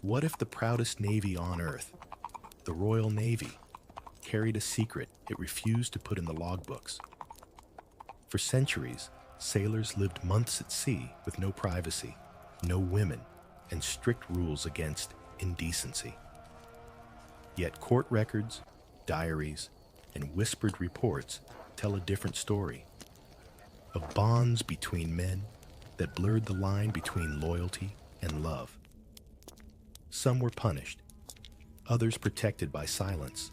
What if the proudest navy on Earth, the Royal Navy, carried a secret it refused to put in the logbooks? For centuries, sailors lived months at sea with no privacy, no women, and strict rules against indecency. Yet court records, diaries, and whispered reports tell a different story of bonds between men that blurred the line between loyalty and love. Some were punished, others protected by silence.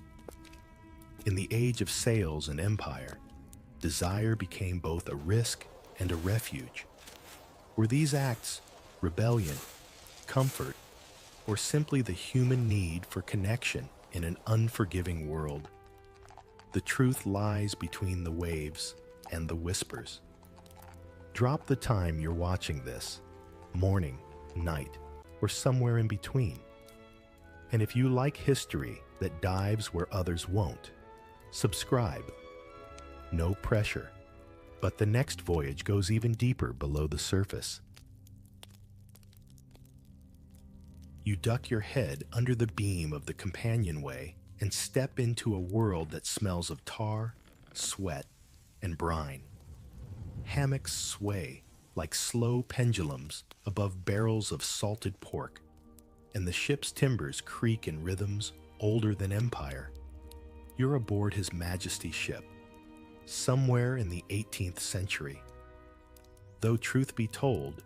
In the age of sails and empire, desire became both a risk and a refuge. Were these acts rebellion, comfort, or simply the human need for connection in an unforgiving world? The truth lies between the waves and the whispers. Drop the time you're watching this, morning, night, or somewhere in between. And if you like history that dives where others won't, subscribe. No pressure, but the next voyage goes even deeper below the surface. You duck your head under the beam of the companionway and step into a world that smells of tar, sweat, and brine. Hammocks sway like slow pendulums above barrels of salted pork, and the ship's timbers creak in rhythms older than empire. You're aboard His Majesty's ship, somewhere in the 18th century. Though truth be told,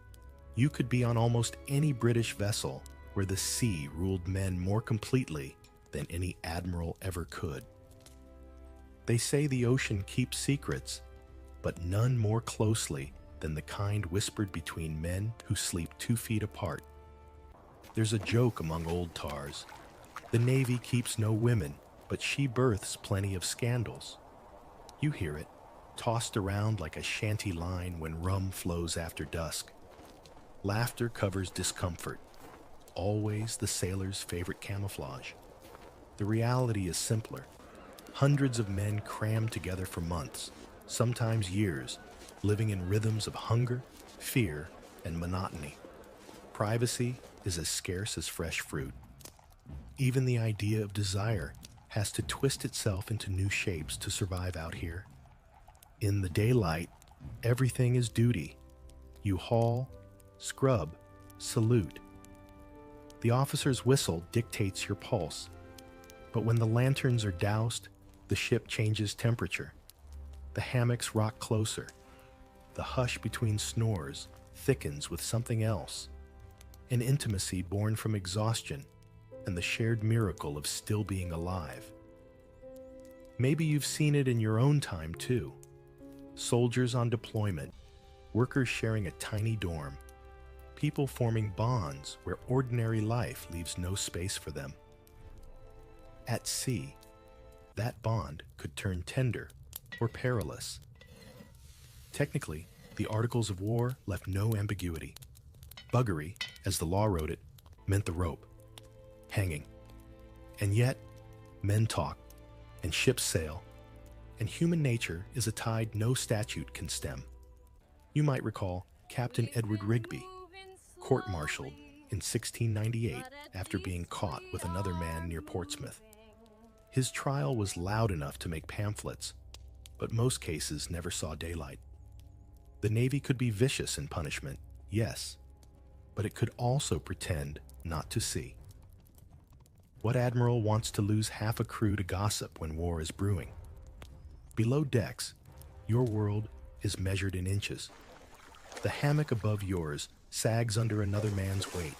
you could be on almost any British vessel where the sea ruled men more completely than any admiral ever could. They say the ocean keeps secrets, but none more closely than the kind whispered between men who sleep 2 feet apart. There's a joke among old tars. The Navy keeps no women, but she births plenty of scandals. You hear it, tossed around like a shanty line when rum flows after dusk. Laughter covers discomfort, always the sailor's favorite camouflage. The reality is simpler. Hundreds of men crammed together for months, sometimes years, living in rhythms of hunger, fear, and monotony. Privacy is as scarce as fresh fruit. Even the idea of desire has to twist itself into new shapes to survive out here. In the daylight, everything is duty. You haul, scrub, salute. The officer's whistle dictates your pulse. But when the lanterns are doused, the ship changes temperature. The hammocks rock closer. The hush between snores thickens with something else. An intimacy born from exhaustion and the shared miracle of still being alive. Maybe you've seen it in your own time too. Soldiers on deployment, workers sharing a tiny dorm, people forming bonds where ordinary life leaves no space for them. At sea, that bond could turn tender or perilous. Technically, the Articles of War left no ambiguity. Buggery, as the law wrote it, meant the rope, hanging. And yet, men talk, and ships sail, and human nature is a tide no statute can stem. You might recall Captain Edward Rigby, court-martialed in 1698 after being caught with another man near Portsmouth. His trial was loud enough to make pamphlets, but most cases never saw daylight. The Navy could be vicious in punishment, yes, but it could also pretend not to see. What admiral wants to lose half a crew to gossip when war is brewing? Below decks, your world is measured in inches. The hammock above yours sags under another man's weight.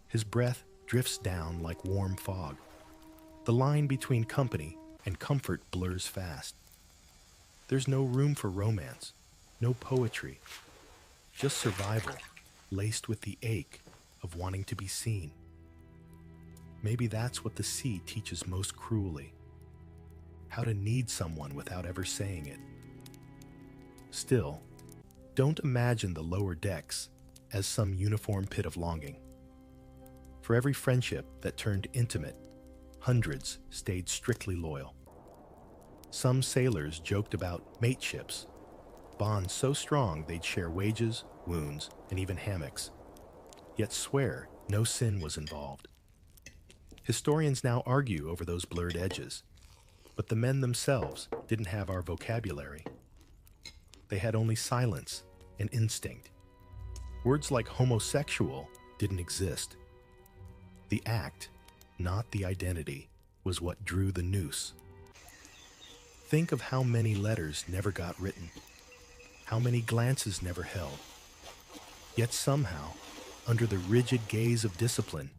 His breath drifts down like warm fog. The line between company and comfort blurs fast. There's no room for romance, no poetry, just survival, laced with the ache of wanting to be seen. Maybe that's what the sea teaches most cruelly, how to need someone without ever saying it. Still, don't imagine the lower decks as some uniform pit of longing. For every friendship that turned intimate, hundreds stayed strictly loyal. Some sailors joked about mateships, bonds so strong they'd share wages, wounds, and even hammocks, yet swear No sin was involved. Historians now argue over those blurred edges, but the men themselves didn't have our vocabulary. They had only silence and instinct. Words like homosexual didn't exist. The act, not the identity, was what drew the noose. Think of how many letters never got written, how many glances never held. Yet somehow, under the rigid gaze of discipline,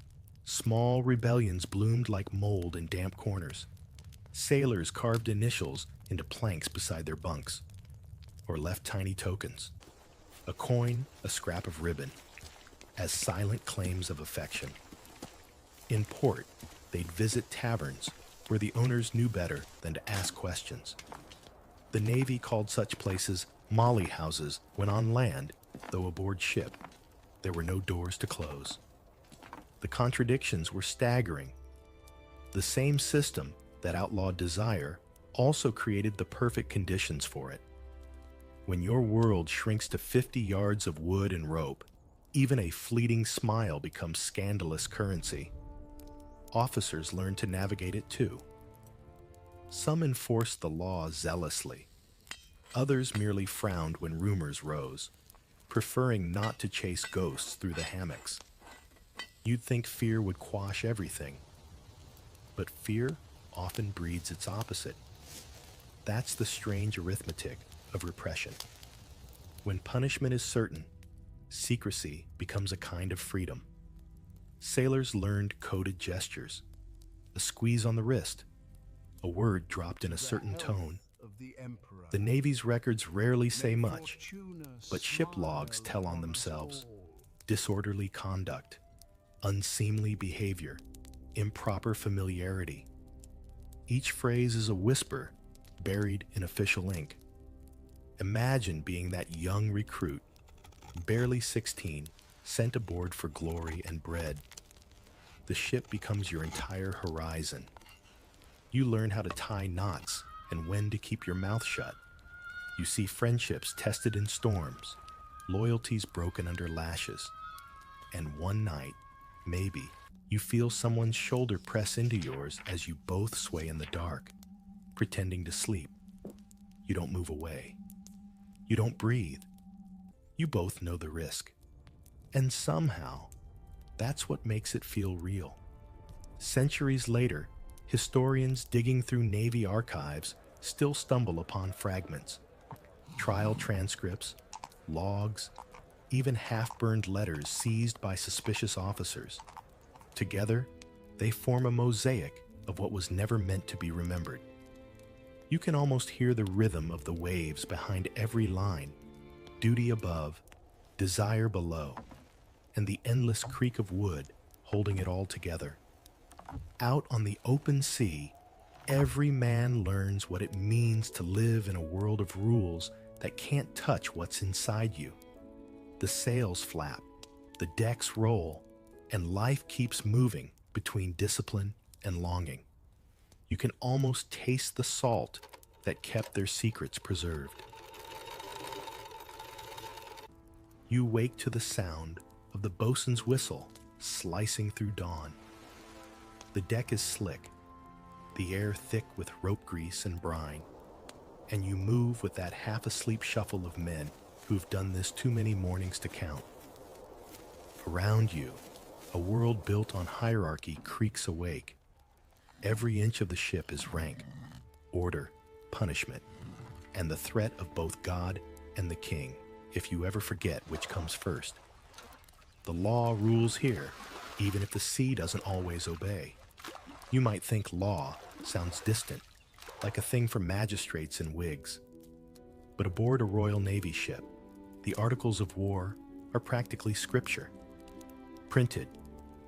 small rebellions bloomed like mold in damp corners. Sailors carved initials into planks beside their bunks, or left tiny tokens, a coin, a scrap of ribbon, as silent claims of affection. In port, they'd visit taverns where the owners knew better than to ask questions. The Navy called such places molly houses when on land, though aboard ship, there were no doors to close. The contradictions were staggering. The same system that outlawed desire also created the perfect conditions for it. When your world shrinks to 50 yards of wood and rope, even a fleeting smile becomes scandalous currency. Officers learn to navigate it too. Some enforced the law zealously. Others merely frowned when rumors rose, preferring not to chase ghosts through the hammocks. You'd think fear would quash everything, but fear often breeds its opposite. That's the strange arithmetic of repression. When punishment is certain, secrecy becomes a kind of freedom. Sailors learned coded gestures, a squeeze on the wrist, a word dropped in a certain tone. The Navy's records rarely say much, but ship logs tell on themselves. Disorderly conduct, unseemly behavior, improper familiarity. Each phrase is a whisper buried in official ink. Imagine being that young recruit, barely 16, sent aboard for glory and bread. The ship becomes your entire horizon. You learn how to tie knots and when to keep your mouth shut. You see friendships tested in storms, loyalties broken under lashes. And one night, maybe, you feel someone's shoulder press into yours as you both sway in the dark, pretending to sleep. You don't move away. You don't breathe. You both know the risk. And somehow, that's what makes it feel real. Centuries later, historians digging through Navy archives still stumble upon fragments. Trial transcripts, logs, even half-burned letters seized by suspicious officers. Together, they form a mosaic of what was never meant to be remembered. You can almost hear the rhythm of the waves behind every line, duty above, desire below, and the endless creak of wood holding it all together. Out on the open sea, every man learns what it means to live in a world of rules that can't touch what's inside you. The sails flap, the decks roll, and life keeps moving between discipline and longing. You can almost taste the salt that kept their secrets preserved. You wake to the sound of the bosun's whistle slicing through dawn. The deck is slick, the air thick with rope grease and brine, and you move with that half-asleep shuffle of men who've done this too many mornings to count. Around you, a world built on hierarchy creaks awake. Every inch of the ship is rank, order, punishment, and the threat of both God and the king, if you ever forget which comes first. The law rules here, even if the sea doesn't always obey. You might think law sounds distant, like a thing for magistrates in wigs. But aboard a Royal Navy ship, the Articles of War are practically scripture. Printed,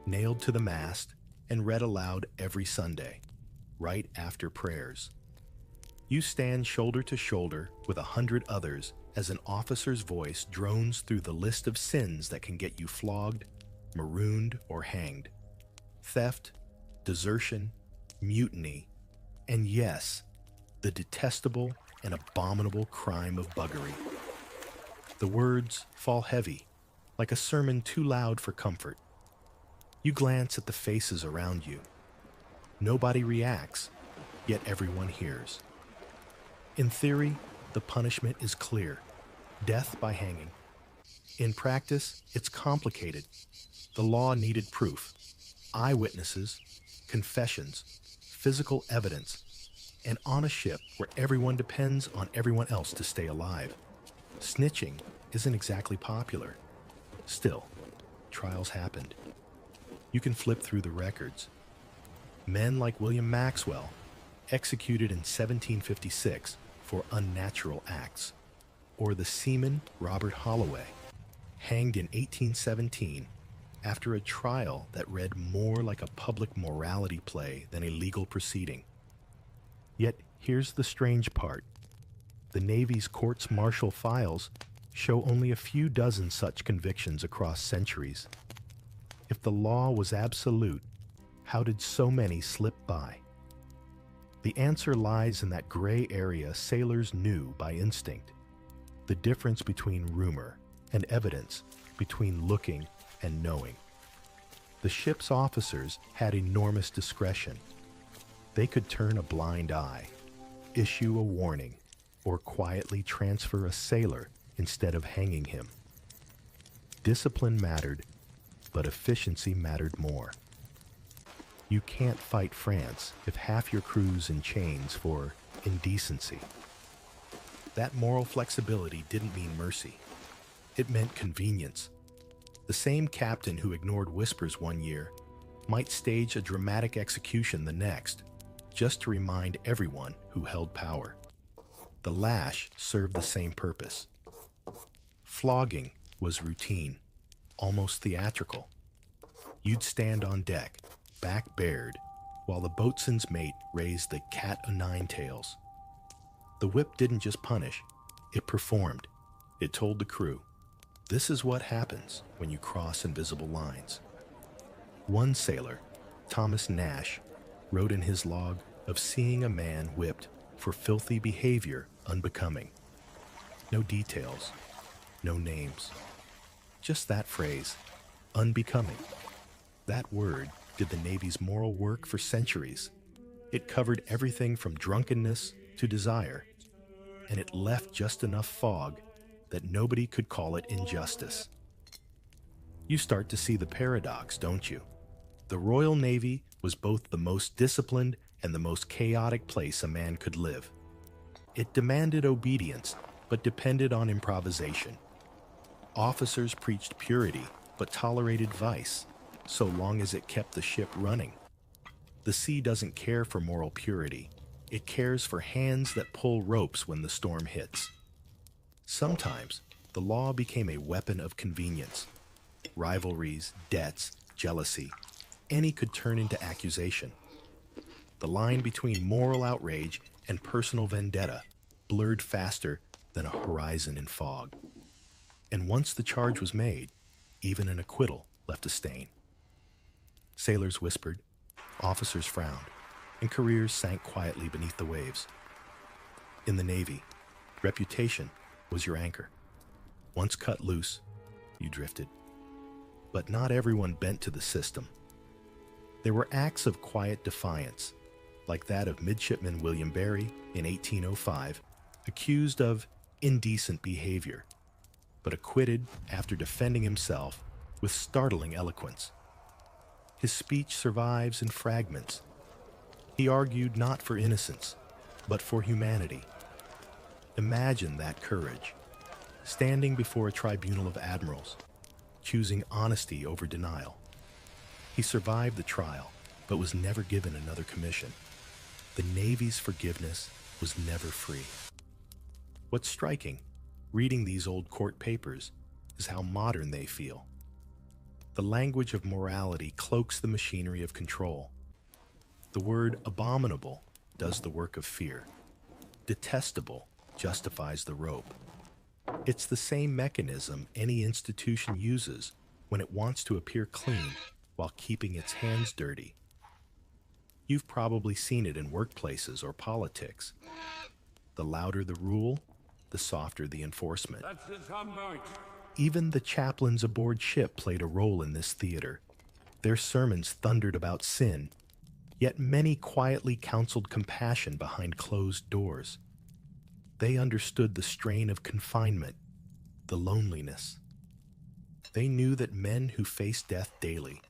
nailed to the mast, and read aloud every Sunday, right after prayers. You stand shoulder to shoulder with 100 others as an officer's voice drones through the list of sins that can get you flogged, marooned, or hanged. Theft, desertion, mutiny, and yes, the detestable and abominable crime of buggery. The words fall heavy, like a sermon too loud for comfort. You glance at the faces around you. Nobody reacts, yet everyone hears. In theory, the punishment is clear: death by hanging. In practice, it's complicated. The law needed proof: eyewitnesses, confessions, physical evidence, and on a ship where everyone depends on everyone else to stay alive. Snitching isn't exactly popular. Still, trials happened. You can flip through the records. Men like William Maxwell, executed in 1756 for unnatural acts, or the seaman Robert Holloway, hanged in 1817 after a trial that read more like a public morality play than a legal proceeding. Yet here's the strange part. The Navy's courts-martial files show only a few dozen such convictions across centuries. If the law was absolute, how did so many slip by? The answer lies in that gray area sailors knew by instinct: the difference between rumor and evidence, between looking and knowing. The ship's officers had enormous discretion. They could turn a blind eye, issue a warning, or quietly transfer a sailor instead of hanging him. Discipline mattered, but efficiency mattered more. You can't fight France if half your crew's in chains for indecency. That moral flexibility didn't mean mercy. It meant convenience. The same captain who ignored whispers one year might stage a dramatic execution the next, just to remind everyone who held power. The lash served the same purpose. Flogging was routine, almost theatrical. You'd stand on deck, back bared, while the boatswain's mate raised the cat-o'-nine-tails. The whip didn't just punish, it performed. It told the crew, this is what happens when you cross invisible lines. One sailor, Thomas Nash, wrote in his log of seeing a man whipped for filthy behavior unbecoming. No details, no names. Just that phrase, unbecoming. That word did the Navy's moral work for centuries. It covered everything from drunkenness to desire, and it left just enough fog that nobody could call it injustice. You start to see the paradox, don't you? The Royal Navy was both the most disciplined and the most chaotic place a man could live. It demanded obedience, but depended on improvisation. Officers preached purity, but tolerated vice, so long as it kept the ship running. The sea doesn't care for moral purity. It cares for hands that pull ropes when the storm hits. Sometimes, the law became a weapon of convenience. Rivalries, debts, jealousy, any could turn into accusation. The line between moral outrage and personal vendetta blurred faster than a horizon in fog. And once the charge was made, even an acquittal left a stain. Sailors whispered, officers frowned, and careers sank quietly beneath the waves. In the Navy, reputation was your anchor. Once cut loose, you drifted. But not everyone bent to the system. There were acts of quiet defiance, like that of Midshipman William Barry in 1805, accused of indecent behavior, but acquitted after defending himself with startling eloquence. His speech survives in fragments. He argued not for innocence, but for humanity. Imagine that courage, standing before a tribunal of admirals, choosing honesty over denial. He survived the trial, but was never given another commission. The Navy's forgiveness was never free. What's striking, reading these old court papers, is how modern they feel. The language of morality cloaks the machinery of control. The word abominable does the work of fear. Detestable justifies the rope. It's the same mechanism any institution uses when it wants to appear clean while keeping its hands dirty. You've probably seen it in workplaces or politics. The louder the rule, the softer the enforcement. Even the chaplains aboard ship played a role in this theater. Their sermons thundered about sin, yet many quietly counseled compassion behind closed doors. They understood the strain of confinement, the loneliness. They knew that men who faced death daily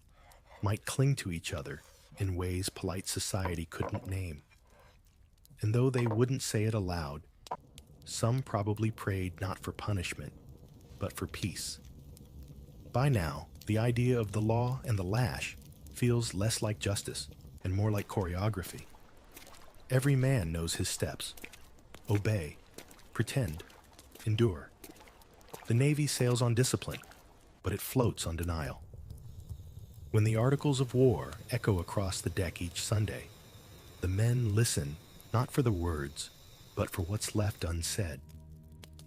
might cling to each other in ways polite society couldn't name. And though they wouldn't say it aloud, some probably prayed not for punishment, but for peace. By now, the idea of the law and the lash feels less like justice and more like choreography. Every man knows his steps. Obey, pretend, endure. The Navy sails on discipline, but it floats on denial. When the articles of war echo across the deck each Sunday, the men listen not for the words, but for what's left unsaid.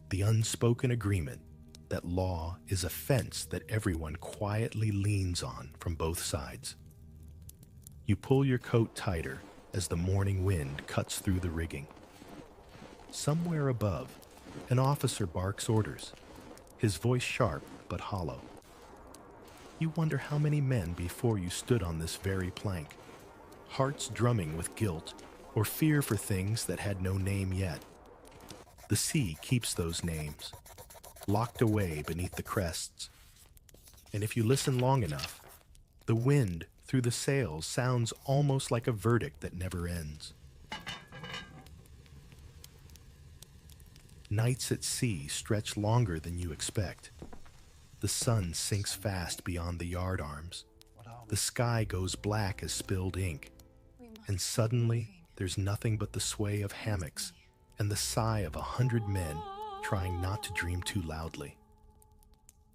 The unspoken agreement that law is a fence that everyone quietly leans on from both sides. You pull your coat tighter as the morning wind cuts through the rigging. Somewhere above, an officer barks orders, his voice sharp but hollow. You wonder how many men before you stood on this very plank, hearts drumming with guilt or fear for things that had no name yet. The sea keeps those names, locked away beneath the crests. And if you listen long enough, the wind through the sails sounds almost like a verdict that never ends. Nights at sea stretch longer than you expect. The sun sinks fast beyond the yard arms. The sky goes black as spilled ink. And suddenly, there's nothing but the sway of hammocks and the sigh of 100 men trying not to dream too loudly.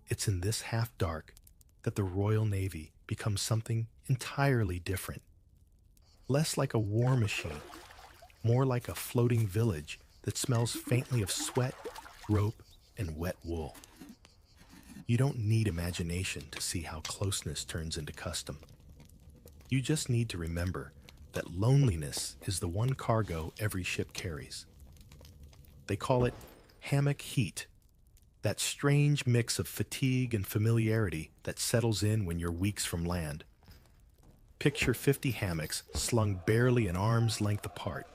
It's in this half-dark that the Royal Navy becomes something entirely different. Less like a war machine, more like a floating village that smells faintly of sweat, rope, and wet wool. You don't need imagination to see how closeness turns into custom. You just need to remember that loneliness is the one cargo every ship carries. They call it hammock heat, that strange mix of fatigue and familiarity that settles in when you're weeks from land. Picture 50 hammocks slung barely an arm's length apart.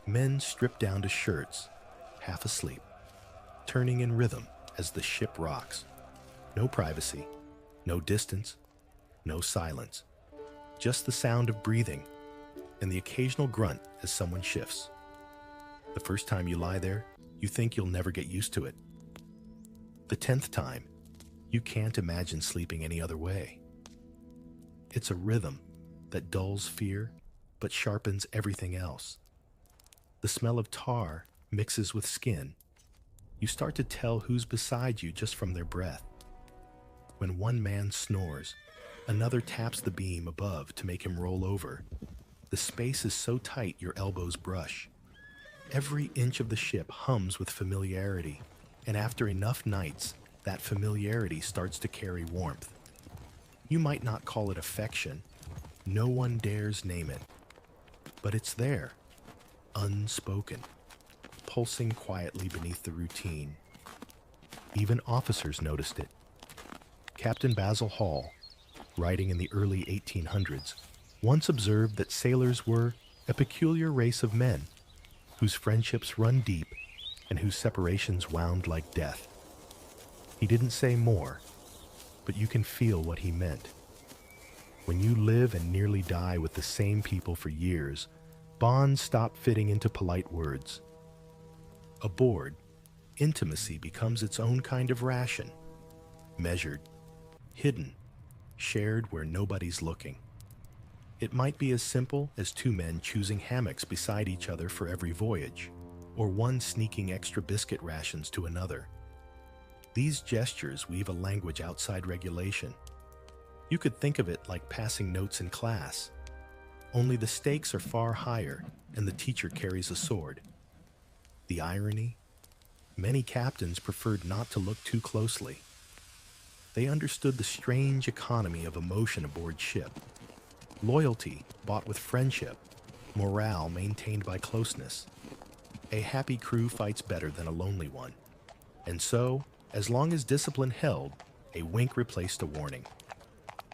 Men stripped down to shirts, half asleep, turning in rhythm as the ship rocks. No privacy, no distance, no silence. Just the sound of breathing and the occasional grunt as someone shifts. The first time you lie there, you think you'll never get used to it. The 10th time, you can't imagine sleeping any other way. It's a rhythm that dulls fear but sharpens everything else. The smell of tar mixes with skin. You start to tell who's beside you just from their breath. When one man snores, another taps the beam above to make him roll over. The space is so tight your elbows brush. Every inch of the ship hums with familiarity, and after enough nights, that familiarity starts to carry warmth. You might not call it affection. No one dares name it. But it's there, unspoken, pulsing quietly beneath the routine. Even officers noticed it. Captain Basil Hall, writing in the early 1800s, once observed that sailors were a peculiar race of men whose friendships run deep and whose separations wound like death. He didn't say more, but you can feel what he meant. When you live and nearly die with the same people for years, bonds stop fitting into polite words. Aboard, intimacy becomes its own kind of ration, measured, hidden, shared where nobody's looking. It might be as simple as two men choosing hammocks beside each other for every voyage, or one sneaking extra biscuit rations to another. These gestures weave a language outside regulation. You could think of it like passing notes in class, only the stakes are far higher and the teacher carries a sword. The irony? Many captains preferred not to look too closely. They understood the strange economy of emotion aboard ship. Loyalty bought with friendship, morale maintained by closeness. A happy crew fights better than a lonely one. And so, as long as discipline held, a wink replaced a warning.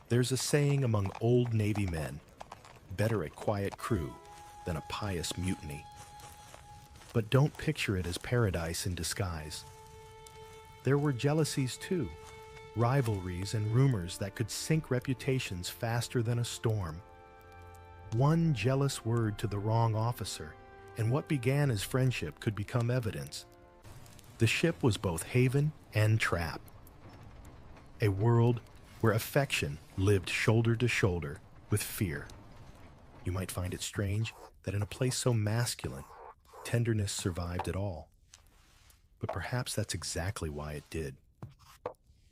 There's a saying among old Navy men, better a quiet crew than a pious mutiny. But don't picture it as paradise in disguise. There were jealousies too, rivalries and rumors that could sink reputations faster than a storm. One jealous word to the wrong officer, and what began as friendship could become evidence. The ship was both haven and trap. A world where affection lived shoulder to shoulder with fear. You might find it strange that in a place so masculine, tenderness survived at all. But perhaps that's exactly why it did.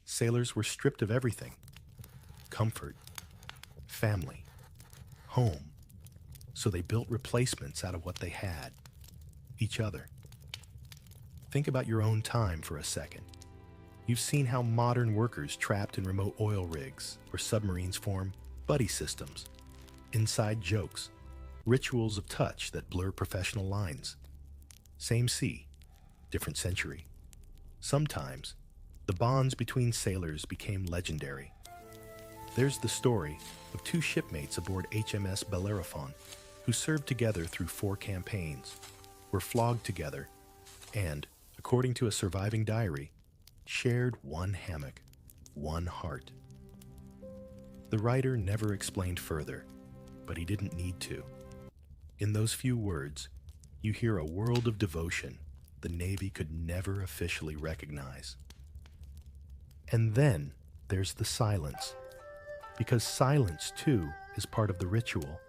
Sailors were stripped of everything: comfort, family, home. So they built replacements out of what they had: each other. Think about your own time for a second. You've seen how modern workers trapped in remote oil rigs or submarines form buddy systems, inside jokes, rituals of touch that blur professional lines. Same sea, different century. Sometimes, the bonds between sailors became legendary. There's the story of two shipmates aboard HMS Bellerophon who served together through 4 campaigns, were flogged together, and, according to a surviving diary, shared one hammock, one heart. The writer never explained further, but he didn't need to. In those few words, you hear a world of devotion the Navy could never officially recognize. And then there's the silence, because silence, too, is part of the ritual.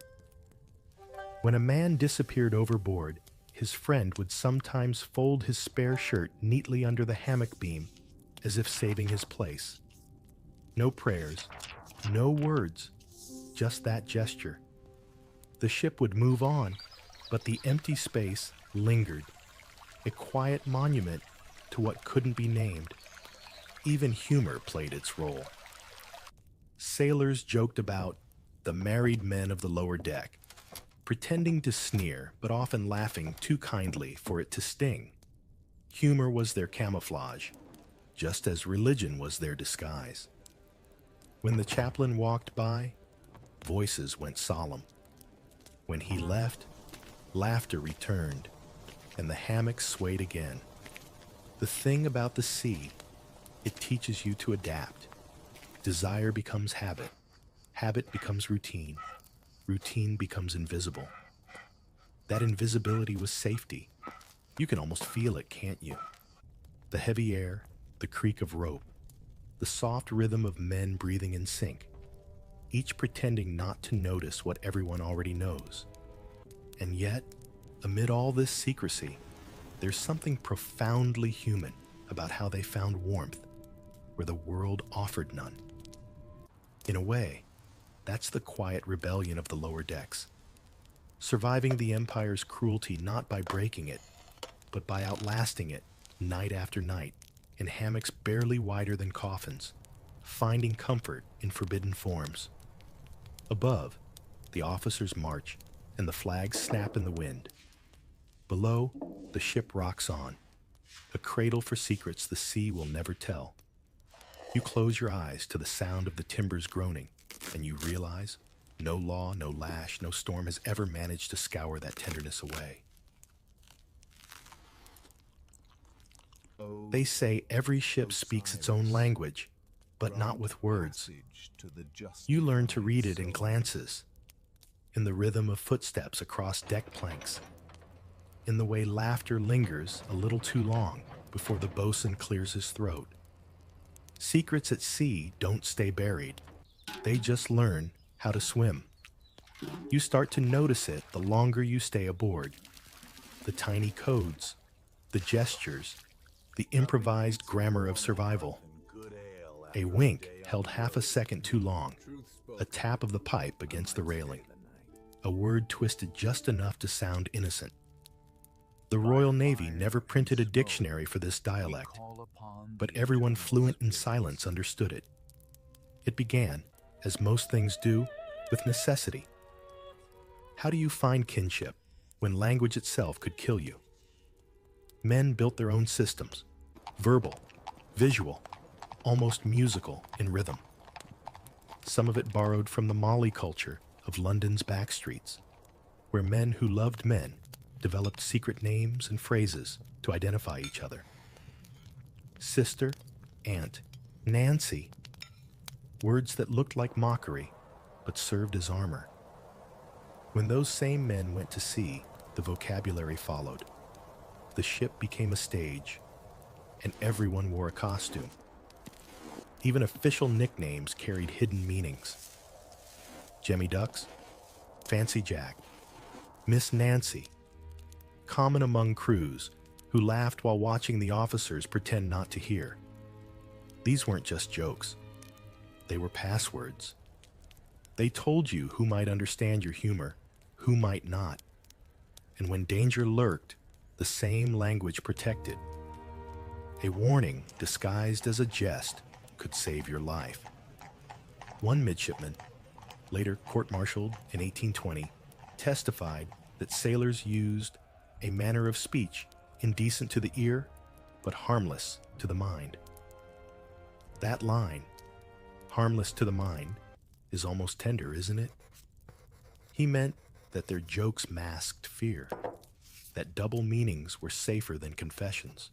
When a man disappeared overboard, his friend would sometimes fold his spare shirt neatly under the hammock beam, as if saving his place. No prayers, no words, just that gesture. The ship would move on, but the empty space lingered, a quiet monument to what couldn't be named. Even humor played its role. Sailors joked about the married men of the lower deck, pretending to sneer, but often laughing too kindly for it to sting. Humor was their camouflage, just as religion was their disguise. When the chaplain walked by, voices went solemn. When he left, laughter returned, and the hammock swayed again. The thing about the sea, it teaches you to adapt. Desire becomes habit. Habit becomes routine. Routine becomes invisible. That invisibility was safety. You can almost feel it, can't you? The heavy air, the creak of rope, the soft rhythm of men breathing in sync, each pretending not to notice what everyone already knows. And yet, amid all this secrecy, there's something profoundly human about how they found warmth where the world offered none. In a way, that's the quiet rebellion of the lower decks, surviving the Empire's cruelty not by breaking it, but by outlasting it night after night in hammocks barely wider than coffins, finding comfort in forbidden forms. Above, the officers march and the flags snap in the wind. Below, the ship rocks on, a cradle for secrets the sea will never tell. You close your eyes to the sound of the timbers groaning, and you realize no law, no lash, no storm has ever managed to scour that tenderness away. They say every ship speaks its own language, but not with words. You learn to read it in glances, in the rhythm of footsteps across deck planks, in the way laughter lingers a little too long before the bosun clears his throat. Secrets at sea don't stay buried. They just learn how to swim. You start to notice it the longer you stay aboard. The tiny codes, the gestures, the improvised grammar of survival. A wink held half a second too long, a tap of the pipe against the railing, a word twisted just enough to sound innocent. The Royal Navy never printed a dictionary for this dialect, but everyone fluent in silence understood it. It began, as most things do, with necessity. How do you find kinship when language itself could kill you? Men built their own systems, verbal, visual, almost musical in rhythm. some of it borrowed from the Molly culture of London's backstreets, where men who loved men developed secret names and phrases to identify each other. Sister, aunt, Nancy, words that looked like mockery but served as armor. When those same men went to sea, the vocabulary followed. The ship became a stage, and everyone wore a costume. Even official nicknames carried hidden meanings. Jemmy Ducks, Fancy Jack, Miss Nancy, common among crews who laughed while watching the officers pretend not to hear. These weren't just jokes. They were passwords. They told you who might understand your humor, who might not. And when danger lurked, the same language protected. A warning disguised as a jest could save your life. One midshipman, later court-martialed in 1820, testified that sailors used a manner of speech indecent to the ear, but harmless to the mind. That line, harmless to the mind, is almost tender, isn't it? He meant that their jokes masked fear, that double meanings were safer than confessions.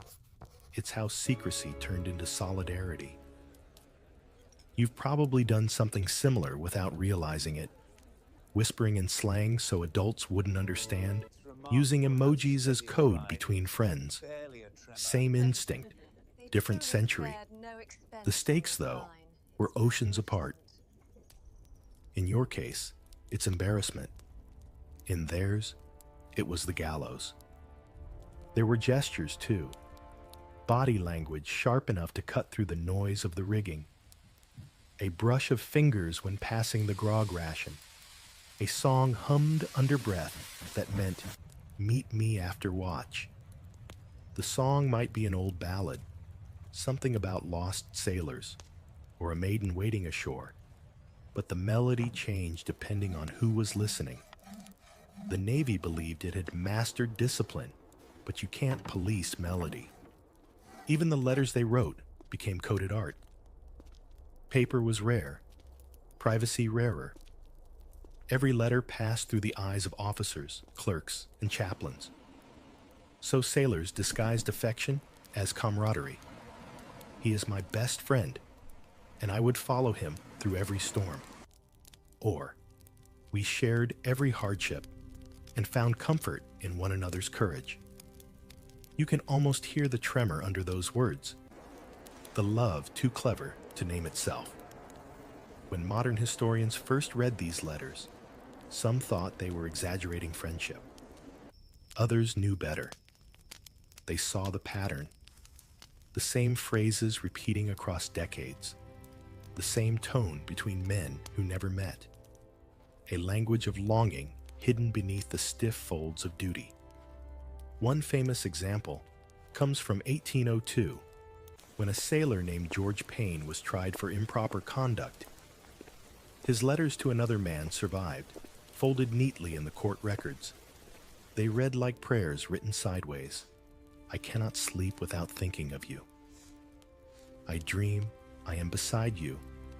It's how secrecy turned into solidarity. You've probably done something similar without realizing it. Whispering in slang so adults wouldn't understand, using emojis as code between friends. Same instinct, different century. The stakes, though, were oceans apart. In your case, it's embarrassment. In theirs, it was the gallows. There were gestures, too. Body language sharp enough to cut through the noise of the rigging. A brush of fingers when passing the grog ration. A song hummed under breath that meant, "Meet me after watch." The song might be an old ballad, something about lost sailors, or a maiden waiting ashore, but the melody changed depending on who was listening. The Navy believed it had mastered discipline, but you can't police melody. Even the letters they wrote became coded art. Paper was rare, privacy rarer. Every letter passed through the eyes of officers, clerks, and chaplains. So sailors disguised affection as camaraderie. He is my best friend, and I would follow him through every storm. Or, we shared every hardship and found comfort in one another's courage. You can almost hear the tremor under those words, the love too clever to name itself. When modern historians first read these letters, some thought they were exaggerating friendship. Others knew better. They saw the pattern, the same phrases repeating across decades, the same tone between men who never met, a language of longing hidden beneath the stiff folds of duty. One famous example comes from 1802, when a sailor named George Payne was tried for improper conduct. His letters to another man survived, folded neatly in the court records. They read like prayers written sideways. I cannot sleep without thinking of you. I dream I am beside you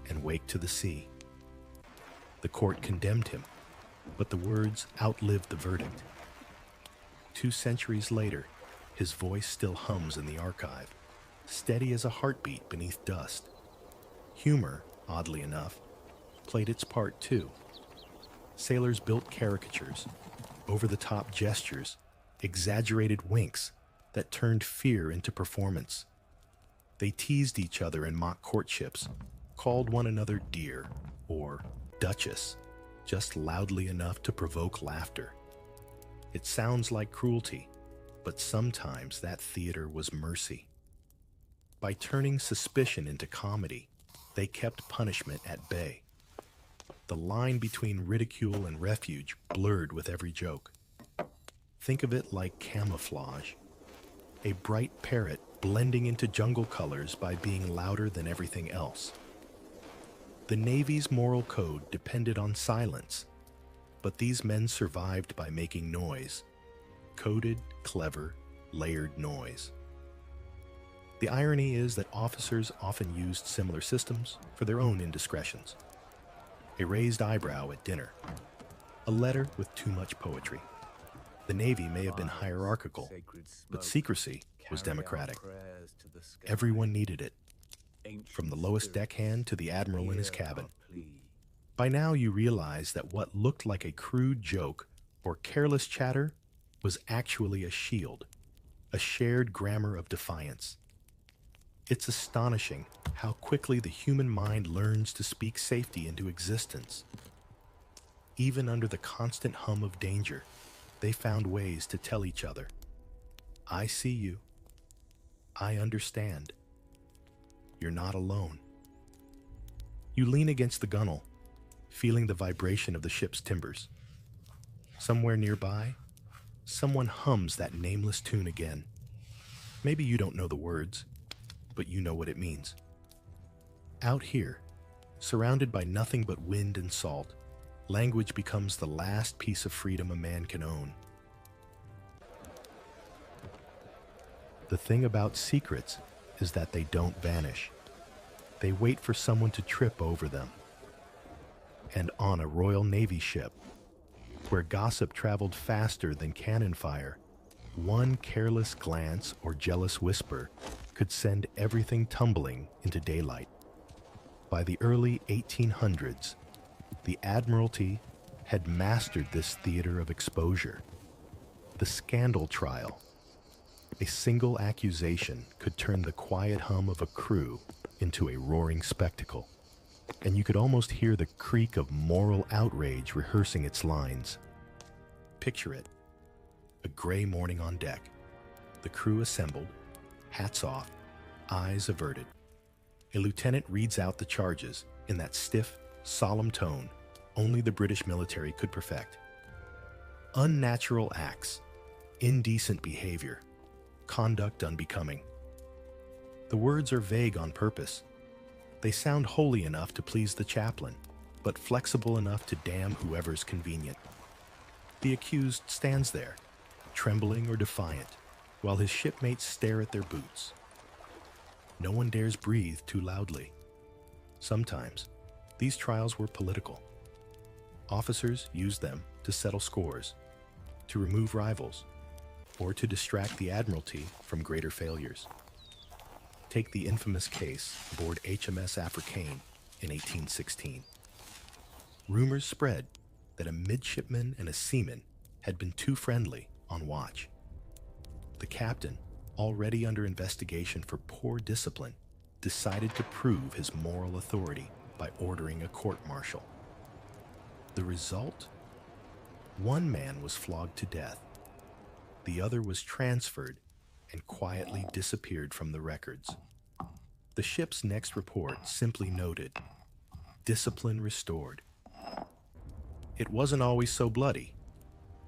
and wake to the sea. The court condemned him, but the words outlived the verdict. 2 centuries later, his voice still hums in the archive, steady as a heartbeat beneath dust. Humor, oddly enough, played its part too. Sailors built caricatures, over-the-top gestures, exaggerated winks that turned fear into performance. They teased each other in mock courtships, called one another dear or duchess, just loudly enough to provoke laughter. It sounds like cruelty, but sometimes that theater was mercy. By turning suspicion into comedy, they kept punishment at bay. The line between ridicule and refuge blurred with every joke. Think of it like camouflage, a bright parrot blending into jungle colors by being louder than everything else. The Navy's moral code depended on silence, but these men survived by making noise. Coded, clever, layered noise. The irony is that officers often used similar systems for their own indiscretions. a raised eyebrow at dinner, a letter with too much poetry. The Navy may have been hierarchical, but secrecy was democratic. Everyone needed it, from the lowest deckhand to the admiral in his cabin. By now you realize that what looked like a crude joke or careless chatter was actually a shield, a shared grammar of defiance. It's astonishing how quickly the human mind learns to speak safety into existence. Even under the constant hum of danger, they found ways to tell each other, "I see you. I understand. You're not alone." You lean against the gunwale, feeling the vibration of the ship's timbers. Somewhere nearby, someone hums that nameless tune again. Maybe you don't know the words, but you know what it means. Out here, surrounded by nothing but wind and salt, language becomes the last piece of freedom a man can own. The thing about secrets is that they don't vanish. They wait for someone to trip over them. And on a Royal Navy ship, where gossip traveled faster than cannon fire, one careless glance or jealous whisper could send everything tumbling into daylight. By the early 1800s, the Admiralty had mastered this theater of exposure. The scandal trial. A single accusation could turn the quiet hum of a crew into a roaring spectacle, and you could almost hear the creak of moral outrage rehearsing its lines. Picture it. A gray morning on deck. The crew assembled, hats off, eyes averted. A lieutenant reads out the charges in that stiff, solemn tone only the British military could perfect. Unnatural acts, indecent behavior, conduct unbecoming. The words are vague on purpose. They sound holy enough to please the chaplain, but flexible enough to damn whoever's convenient. The accused stands there, trembling or defiant, while his shipmates stare at their boots. No one dares breathe too loudly. Sometimes, these trials were political. Officers used them to settle scores, to remove rivals, or to distract the Admiralty from greater failures. Take the infamous case aboard HMS Africaine in 1816. Rumors spread that a midshipman and a seaman had been too friendly on watch. The captain, already under investigation for poor discipline, decided to prove his moral authority by ordering a court-martial. The result? One man was flogged to death. The other was transferred and quietly disappeared from the records. The ship's next report simply noted, "Discipline restored." It wasn't always so bloody.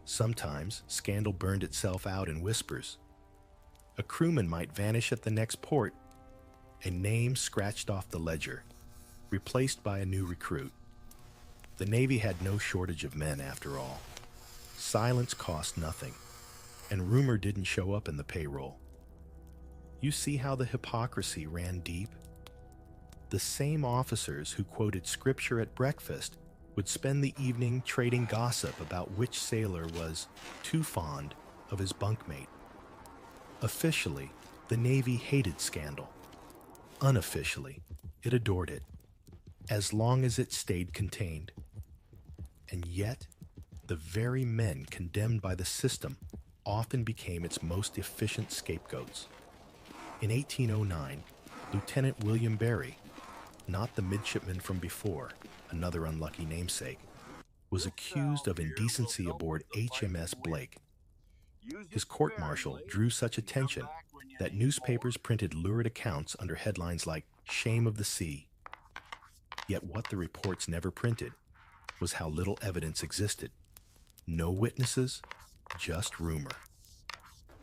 Sometimes scandal burned itself out in whispers. A crewman might vanish at the next port, a name scratched off the ledger, replaced by a new recruit. The Navy had no shortage of men after all. Silence cost nothing, and rumor didn't show up in the payroll. You see how the hypocrisy ran deep? The same officers who quoted scripture at breakfast would spend the evening trading gossip about which sailor was too fond of his bunkmate. Officially, the Navy hated scandal. Unofficially, it adored it, as long as it stayed contained. And yet, the very men condemned by the system often became its most efficient scapegoats. In 1809, Lieutenant William Barry, not the midshipman from before, another unlucky namesake, was accused of indecency aboard HMS Blake. His court-martial drew such attention that newspapers printed lurid accounts under headlines like "Shame of the Sea." Yet what the reports never printed was how little evidence existed. No witnesses, just rumor.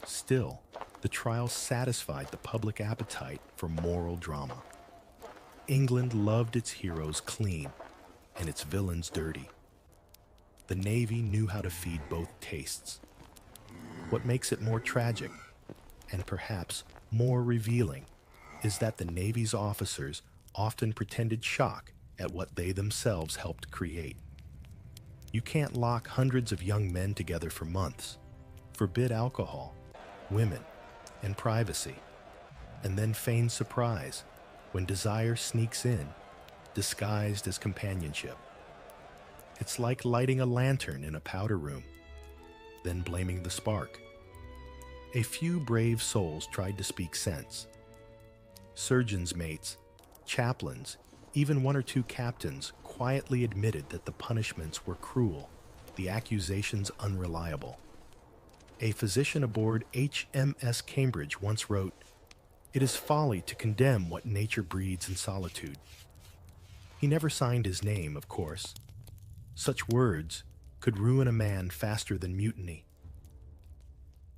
Still, the trial satisfied the public appetite for moral drama. England loved its heroes clean and its villains dirty. The Navy knew how to feed both tastes. What makes it more tragic, and perhaps more revealing, is that the Navy's officers often pretended shock at what they themselves helped create. You can't lock hundreds of young men together for months, forbid alcohol, women, and privacy, and then feign surprise when desire sneaks in, disguised as companionship. It's like lighting a lantern in a powder room, then blaming the spark. A few brave souls tried to speak sense. Surgeons' mates, chaplains, even one or two captains quietly admitted that the punishments were cruel, the accusations unreliable. A physician aboard HMS Cambridge once wrote, "It is folly to condemn what nature breeds in solitude." He never signed his name, of course. Such words could ruin a man faster than mutiny.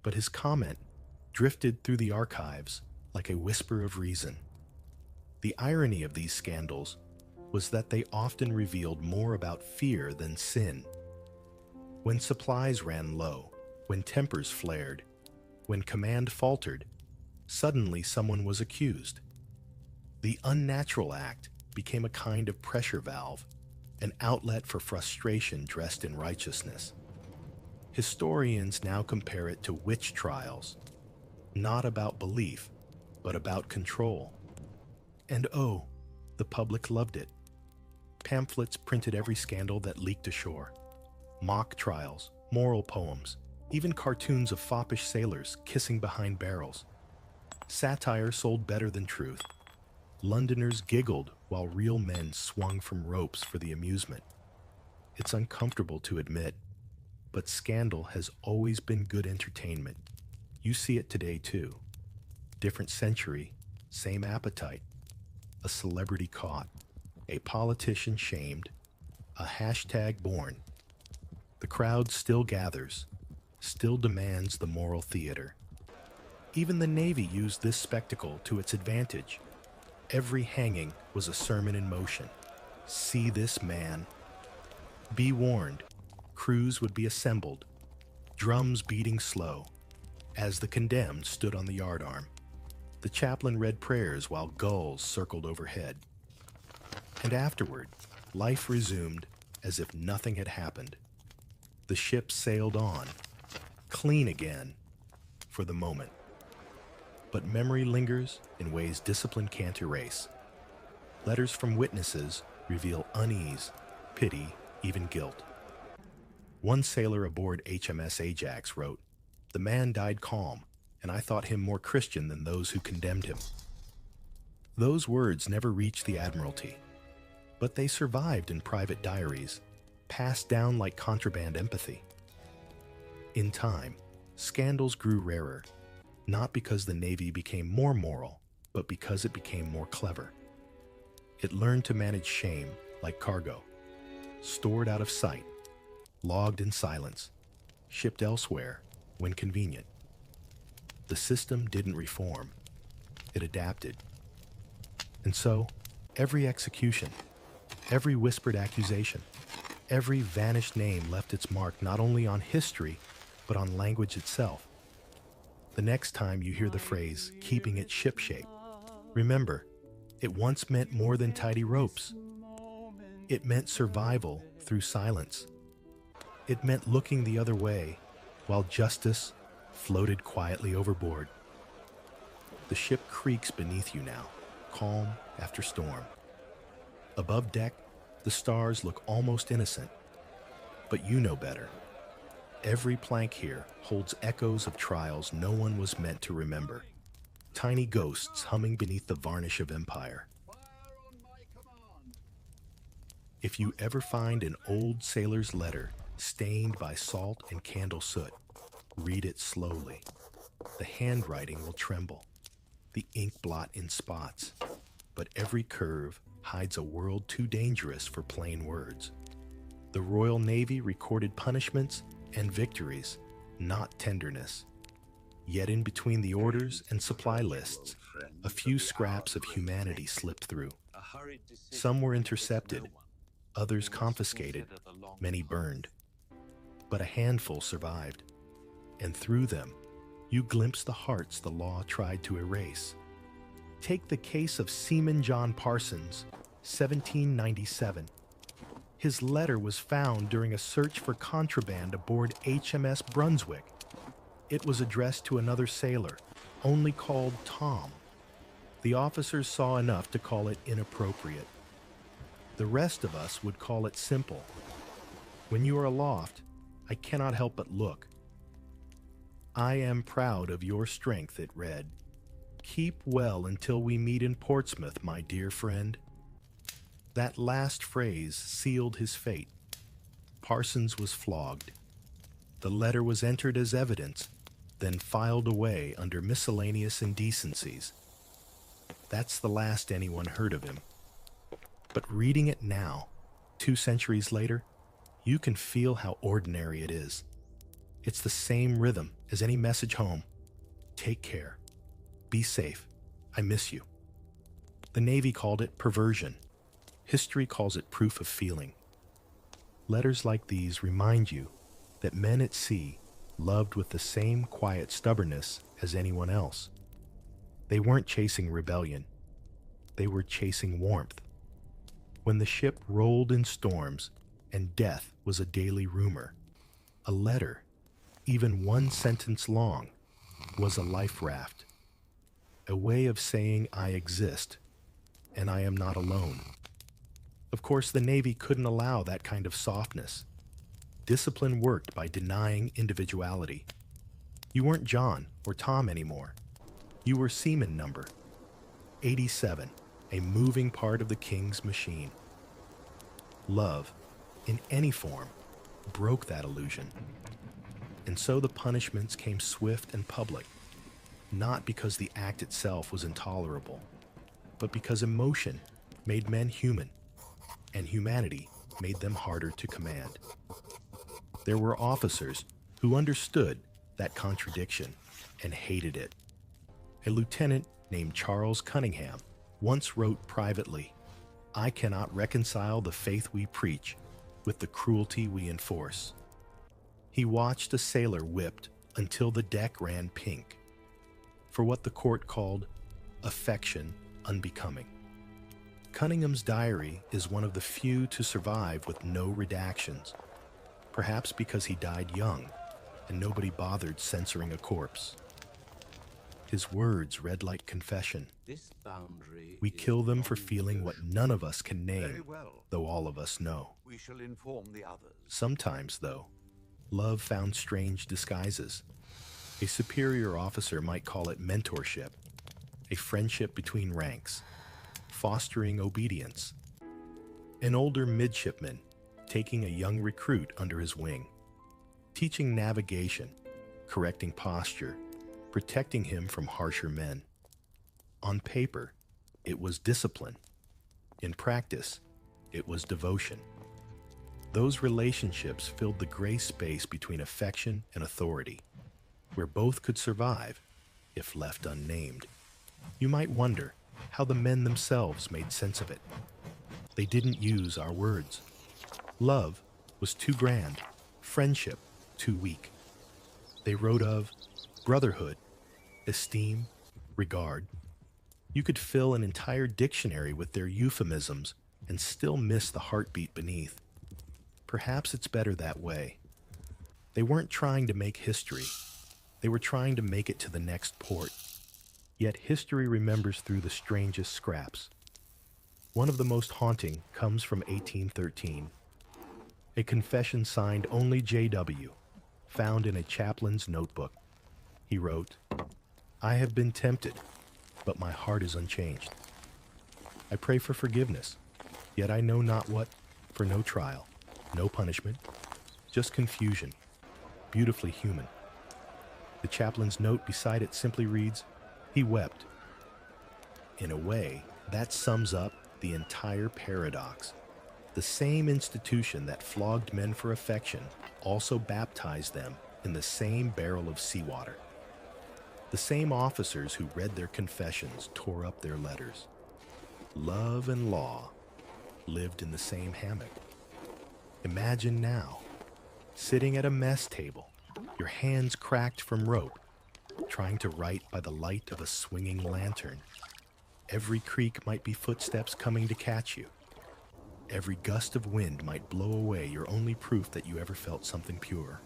But his comment drifted through the archives like a whisper of reason. The irony of these scandals was that they often revealed more about fear than sin. When supplies ran low, when tempers flared, when command faltered, suddenly someone was accused. The unnatural act became a kind of pressure valve, an outlet for frustration dressed in righteousness. Historians now compare it to witch trials, not about belief, but about control. And oh, the public loved it. Pamphlets printed every scandal that leaked ashore. Mock trials, moral poems, even cartoons of foppish sailors kissing behind barrels. Satire sold better than truth. Londoners giggled while real men swung from ropes for the amusement. It's uncomfortable to admit, but scandal has always been good entertainment. You see it today too. Different century, same appetite. A celebrity caught, a politician shamed, a hashtag born. The crowd still gathers, still demands the moral theater. Even the Navy used this spectacle to its advantage. Every hanging was a sermon in motion. See this man. Be warned, crews would be assembled, drums beating slow, as the condemned stood on the yardarm. The chaplain read prayers while gulls circled overhead. And afterward, life resumed as if nothing had happened. The ship sailed on, clean again, for the moment. But memory lingers in ways discipline can't erase. Letters from witnesses reveal unease, pity, even guilt. One sailor aboard HMS Ajax wrote, "The man died calm, and I thought him more Christian than those who condemned him." Those words never reached the Admiralty, but they survived in private diaries, passed down like contraband empathy. In time, scandals grew rarer, not because the Navy became more moral, but because it became more clever. It learned to manage shame like cargo, stored out of sight, logged in silence, shipped elsewhere when convenient. The system didn't reform, it adapted. And so, every execution, every whispered accusation, every vanished name left its mark not only on history, but on language itself. The next time you hear the phrase, "keeping it shipshape," remember, it once meant more than tidy ropes. It meant survival through silence. It meant looking the other way while justice floated quietly overboard. The ship creaks beneath you now, calm after storm. Above deck, the stars look almost innocent, but you know better. Every plank here holds echoes of trials no one was meant to remember. Tiny ghosts humming beneath the varnish of empire. If you ever find an old sailor's letter stained by salt and candle soot, read it slowly. The handwriting will tremble, the ink blot in spots, but every curve hides a world too dangerous for plain words. The Royal Navy recorded punishments and victories, not tenderness. Yet in between the orders and supply lists, a few scraps of humanity slipped through. Some were intercepted, others confiscated, many burned. But a handful survived, and through them, you glimpse the hearts the law tried to erase. Take the case of Seaman John Parsons, 1797. His letter was found during a search for contraband aboard HMS Brunswick. It was addressed to another sailor, only called Tom. The officers saw enough to call it inappropriate. The rest of us would call it simple. When you are aloft, I cannot help but look. I am proud of your strength, it read. Keep well until we meet in Portsmouth, my dear friend. That last phrase sealed his fate. Parsons was flogged. The letter was entered as evidence, then filed away under miscellaneous indecencies. That's the last anyone heard of him. But reading it now, 2 centuries later, you can feel how ordinary it is. It's the same rhythm as any message home. Take care. Be safe. I miss you. The Navy called it perversion. History calls it proof of feeling. Letters like these remind you that men at sea loved with the same quiet stubbornness as anyone else. They weren't chasing rebellion. They were chasing warmth. When the ship rolled in storms and death was a daily rumor, a letter, even 1 sentence long, was a life raft. A way of saying I exist, and I am not alone. Of course, the Navy couldn't allow that kind of softness. Discipline worked by denying individuality. You weren't John or Tom anymore. You were seaman number 87, a moving part of the King's machine. Love, in any form, broke that illusion. And so the punishments came swift and public, not because the act itself was intolerable, but because emotion made men human, and humanity made them harder to command. There were officers who understood that contradiction and hated it. A lieutenant named Charles Cunningham once wrote privately, I cannot reconcile the faith we preach with the cruelty we enforce. He watched a sailor whipped until the deck ran pink, for what the court called affection unbecoming. Cunningham's diary is one of the few to survive with no redactions, perhaps because he died young and nobody bothered censoring a corpse. His words read like confession. We kill them for feeling what none of us can name, though all of us know. We shall inform the others. Sometimes, though, love found strange disguises. A superior officer might call it mentorship, a friendship between ranks, fostering obedience. An older midshipman taking a young recruit under his wing, teaching navigation, correcting posture, protecting him from harsher men. On paper, it was discipline. In practice, it was devotion. Those relationships filled the gray space between affection and authority, where both could survive if left unnamed. You might wonder how the men themselves made sense of it. They didn't use our words. Love was too grand, friendship too weak. They wrote of brotherhood, esteem, regard. You could fill an entire dictionary with their euphemisms and still miss the heartbeat beneath. Perhaps it's better that way. They weren't trying to make history. They were trying to make it to the next port. Yet history remembers through the strangest scraps. One of the most haunting comes from 1813. A confession signed only J.W., found in a chaplain's notebook. He wrote, I have been tempted, but my heart is unchanged. I pray for forgiveness, yet I know not what, for no trial, no punishment, just confusion, beautifully human. The chaplain's note beside it simply reads, he wept. In a way, that sums up the entire paradox. The same institution that flogged men for affection also baptized them in the same barrel of seawater. The same officers who read their confessions tore up their letters. Love and law lived in the same hammock. Imagine now, sitting at a mess table, your hands cracked from rope, trying to write by the light of a swinging lantern. Every creak might be footsteps coming to catch you. Every gust of wind might blow away your only proof that you ever felt something pure.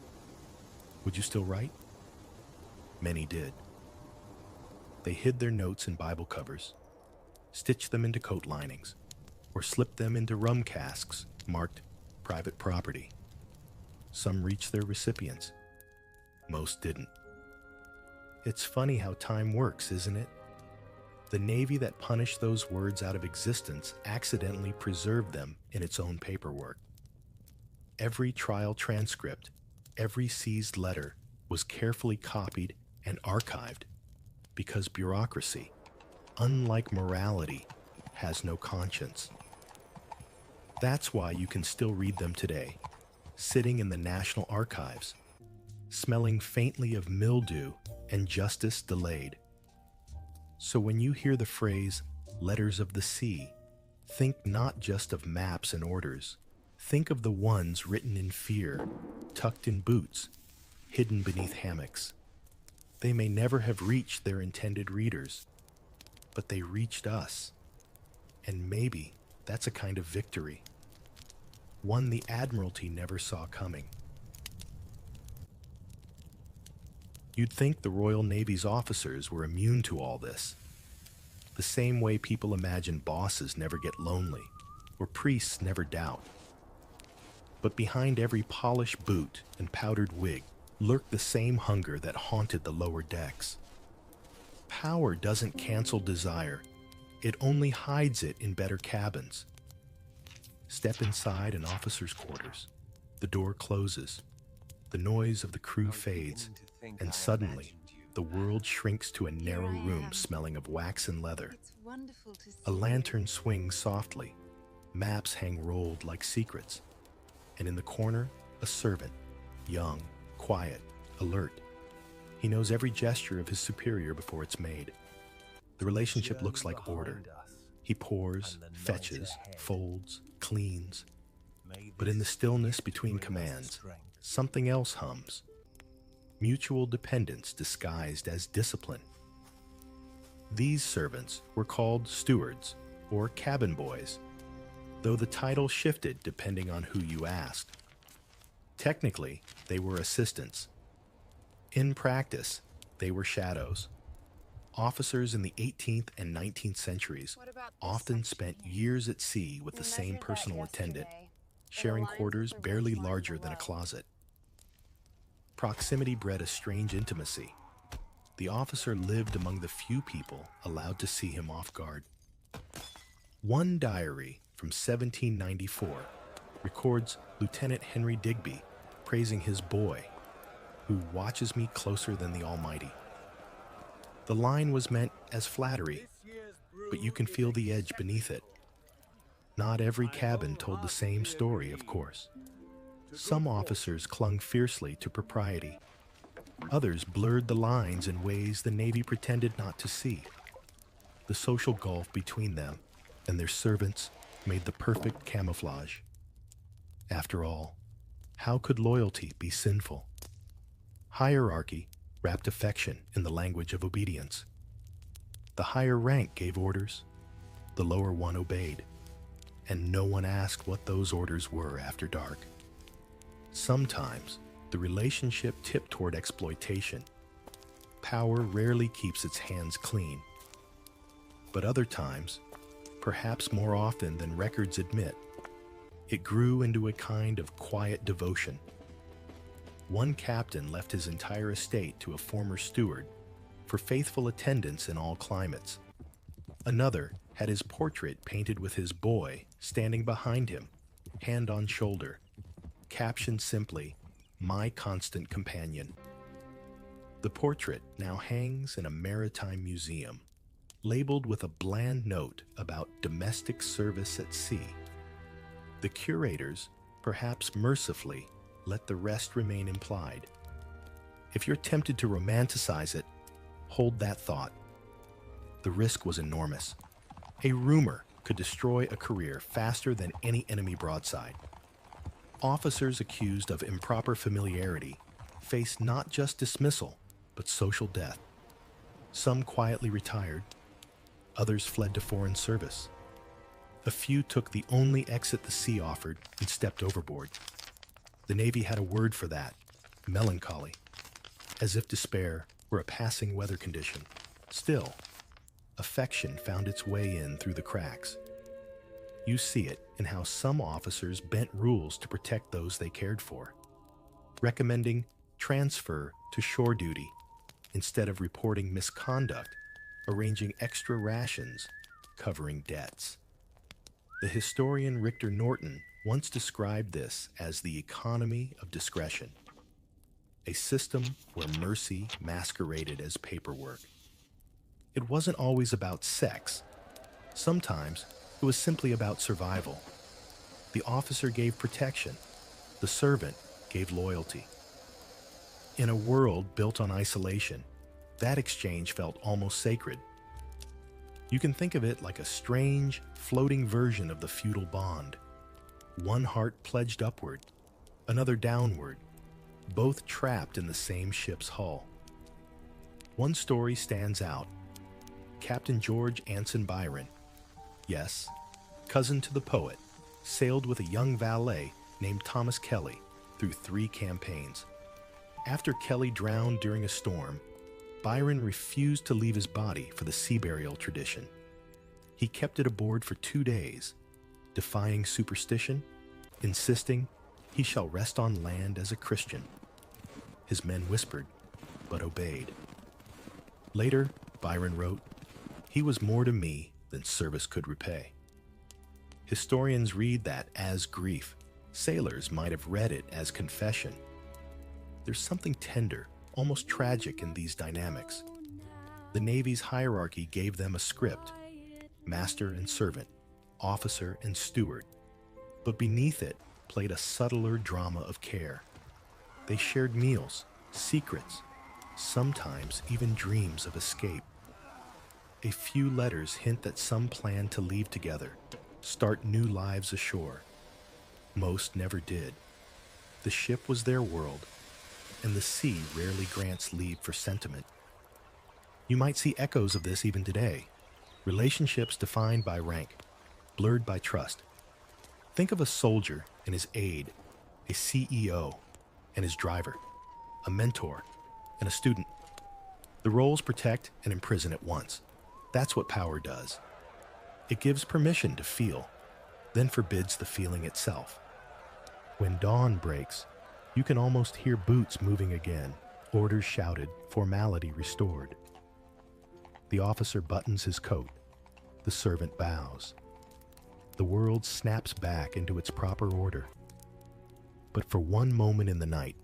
Would you still write? Many did. They hid their notes in Bible covers, stitched them into coat linings, or slipped them into rum casks marked private property. Some reached their recipients. Most didn't. It's funny how time works, isn't it? The Navy that punished those words out of existence accidentally preserved them in its own paperwork. Every trial transcript, every seized letter was carefully copied and archived because bureaucracy, unlike morality, has no conscience. That's why you can still read them today, sitting in the National Archives, smelling faintly of mildew and justice delayed. So when you hear the phrase, letters of the sea, think not just of maps and orders. Think of the ones written in fear, tucked in boots, hidden beneath hammocks. They may never have reached their intended readers, but they reached us. And maybe that's a kind of victory, one the Admiralty never saw coming. You'd think the Royal Navy's officers were immune to all this, the same way people imagine bosses never get lonely or priests never doubt. But behind every polished boot and powdered wig lurked the same hunger that haunted the lower decks. Power doesn't cancel desire, it only hides it in better cabins. Step inside an officer's quarters. The door closes. The noise of the crew fades, and suddenly, the world shrinks to a narrow room smelling of wax and leather. A lantern swings softly. Maps hang rolled like secrets. And in the corner, a servant, young, quiet, alert. He knows every gesture of his superior before it's made. The relationship looks like order. He pours, fetches, folds, cleans. But in the stillness between commands, something else hums. Mutual dependence disguised as discipline. These servants were called stewards or cabin boys, though the title shifted depending on who you asked. Technically, they were assistants. In practice, they were shadows. Officers in the 18th and 19th centuries often spent years at sea with the same personal attendant, sharing quarters barely larger than a closet. Proximity bred a strange intimacy. The officer lived among the few people allowed to see him off guard. One diary from 1794 records Lieutenant Henry Digby praising his boy, who watches me closer than the Almighty. The line was meant as flattery, but you can feel the edge beneath it. Not every cabin told the same story, of course. Some officers clung fiercely to propriety. Others blurred the lines in ways the Navy pretended not to see. The social gulf between them and their servants made the perfect camouflage. After all, how could loyalty be sinful? Hierarchy wrapped affection in the language of obedience. The higher rank gave orders, the lower one obeyed, and no one asked what those orders were after dark. Sometimes, the relationship tipped toward exploitation. Power rarely keeps its hands clean. But other times, perhaps more often than records admit, it grew into a kind of quiet devotion. One captain left his entire estate to a former steward for faithful attendance in all climates. Another had his portrait painted with his boy standing behind him, hand on shoulder, captioned simply, "My constant companion." The portrait now hangs in a maritime museum, labeled with a bland note about domestic service at sea. The curators, perhaps mercifully, let the rest remain implied. If you're tempted to romanticize it, hold that thought. The risk was enormous. A rumor could destroy a career faster than any enemy broadside. Officers accused of improper familiarity faced not just dismissal, but social death. Some quietly retired, others fled to foreign service. A few took the only exit the sea offered and stepped overboard. The Navy had a word for that: melancholy, as if despair were a passing weather condition. Still, affection found its way in through the cracks. You see it in how some officers bent rules to protect those they cared for, recommending transfer to shore duty instead of reporting misconduct, arranging extra rations, covering debts. The historian Richter Norton once described this as the economy of discretion, a system where mercy masqueraded as paperwork. It wasn't always about sex. Sometimes it was simply about survival. The officer gave protection. The servant gave loyalty. In a world built on isolation, that exchange felt almost sacred. You can think of it like a strange, floating version of the feudal bond. One heart pledged upward, another downward, both trapped in the same ship's hull. One story stands out. Captain George Anson Byron, yes, cousin to the poet, sailed with a young valet named Thomas Kelly through 3 campaigns. After Kelly drowned during a storm, Byron refused to leave his body for the sea burial tradition. He kept it aboard for 2 days, defying superstition, insisting he shall rest on land as a Christian. His men whispered, but obeyed. Later, Byron wrote, "He was more to me than service could repay." Historians read that as grief. Sailors might have read it as confession. There's something tender, almost tragic in these dynamics. The Navy's hierarchy gave them a script: master and servant, officer and steward. But beneath it played a subtler drama of care. They shared meals, secrets, sometimes even dreams of escape. A few letters hint that some planned to leave together, start new lives ashore. Most never did. The ship was their world, and the sea rarely grants leave for sentiment. You might see echoes of this even today. Relationships defined by rank, blurred by trust. Think of a soldier and his aide, a CEO and his driver, a mentor and a student. The roles protect and imprison at once. That's what power does. It gives permission to feel, then forbids the feeling itself. When dawn breaks, you can almost hear boots moving again, orders shouted, formality restored. The officer buttons his coat. The servant bows. The world snaps back into its proper order. But for one moment in the night,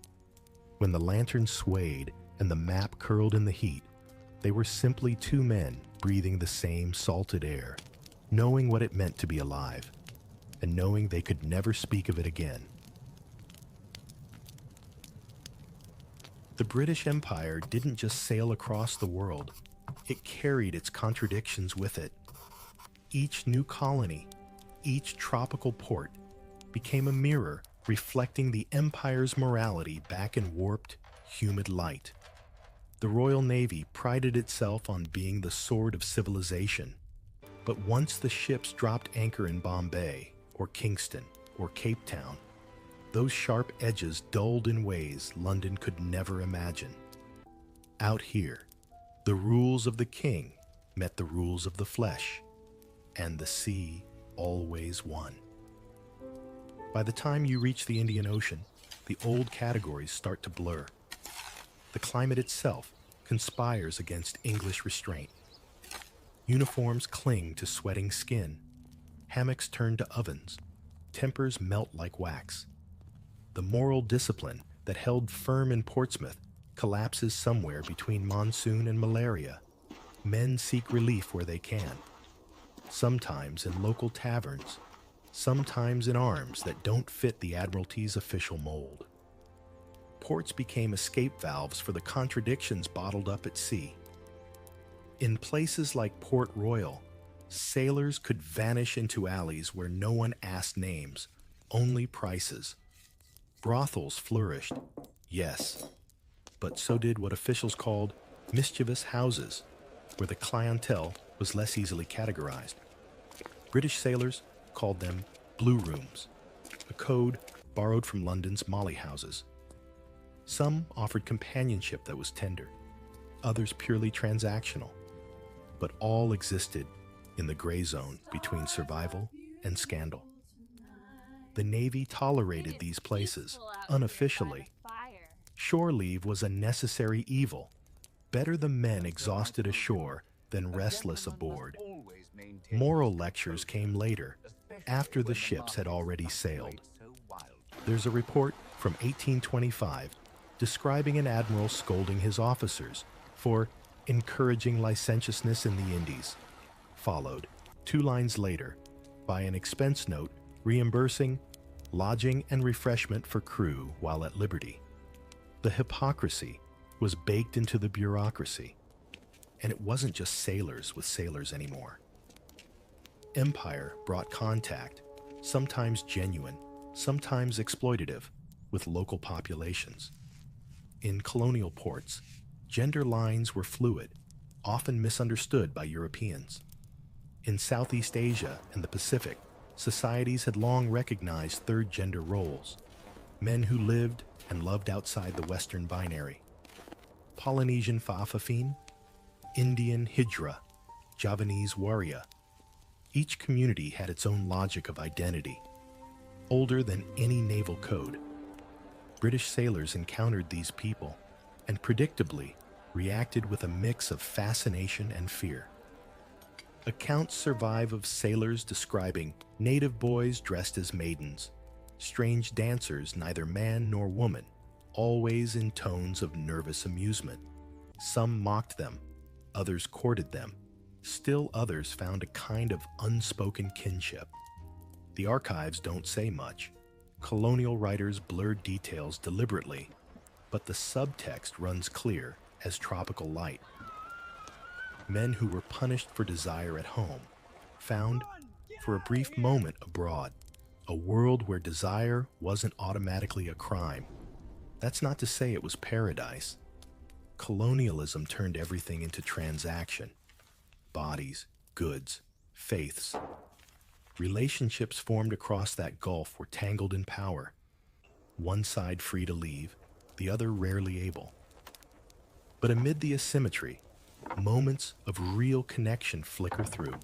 when the lantern swayed and the map curled in the heat, they were simply 2 men breathing the same salted air, knowing what it meant to be alive, and knowing they could never speak of it again. The British Empire didn't just sail across the world, it carried its contradictions with it. Each new colony, each tropical port, became a mirror reflecting the empire's morality back in warped, humid light. The Royal Navy prided itself on being the sword of civilization. But once the ships dropped anchor in Bombay, or Kingston, or Cape Town, those sharp edges dulled in ways London could never imagine. Out here, the rules of the king met the rules of the flesh, and the sea always won. By the time you reach the Indian Ocean, the old categories start to blur. The climate itself conspires against English restraint. Uniforms cling to sweating skin. Hammocks turn to ovens. Tempers melt like wax. The moral discipline that held firm in Portsmouth collapses somewhere between monsoon and malaria. Men seek relief where they can. Sometimes in local taverns, sometimes in arms that don't fit the Admiralty's official mold. Ports became escape valves for the contradictions bottled up at sea. In places like Port Royal, sailors could vanish into alleys where no one asked names, only prices. Brothels flourished, yes, but so did what officials called mischievous houses, where the clientele was less easily categorized. British sailors called them blue rooms, a code borrowed from London's molly houses. Some offered companionship that was tender, others purely transactional, but all existed in the gray zone between survival and scandal. The Navy tolerated these places unofficially. Shore leave was a necessary evil. Better the men exhausted ashore than restless aboard. Moral lectures came later, after the ships had already sailed. There's a report from 1825 describing an admiral scolding his officers for encouraging licentiousness in the Indies, followed, 2 lines later, by an expense note reimbursing lodging and refreshment for crew while at liberty. The hypocrisy was baked into the bureaucracy, and it wasn't just sailors with sailors anymore. Empire brought contact, sometimes genuine, sometimes exploitative, with local populations. In colonial ports, gender lines were fluid, often misunderstood by Europeans. In Southeast Asia and the Pacific, societies had long recognized third gender roles, men who lived and loved outside the Western binary. Polynesian Fa'afafine, Indian Hijra, Javanese warrior. Each community had its own logic of identity, older than any naval code. British sailors encountered these people and predictably reacted with a mix of fascination and fear. Accounts survive of sailors describing native boys dressed as maidens, strange dancers neither man nor woman, always in tones of nervous amusement. Some mocked them, others courted them, still others found a kind of unspoken kinship. The archives don't say much. Colonial writers blurred details deliberately, but the subtext runs clear as tropical light. Men who were punished for desire at home found, for a brief moment abroad, a world where desire wasn't automatically a crime. That's not to say it was paradise. Colonialism turned everything into transaction. Bodies, goods, faiths. Relationships formed across that gulf were tangled in power. One side free to leave, the other rarely able. But amid the asymmetry, moments of real connection flicker through.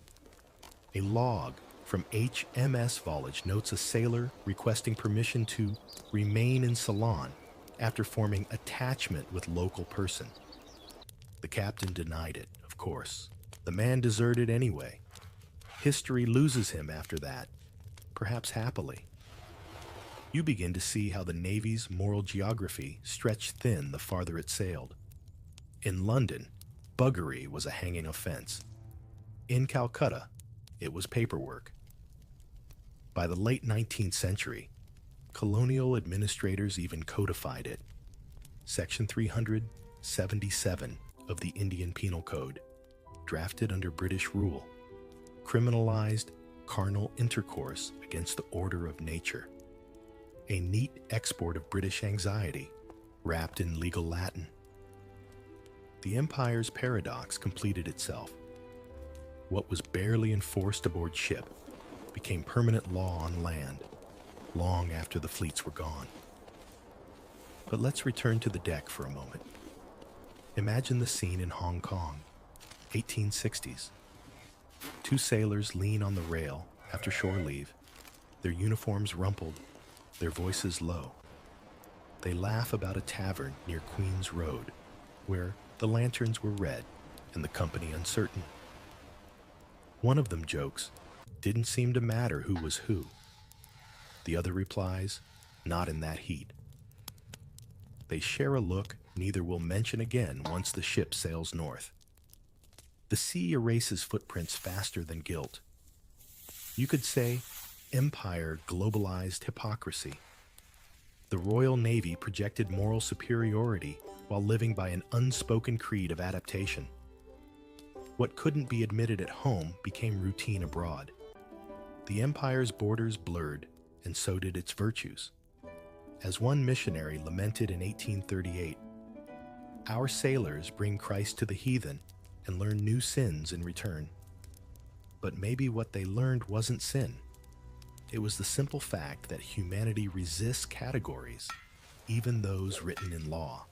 A log from HMS Voyage notes a sailor requesting permission to remain in Ceylon after forming attachment with local person. The captain denied it, of course. The man deserted anyway. History loses him after that, perhaps happily. You begin to see how the Navy's moral geography stretched thin the farther it sailed. In London, buggery was a hanging offense. In Calcutta, it was paperwork. By the late 19th century, colonial administrators even codified it. Section 377 of the Indian Penal Code, drafted under British rule, criminalized carnal intercourse against the order of nature. A neat export of British anxiety, wrapped in legal Latin. The Empire's paradox completed itself. What was barely enforced aboard ship became permanent law on land, long after the fleets were gone. But let's return to the deck for a moment. Imagine the scene in Hong Kong, 1860s. 2 sailors lean on the rail after shore leave, their uniforms rumpled, their voices low. They laugh about a tavern near Queen's Road, where the lanterns were red and the company uncertain. One of them jokes, "Didn't seem to matter who was who." The other replies, "Not in that heat." They share a look neither will mention again once the ship sails north. The sea erases footprints faster than guilt. You could say empire globalized hypocrisy. The Royal Navy projected moral superiority while living by an unspoken creed of adaptation. What couldn't be admitted at home became routine abroad. The empire's borders blurred, and so did its virtues. As one missionary lamented in 1838, "Our sailors bring Christ to the heathen and learn new sins in return." But maybe what they learned wasn't sin. It was the simple fact that humanity resists categories, even those written in law.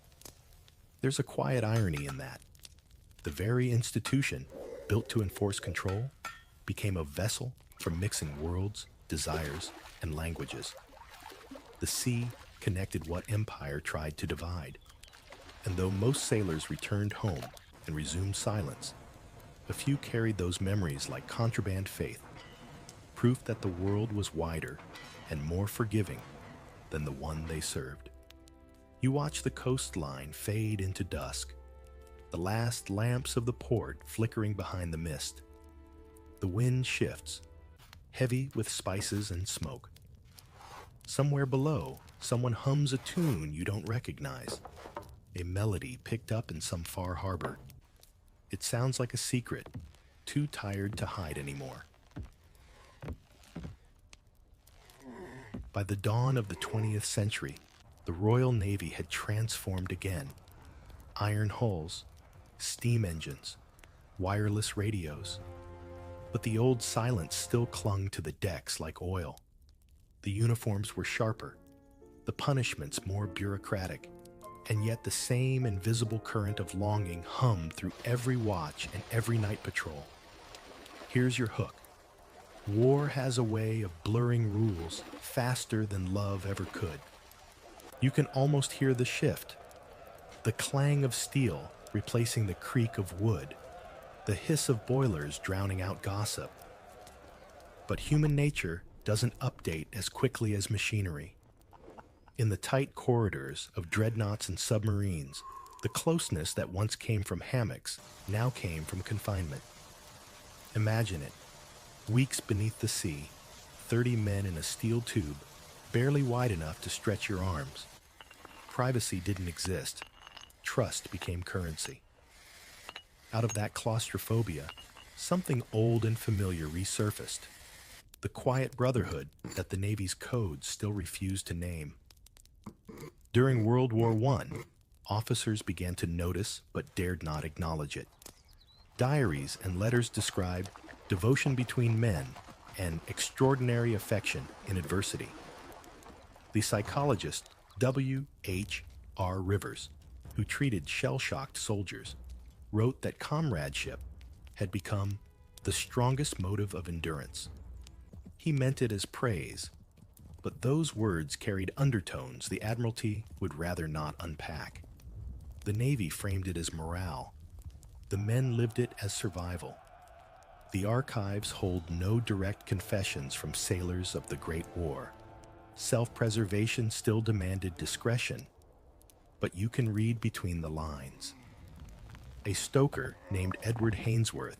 There's a quiet irony in that. The very institution, built to enforce control, became a vessel for mixing worlds, desires, and languages. The sea connected what empire tried to divide. And though most sailors returned home and resumed silence, a few carried those memories like contraband faith, proof that the world was wider and more forgiving than the one they served. You watch the coastline fade into dusk, the last lamps of the port flickering behind the mist. The wind shifts, heavy with spices and smoke. Somewhere below, someone hums a tune you don't recognize, a melody picked up in some far harbor. It sounds like a secret, too tired to hide anymore. By the dawn of the 20th century, the Royal Navy had transformed again. Iron hulls, steam engines, wireless radios. But the old silence still clung to the decks like oil. The uniforms were sharper, the punishments more bureaucratic, and yet the same invisible current of longing hummed through every watch and every night patrol. Here's your hook. War has a way of blurring rules faster than love ever could. You can almost hear the shift, the clang of steel replacing the creak of wood, the hiss of boilers drowning out gossip. But human nature doesn't update as quickly as machinery. In the tight corridors of dreadnoughts and submarines, the closeness that once came from hammocks now came from confinement. Imagine it. Weeks beneath the sea, 30 men in a steel tube, barely wide enough to stretch your arms. Privacy didn't exist. Trust became currency. Out of that claustrophobia, something old and familiar resurfaced. The quiet brotherhood that the Navy's codes still refused to name. During World War I, officers began to notice but dared not acknowledge it. Diaries and letters described devotion between men and extraordinary affection in adversity. The psychologist W.H.R. Rivers, who treated shell-shocked soldiers, wrote that comradeship had become the strongest motive of endurance. He meant it as praise, but those words carried undertones the Admiralty would rather not unpack. The Navy framed it as morale. The men lived it as survival. The archives hold no direct confessions from sailors of the Great War. Self-preservation still demanded discretion, but you can read between the lines. A stoker named Edward Hainsworth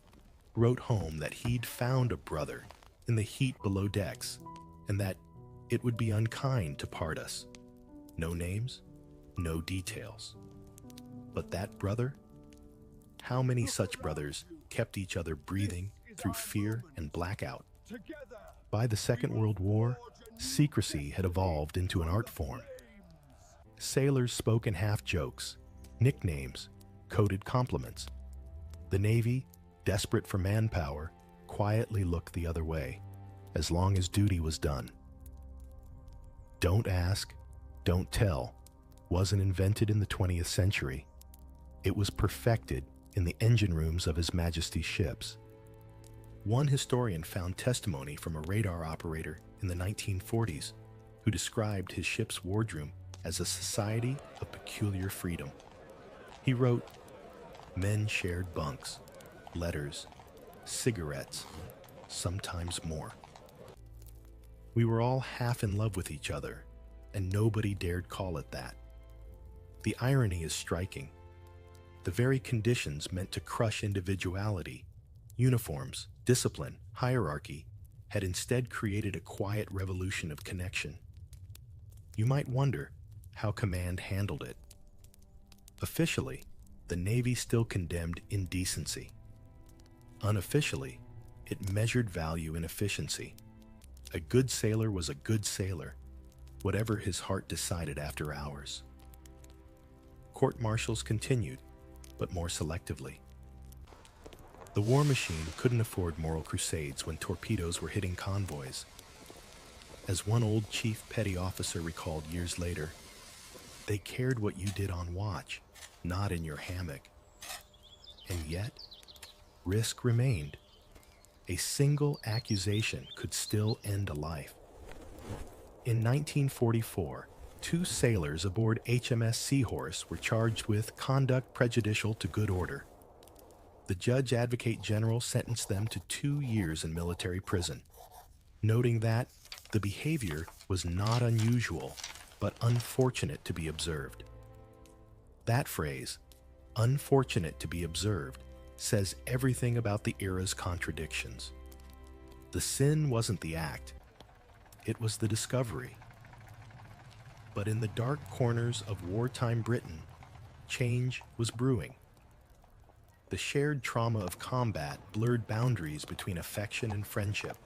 wrote home that he'd found a brother in the heat below decks, and that it would be unkind to part us. No names, no details. But that brother? How many such brothers kept each other breathing through fear and blackout? By the Second World War, secrecy had evolved into an art form. Sailors spoke in half-jokes, nicknames, coded compliments. The Navy, desperate for manpower, quietly looked the other way, as long as duty was done. Don't ask, don't tell wasn't invented in the 20th century. It was perfected in the engine rooms of His Majesty's ships. One historian found testimony from a radar operator in the 1940s who described his ship's wardroom as a society of peculiar freedom. He wrote, "Men shared bunks, letters, cigarettes, sometimes more. We were all half in love with each other, and nobody dared call it that." The irony is striking. The very conditions meant to crush individuality, uniforms, discipline, hierarchy, had instead created a quiet revolution of connection. You might wonder how command handled it. Officially, the Navy still condemned indecency. Unofficially, it measured value in efficiency. A good sailor was a good sailor, whatever his heart decided after hours. Court-martials continued, but more selectively. The war machine couldn't afford moral crusades when torpedoes were hitting convoys. As one old chief petty officer recalled years later, they cared what you did on watch, not in your hammock. And yet, risk remained. A single accusation could still end a life. In 1944, 2 sailors aboard HMS Seahorse were charged with conduct prejudicial to good order. The Judge Advocate General sentenced them to 2 years in military prison, noting that the behavior was not unusual, but unfortunate to be observed. That phrase, unfortunate to be observed, says everything about the era's contradictions. The sin wasn't the act, it was the discovery. But in the dark corners of wartime Britain, change was brewing. The shared trauma of combat blurred boundaries between affection and friendship.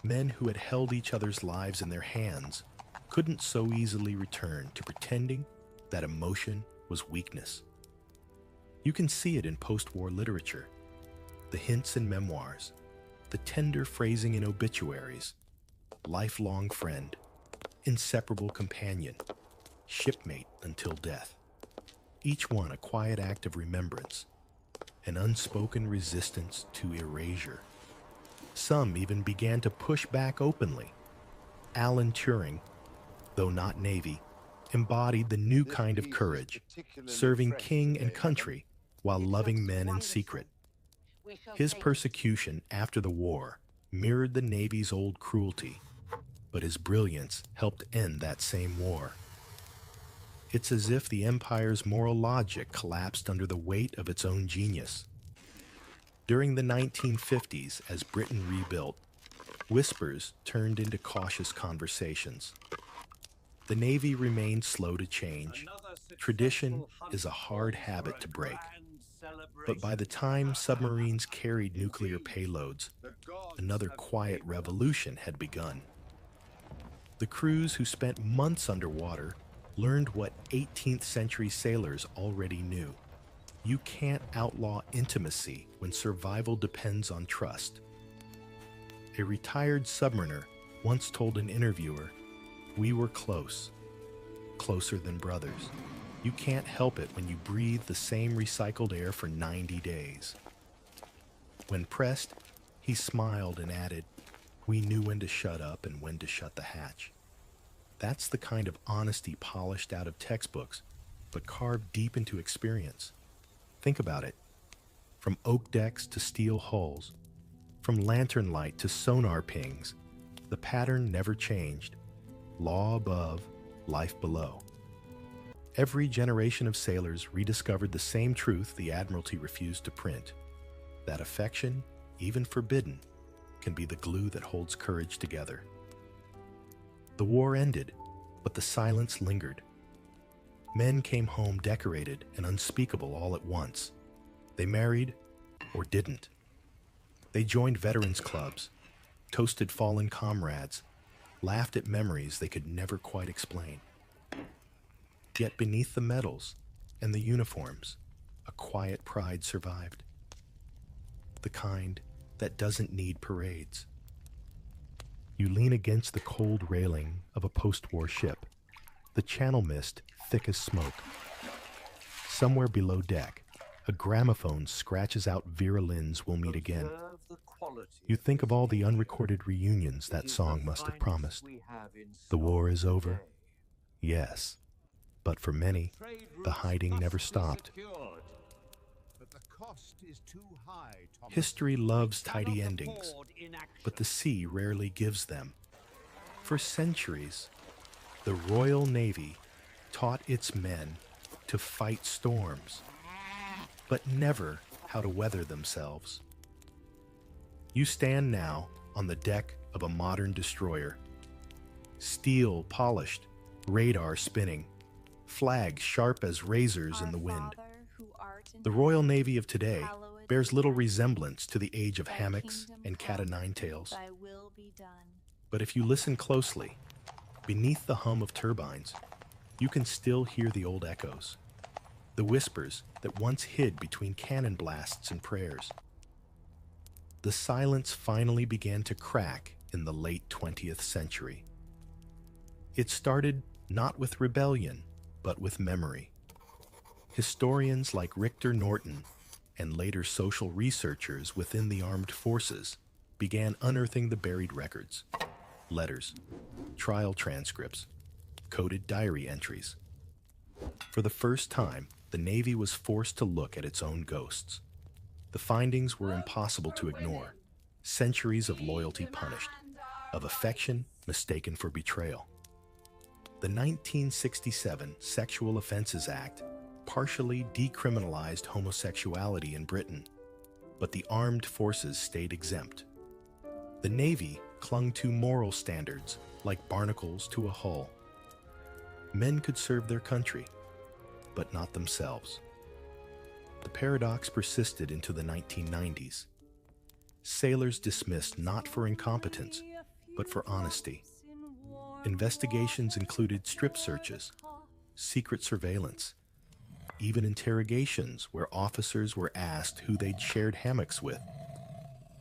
Men who had held each other's lives in their hands couldn't so easily return to pretending that emotion was weakness. You can see it in post-war literature, the hints in memoirs, the tender phrasing in obituaries, lifelong friend, inseparable companion, shipmate until death. Each one a quiet act of remembrance, an unspoken resistance to erasure. Some even began to push back openly. Alan Turing, though not Navy, embodied the new kind of courage, serving king and country while loving men in secret. His persecution after the war mirrored the Navy's old cruelty, but his brilliance helped end that same war. It's as if the Empire's moral logic collapsed under the weight of its own genius. During the 1950s, as Britain rebuilt, whispers turned into cautious conversations. The Navy remained slow to change. Tradition is a hard habit to break. But by the time submarines carried nuclear payloads, another quiet revolution had begun. The crews who spent months underwater learned what 18th century sailors already knew. You can't outlaw intimacy when survival depends on trust. A retired submariner once told an interviewer, "We were close, closer than brothers. You can't help it when you breathe the same recycled air for 90 days. When pressed, he smiled and added, "We knew when to shut up and when to shut the hatch." That's the kind of honesty polished out of textbooks, but carved deep into experience. Think about it. From oak decks to steel hulls, from lantern light to sonar pings, the pattern never changed. Law above, life below. Every generation of sailors rediscovered the same truth the Admiralty refused to print, that affection, even forbidden, can be the glue that holds courage together. The war ended, but the silence lingered. Men came home decorated and unspeakable all at once. They married, or didn't. They joined veterans clubs, toasted fallen comrades, laughed at memories they could never quite explain. Yet beneath the medals and the uniforms, a quiet pride survived. The kind that doesn't need parades. You lean against the cold railing of a post-war ship, the channel mist thick as smoke. Somewhere below deck, a gramophone scratches out Vera Lynn's "We'll Meet Again." You think of all the unrecorded reunions that song must have promised. The war is over? Yes. But for many, the hiding never stopped. History loves tidy endings, but the sea rarely gives them. For centuries, the Royal Navy taught its men to fight storms, but never how to weather themselves. You stand now on the deck of a modern destroyer. Steel polished, radar spinning, flags sharp as razors in the wind. The Royal Navy of today bears little resemblance to the age of hammocks and cat-o'-nine-tails. But if you listen closely, beneath the hum of turbines, you can still hear the old echoes. the whispers that once hid between cannon blasts and prayers. The silence finally began to crack in the late 20th century. It started not with rebellion, but with memory. Historians like Richter Norton and later social researchers within the armed forces began unearthing the buried records, letters, trial transcripts, coded diary entries. For the first time, the Navy was forced to look at its own ghosts. The findings were impossible to ignore. Centuries of loyalty punished, of affection mistaken for betrayal. The 1967 Sexual Offences Act partially decriminalized homosexuality in Britain, but the armed forces stayed exempt. The Navy clung to moral standards like barnacles to a hull. Men could serve their country, but not themselves. The paradox persisted into the 1990s. Sailors dismissed not for incompetence, but for honesty. Investigations included strip searches, secret surveillance, even interrogations where officers were asked who they'd shared hammocks with.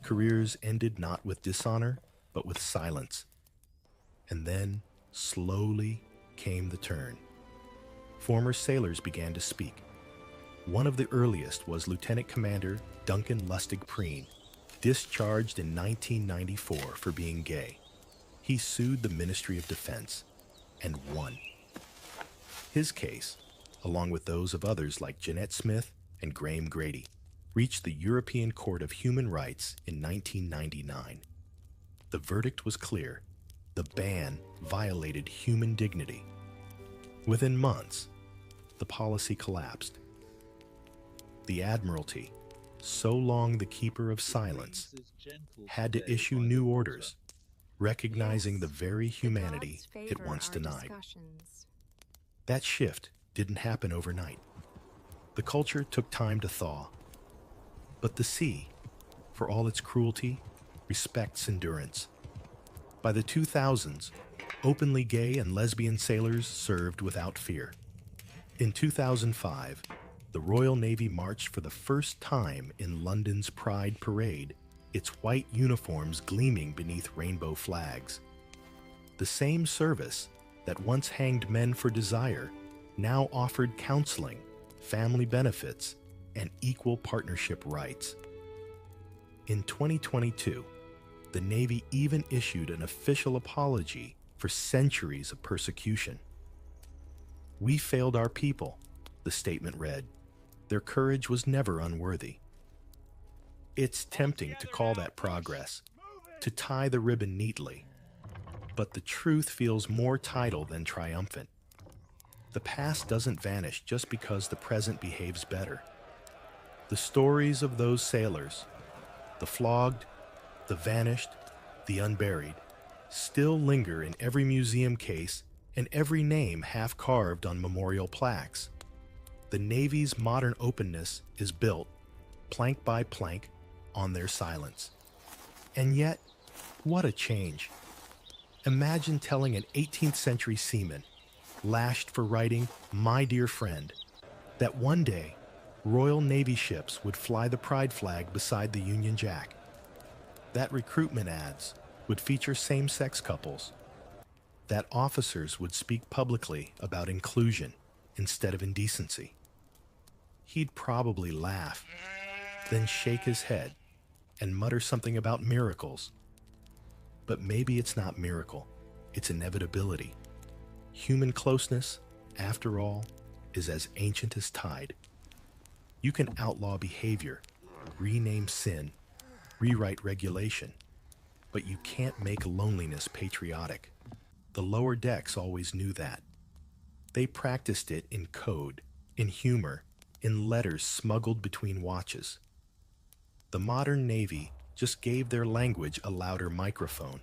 Careers ended not with dishonor, but with silence. And then, slowly, came the turn. Former sailors began to speak. One of the earliest was Lieutenant Commander Duncan Lustig Preen, discharged in 1994 for being gay. He sued the Ministry of Defense and won. His case, along with those of others like Jeanette Smith and Graham Grady, reached the European Court of Human Rights in 1999. The verdict was clear. The ban violated human dignity. Within months, the policy collapsed. The Admiralty, so long the keeper of silence, had to issue new orders, recognizing the very humanity it once denied. That shift didn't happen overnight. The culture took time to thaw. But the sea, for all its cruelty, respects endurance. By the 2000s, openly gay and lesbian sailors served without fear. In 2005, the Royal Navy marched for the first time in London's Pride Parade, its white uniforms gleaming beneath rainbow flags. The same service that once hanged men for desire now offered counseling, family benefits, and equal partnership rights. In 2022, the Navy even issued an official apology for centuries of persecution. "We failed our people," the statement read. "Their courage was never unworthy." It's tempting to call that progress, to tie the ribbon neatly, but the truth feels more tidal than triumphant. The past doesn't vanish just because the present behaves better. The stories of those sailors, the flogged, the vanished, the unburied, still linger in every museum case and every name half carved on memorial plaques. The Navy's modern openness is built, plank by plank, on their silence. And yet, what a change. Imagine telling an 18th century seaman, lashed for writing "My Dear Friend," that one day, Royal Navy ships would fly the pride flag beside the Union Jack. That recruitment ads would feature same-sex couples. That officers would speak publicly about inclusion instead of indecency. He'd probably laugh, then shake his head and mutter something about miracles. But maybe it's not miracle, it's inevitability. Human closeness, after all, is as ancient as tide. You can outlaw behavior, rename sin, rewrite regulation, but you can't make loneliness patriotic. The lower decks always knew that. They practiced it in code, in humor, in letters smuggled between watches. The modern Navy just gave their language a louder microphone.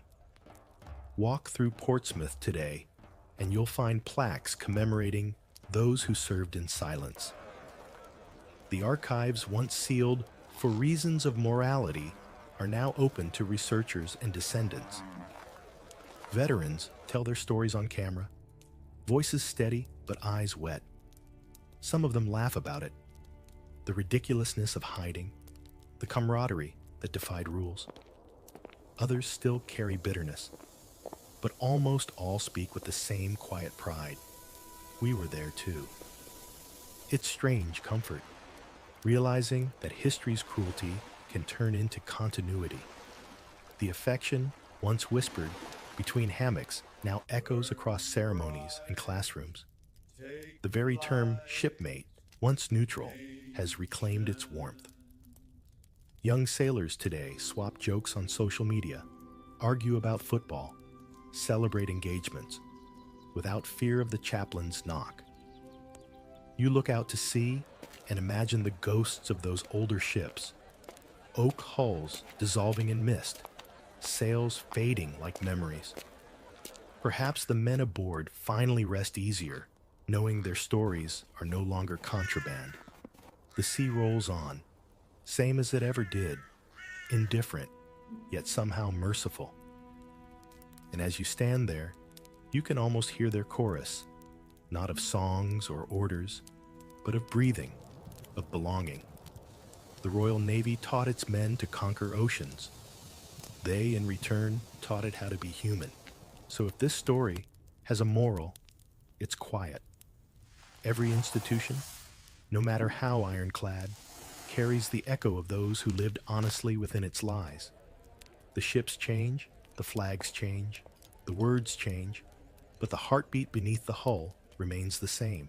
Walk through Portsmouth today, and you'll find plaques commemorating those who served in silence. The archives once sealed for reasons of morality are now open to researchers and descendants. Veterans tell their stories on camera, voices steady but eyes wet. Some of them laugh about it, the ridiculousness of hiding, the camaraderie that defied rules. Others still carry bitterness, but almost all speak with the same quiet pride. We were there too. It's strange comfort, realizing that history's cruelty can turn into continuity. The affection, once whispered between hammocks, now echoes across ceremonies and classrooms. The very term shipmate, once neutral, has reclaimed its warmth. Young sailors today swap jokes on social media, argue about football, celebrate engagements, without fear of the chaplain's knock. You look out to sea and imagine the ghosts of those older ships, oak hulls dissolving in mist, sails fading like memories. Perhaps the men aboard finally rest easier, knowing their stories are no longer contraband. The sea rolls on, same as it ever did, indifferent, yet somehow merciful. And as you stand there, you can almost hear their chorus, not of songs or orders, but of breathing, of belonging. The Royal Navy taught its men to conquer oceans. They, in return, taught it how to be human. So if this story has a moral, it's quiet. Every institution, no matter how ironclad, carries the echo of those who lived honestly within its lies. The ships change, the flags change, the words change, but the heartbeat beneath the hull remains the same.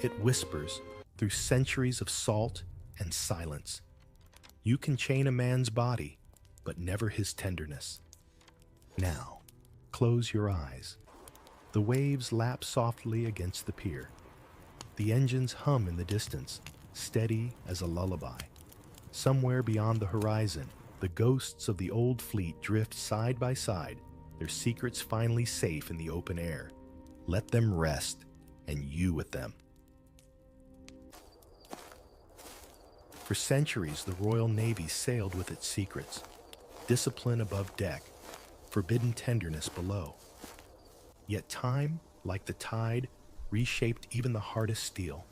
It whispers through centuries of salt and silence. You can chain a man's body, but never his tenderness. Now, close your eyes. The waves lap softly against the pier. The engines hum in the distance, steady as a lullaby. Somewhere beyond the horizon, the ghosts of the old fleet drift side by side, their secrets finally safe in the open air. Let them rest, and you with them. For centuries, the Royal Navy sailed with its secrets. Discipline above deck, forbidden tenderness below. Yet time, like the tide, reshaped even the hardest steel.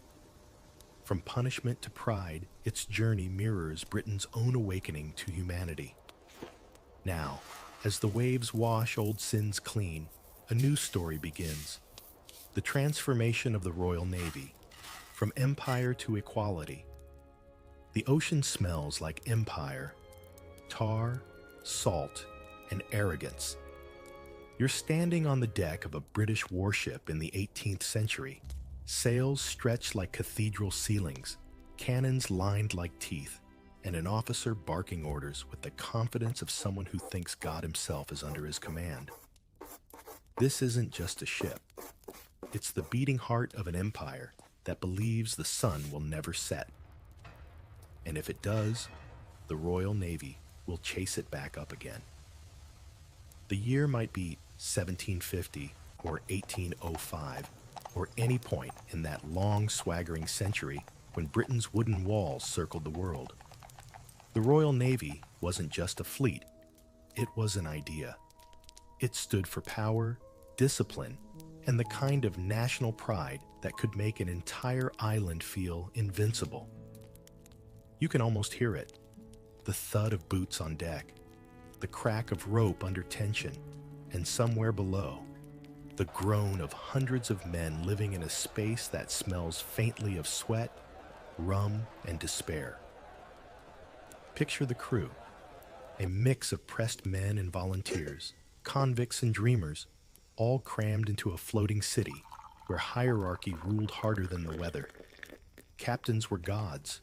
From punishment to pride, its journey mirrors Britain's own awakening to humanity. Now, as the waves wash old sins clean, a new story begins. The transformation of the Royal Navy, from empire to equality. The ocean smells like empire, tar, salt, and arrogance. You're standing on the deck of a British warship in the 18th century. Sails stretched like cathedral ceilings, cannons lined like teeth, and an officer barking orders with the confidence of someone who thinks God himself is under his command. This isn't just a ship. It's the beating heart of an empire that believes the sun will never set. And if it does, the Royal Navy will chase it back up again. The year might be 1750 or 1805, or any point in that long swaggering century when Britain's wooden walls circled the world. The Royal Navy wasn't just a fleet, it was an idea. It stood for power, discipline, and the kind of national pride that could make an entire island feel invincible. You can almost hear it, the thud of boots on deck, the crack of rope under tension, and somewhere below, the groan of hundreds of men living in a space that smells faintly of sweat, rum, and despair. Picture the crew, a mix of pressed men and volunteers, convicts and dreamers, all crammed into a floating city where hierarchy ruled harder than the weather. Captains were gods.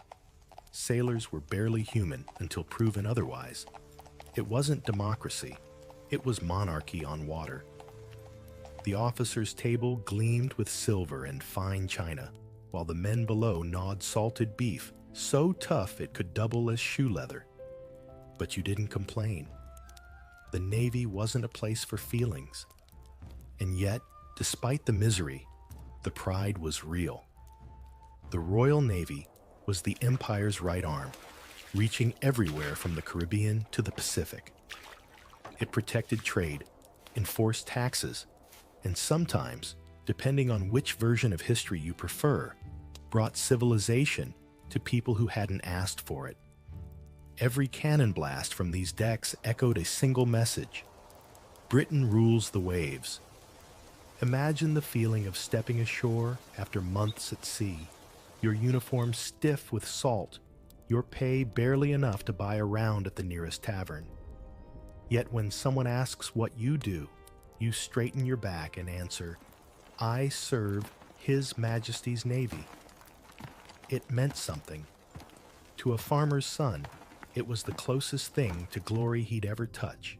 Sailors were barely human until proven otherwise. It wasn't democracy, it was monarchy on water. The officers' table gleamed with silver and fine china, while the men below gnawed salted beef, so tough it could double as shoe leather. But you didn't complain. The Navy wasn't a place for feelings. And yet, despite the misery, the pride was real. The Royal Navy was the Empire's right arm, reaching everywhere from the Caribbean to the Pacific. It protected trade, enforced taxes, and sometimes, depending on which version of history you prefer, brought civilization to people who hadn't asked for it. Every cannon blast from these decks echoed a single message: Britain rules the waves. Imagine the feeling of stepping ashore after months at sea, your uniform stiff with salt, your pay barely enough to buy a round at the nearest tavern. Yet when someone asks what you do, you straighten your back and answer, "I serve His Majesty's Navy." It meant something. To a farmer's son, it was the closest thing to glory he'd ever touch.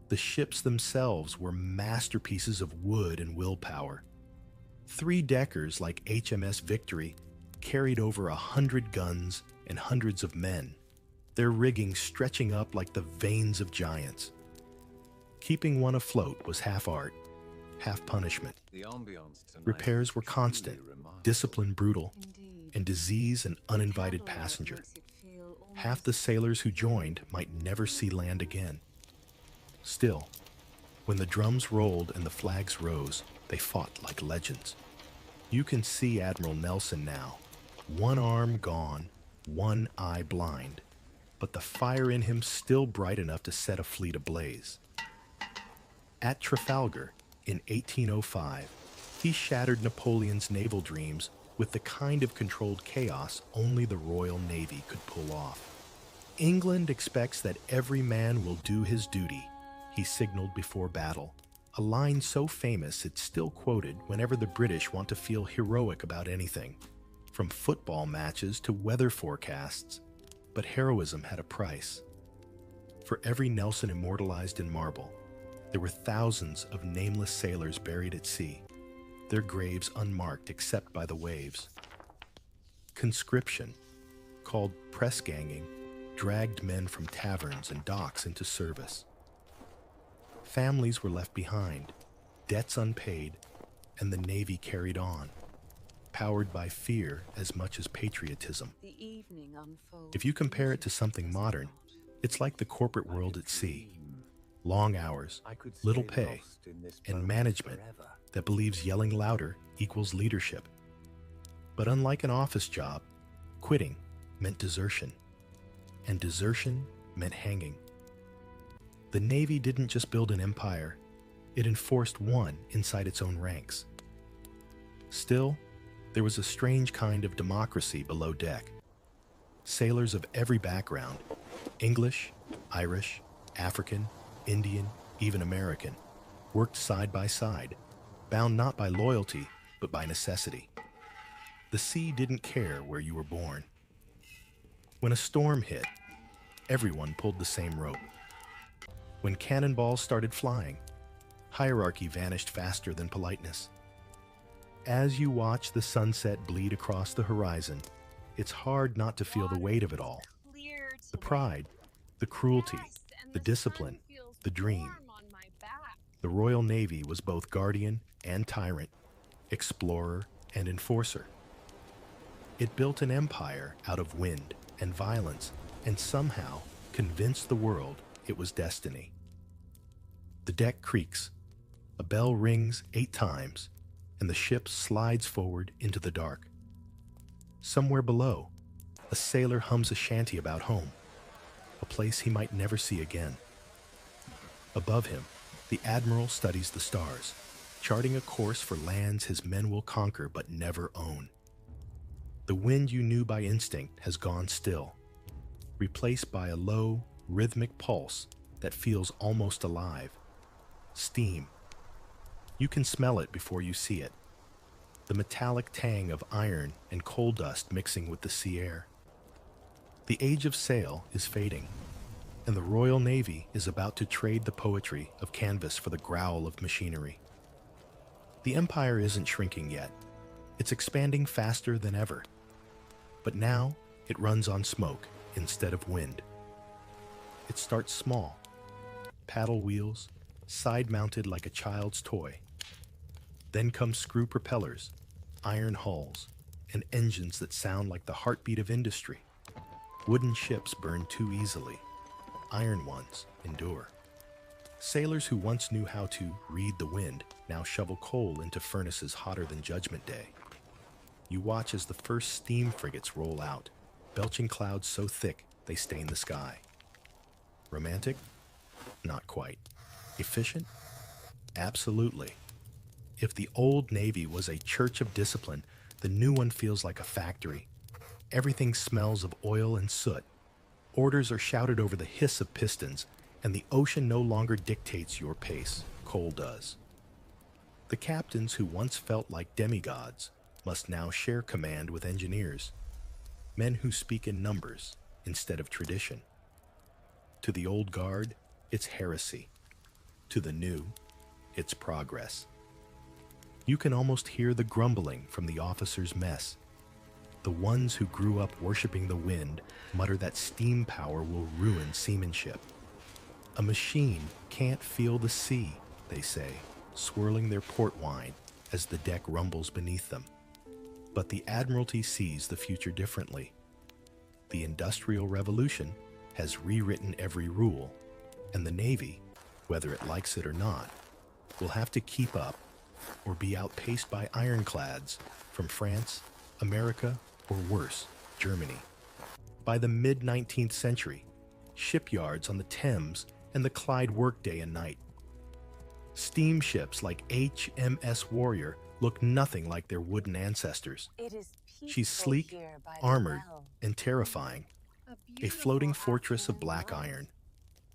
The ships themselves were masterpieces of wood and willpower. Three-deckers like HMS Victory carried over 100 guns and hundreds of men, their rigging stretching up like the veins of giants. Keeping one afloat was half art, half punishment. Repairs were constant, discipline brutal, and disease an uninvited passenger. Half the sailors who joined might never see land again. Still, when the drums rolled and the flags rose, they fought like legends. You can see Admiral Nelson now, one arm gone, one eye blind, but the fire in him still bright enough to set a fleet ablaze. At Trafalgar, in 1805, he shattered Napoleon's naval dreams with the kind of controlled chaos only the Royal Navy could pull off. England expects that every man will do his duty, he signaled before battle, a line so famous it's still quoted whenever the British want to feel heroic about anything, from football matches to weather forecasts. But heroism had a price. For every Nelson immortalized in marble, there were thousands of nameless sailors buried at sea, their graves unmarked except by the waves. Conscription, called press ganging, dragged men from taverns and docks into service. Families were left behind, debts unpaid, and the Navy carried on, powered by fear as much as patriotism. If you compare it to something modern, it's like the corporate world at sea. Long hours, little pay, and management that believes yelling louder equals leadership. But unlike an office job, quitting meant desertion, and desertion meant hanging. The Navy didn't just build an empire, it enforced one inside its own ranks. Still, there was a strange kind of democracy below deck. Sailors of every background, English, Irish, African, Indian, even American, worked side by side, bound not by loyalty, but by necessity. The sea didn't care where you were born. When a storm hit, everyone pulled the same rope. When cannonballs started flying, hierarchy vanished faster than politeness. As you watch the sunset bleed across the horizon, it's hard not to feel the weight of it all. The pride, the cruelty, the discipline, the dream. The Royal Navy was both guardian and tyrant, explorer and enforcer. It built an empire out of wind and violence, and somehow convinced the world it was destiny. The deck creaks, a bell rings 8 times, and the ship slides forward into the dark. Somewhere below, a sailor hums a shanty about home, a place he might never see again. Above him, the admiral studies the stars, charting a course for lands his men will conquer but never own. The wind you knew by instinct has gone still, replaced by a low, rhythmic pulse that feels almost alive. Steam. You can smell it before you see it. The metallic tang of iron and coal dust mixing with the sea air. The age of sail is fading, and the Royal Navy is about to trade the poetry of canvas for the growl of machinery. The empire isn't shrinking yet. It's expanding faster than ever. But now it runs on smoke instead of wind. It starts small. Paddle wheels, side-mounted like a child's toy. Then come screw propellers, iron hulls, and engines that sound like the heartbeat of industry. Wooden ships burn too easily. Iron ones endure. Sailors who once knew how to read the wind now shovel coal into furnaces hotter than Judgment Day. You watch as the first steam frigates roll out, belching clouds so thick they stain the sky. Romantic? Not quite. Efficient? Absolutely. If the old Navy was a church of discipline, the new one feels like a factory. Everything smells of oil and soot. Orders are shouted over the hiss of pistons, and the ocean no longer dictates your pace. Coal does. The captains who once felt like demigods must now share command with engineers, men who speak in numbers instead of tradition. To the old guard, it's heresy. To the new, it's progress. You can almost hear the grumbling from the officers' mess. The ones who grew up worshiping the wind mutter that steam power will ruin seamanship. A machine can't feel the sea, they say, swirling their port wine as the deck rumbles beneath them. But the Admiralty sees the future differently. The Industrial Revolution has rewritten every rule, and the Navy, whether it likes it or not, will have to keep up or be outpaced by ironclads from France, America, or worse, Germany. By the mid-19th century, shipyards on the Thames and the Clyde work day and night. Steamships like HMS Warrior look nothing like their wooden ancestors. She's sleek, armored, and terrifying. A floating fortress of black iron,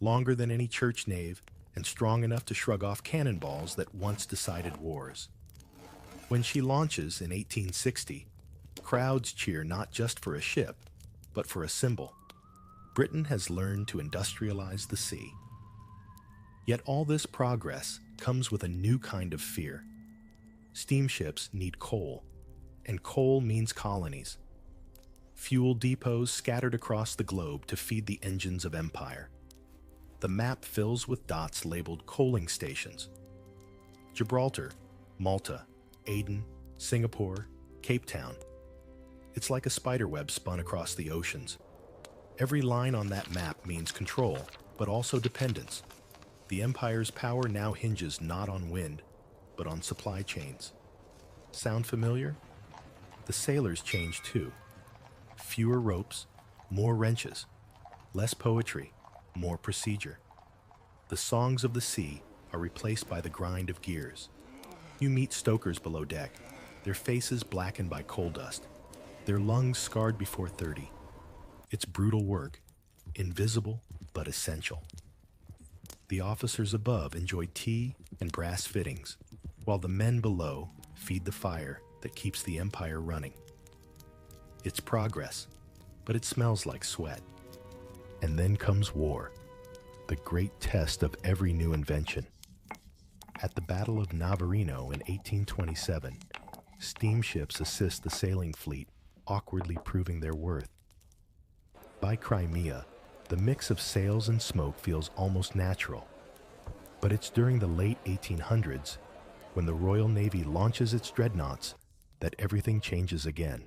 longer than any church nave and strong enough to shrug off cannonballs that once decided wars. When she launches in 1860, crowds cheer not just for a ship, but for a symbol. Britain has learned to industrialize the sea. Yet all this progress comes with a new kind of fear. Steamships need coal, and coal means colonies. Fuel depots scattered across the globe to feed the engines of empire. The map fills with dots labeled coaling stations. Gibraltar, Malta, Aden, Singapore, Cape Town. It's like a spiderweb spun across the oceans. Every line on that map means control, but also dependence. The empire's power now hinges not on wind, but on supply chains. Sound familiar? The sailors change too. Fewer ropes, more wrenches. Less poetry, more procedure. The songs of the sea are replaced by the grind of gears. You meet stokers below deck, their faces blackened by coal dust, their lungs scarred before 30. It's brutal work, invisible but essential. The officers above enjoy tea and brass fittings, while the men below feed the fire that keeps the empire running. It's progress, but it smells like sweat. And then comes war, the great test of every new invention. At the Battle of Navarino in 1827, steamships assist the sailing fleet, awkwardly proving their worth. By Crimea, the mix of sails and smoke feels almost natural. But it's during the late 1800s, when the Royal Navy launches its dreadnoughts, that everything changes again.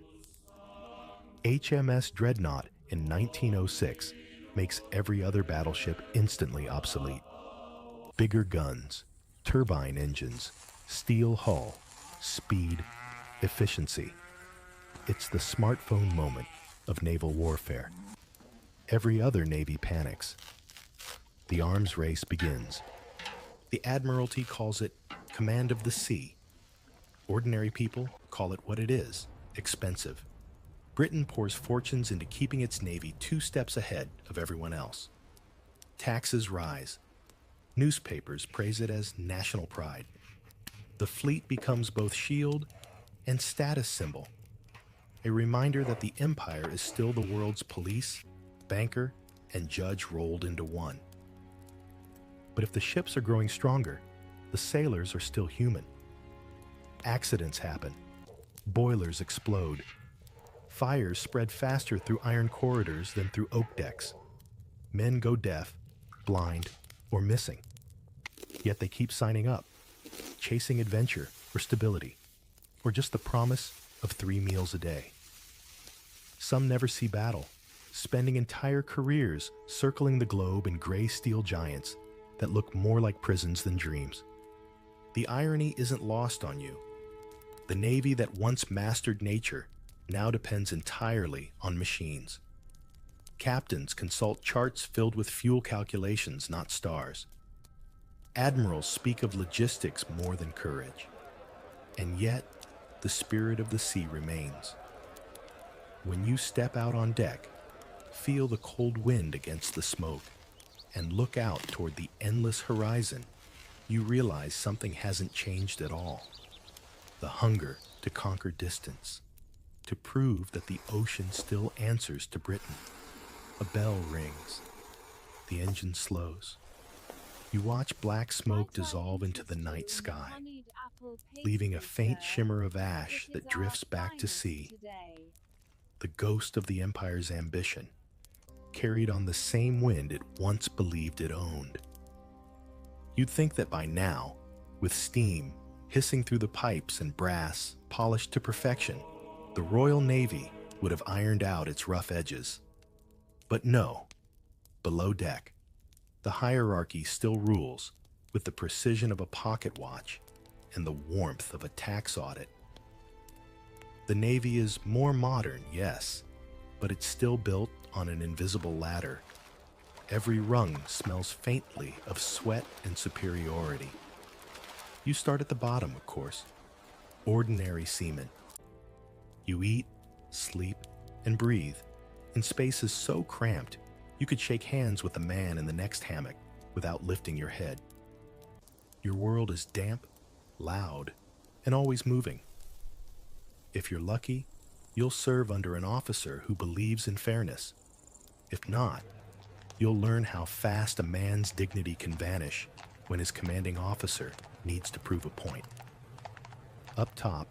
HMS Dreadnought in 1906 makes every other battleship instantly obsolete. Bigger guns, turbine engines, steel hull, speed, efficiency. It's the smartphone moment of naval warfare. Every other navy panics. The arms race begins. The Admiralty calls it command of the sea. Ordinary people call it what it is, expensive. Britain pours fortunes into keeping its navy 2 steps ahead of everyone else. Taxes rise. Newspapers praise it as national pride. The fleet becomes both shield and status symbol, a reminder that the empire is still the world's police, banker, and judge rolled into one. But if the ships are growing stronger, the sailors are still human. Accidents happen. Boilers explode. Fires spread faster through iron corridors than through oak decks. Men go deaf, blind, or missing. Yet they keep signing up, chasing adventure or stability, or just the promise of 3 meals a day. Some never see battle, spending entire careers circling the globe in gray steel giants that look more like prisons than dreams. The irony isn't lost on you. The Navy that once mastered nature now depends entirely on machines. Captains consult charts filled with fuel calculations, not stars. Admirals speak of logistics more than courage. And yet, the spirit of the sea remains. When you step out on deck, feel the cold wind against the smoke, and look out toward the endless horizon, you realize something hasn't changed at all. The hunger to conquer distance, to prove that the ocean still answers to Britain. A bell rings. The engine slows. You watch black smoke dissolve into the night sky, leaving a faint shimmer of ash that drifts back to sea. The ghost of the Empire's ambition, carried on the same wind it once believed it owned. You'd think that by now, with steam hissing through the pipes and brass polished to perfection, the Royal Navy would have ironed out its rough edges. But no, below deck, the hierarchy still rules with the precision of a pocket watch and the warmth of a tax audit. The Navy is more modern, yes, but it's still built on an invisible ladder. Every rung smells faintly of sweat and superiority. You start at the bottom, of course, ordinary seamen. You eat, sleep, and breathe in spaces so cramped you could shake hands with the man in the next hammock without lifting your head. Your world is damp, loud, and always moving. If you're lucky, you'll serve under an officer who believes in fairness. If not, you'll learn how fast a man's dignity can vanish when his commanding officer needs to prove a point. Up top,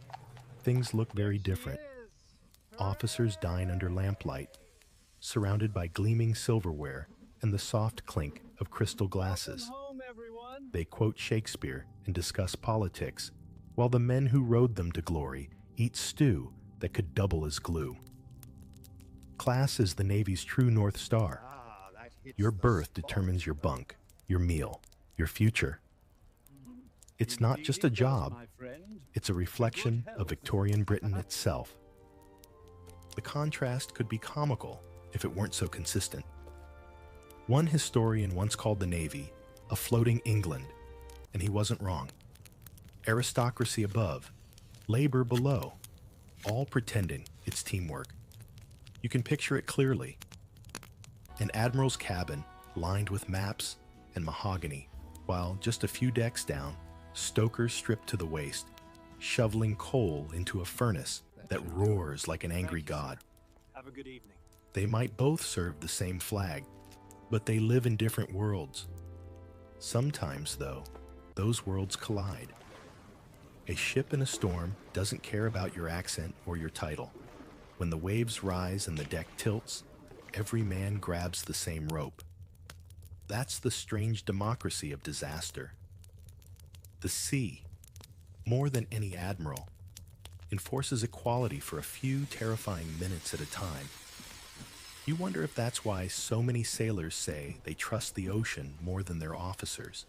things look very different. Officers dine under lamplight, surrounded by gleaming silverware and the soft clink of crystal glasses. They quote Shakespeare and discuss politics, while the men who rode them to glory eat stew that could double as glue. Class is the Navy's true North Star. Your berth determines your bunk, your meal, your future. It's not just a job, it's a reflection of Victorian Britain itself. The contrast could be comical if it weren't so consistent. One historian once called the Navy a floating England, and he wasn't wrong. Aristocracy above, labor below, all pretending it's teamwork. You can picture it clearly. An admiral's cabin lined with maps and mahogany, while just a few decks down, stokers stripped to the waist, shoveling coal into a furnace that roars like an angry god. Have a good evening. They might both serve the same flag, but they live in different worlds. Sometimes, though, those worlds collide. A ship in a storm doesn't care about your accent or your title. When the waves rise and the deck tilts, every man grabs the same rope. That's the strange democracy of disaster. The sea, more than any admiral, enforces equality for a few terrifying minutes at a time. You wonder if that's why so many sailors say they trust the ocean more than their officers.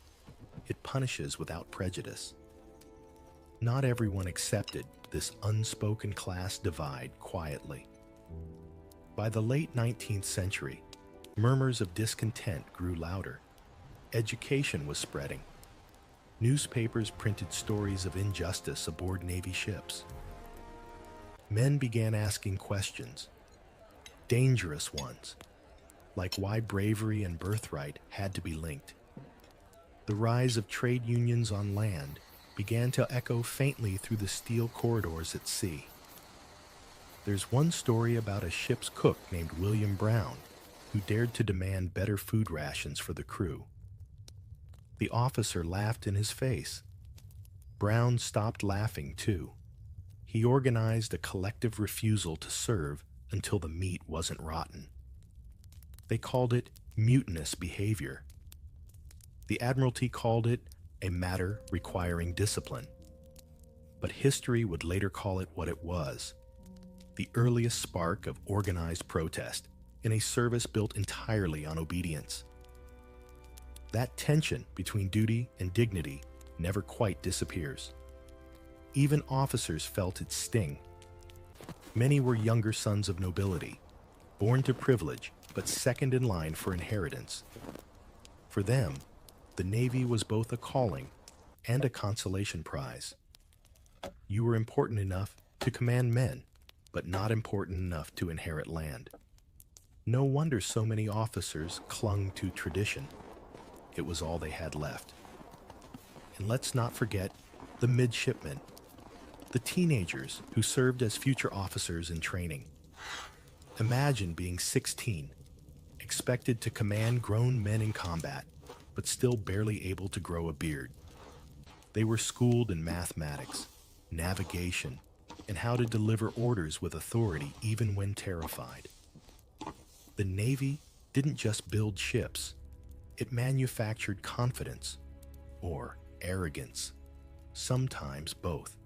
It punishes without prejudice. Not everyone accepted this unspoken class divide quietly. By the late 19th century, murmurs of discontent grew louder. Education was spreading. Newspapers printed stories of injustice aboard Navy ships. Men began asking questions, dangerous ones, like why bravery and birthright had to be linked. The rise of trade unions on land began to echo faintly through the steel corridors at sea. There's one story about a ship's cook named William Brown, who dared to demand better food rations for the crew. The officer laughed in his face. Brown stopped laughing too. He organized a collective refusal to serve until the meat wasn't rotten. They called it mutinous behavior. The Admiralty called it a matter requiring discipline. But history would later call it what it was, the earliest spark of organized protest in a service built entirely on obedience. That tension between duty and dignity never quite disappears. Even officers felt its sting. Many were younger sons of nobility, born to privilege, but second in line for inheritance. For them, the Navy was both a calling and a consolation prize. You were important enough to command men, but not important enough to inherit land. No wonder so many officers clung to tradition. It was all they had left. And let's not forget the midshipmen, the teenagers who served as future officers in training. Imagine being 16, expected to command grown men in combat, but still barely able to grow a beard. They were schooled in mathematics, navigation, and how to deliver orders with authority even when terrified. The Navy didn't just build ships, it manufactured confidence, or arrogance, sometimes both.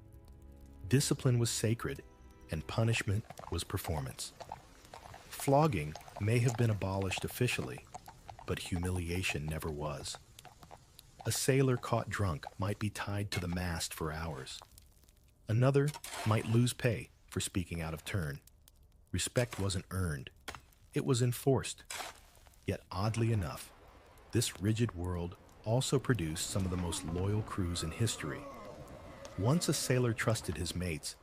Discipline was sacred, and punishment was performance. Flogging may have been abolished officially, but humiliation never was. A sailor caught drunk might be tied to the mast for hours. Another might lose pay for speaking out of turn. Respect wasn't earned, it was enforced. Yet oddly enough, this rigid world also produced some of the most loyal crews in history. Once a sailor trusted his mates,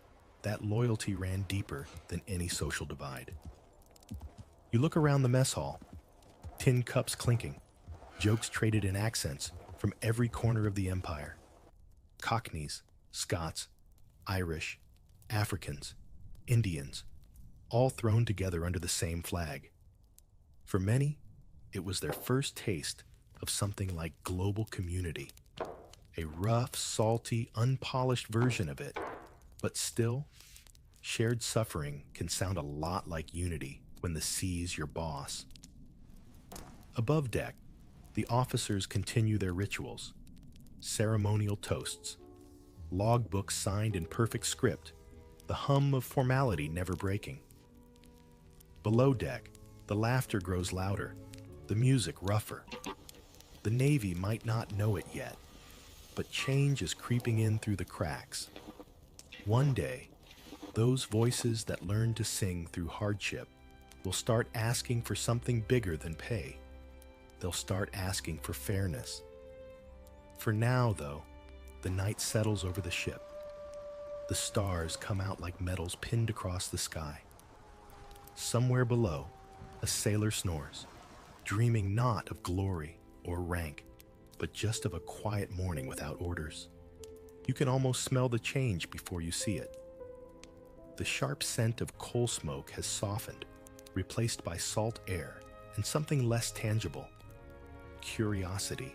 that loyalty ran deeper than any social divide. You look around the mess hall, tin cups clinking, jokes traded in accents from every corner of the empire. Cockneys, Scots, Irish, Africans, Indians, all thrown together under the same flag. For many, it was their first taste of something like global community. A rough, salty, unpolished version of it, but still, shared suffering can sound a lot like unity when the sea's your boss. Above deck, the officers continue their rituals, ceremonial toasts, logbooks signed in perfect script, the hum of formality never breaking. Below deck, the laughter grows louder, the music rougher. The Navy might not know it yet, but change is creeping in through the cracks. One day, those voices that learn to sing through hardship will start asking for something bigger than pay. They'll start asking for fairness. For now, though, the night settles over the ship. The stars come out like medals pinned across the sky. Somewhere below, a sailor snores, dreaming not of glory or rank, but just of a quiet morning without orders. You can almost smell the change before you see it. The sharp scent of coal smoke has softened, replaced by salt air and something less tangible: curiosity.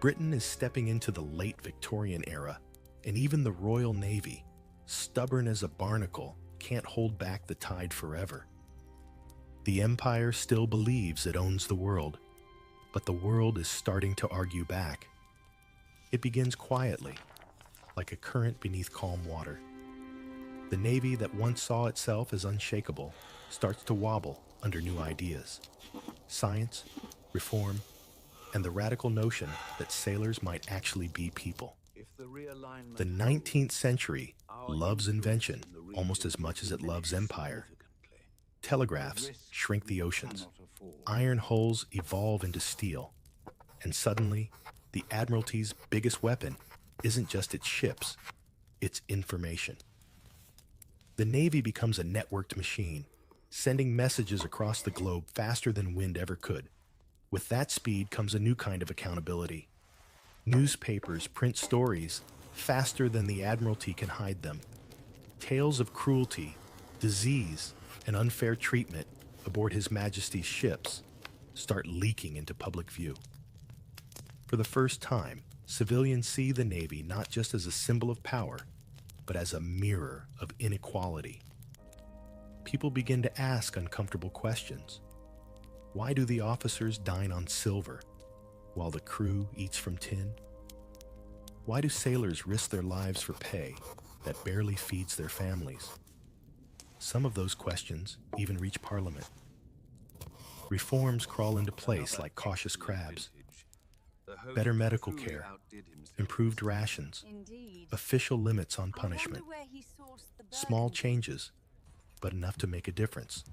Britain is stepping into the late Victorian era, and even the Royal Navy, stubborn as a barnacle, can't hold back the tide forever. The Empire still believes it owns the world, but the world is starting to argue back. It begins quietly, like a current beneath calm water. The Navy that once saw itself as unshakable starts to wobble under new ideas. Science, reform, and the radical notion that sailors might actually be people. The 19th century loves invention almost as much as it loves empire. Telegraphs shrink the oceans. Iron hulls evolve into steel. And suddenly, the Admiralty's biggest weapon isn't just its ships, it's information. The Navy becomes a networked machine, sending messages across the globe faster than wind ever could. With that speed comes a new kind of accountability. Newspapers print stories faster than the Admiralty can hide them. Tales of cruelty, disease, and unfair treatment aboard His Majesty's ships start leaking into public view. For the first time, civilians see the Navy not just as a symbol of power, but as a mirror of inequality. People begin to ask uncomfortable questions. Why do the officers dine on silver, while the crew eats from tin? Why do sailors risk their lives for pay that barely feeds their families? Some of those questions even reach Parliament. Reforms crawl into place like cautious crabs. better medical care, improved rations, Indeed. official limits on I punishment. wonder where he sourced the Small burgundy. changes, but enough to make a difference.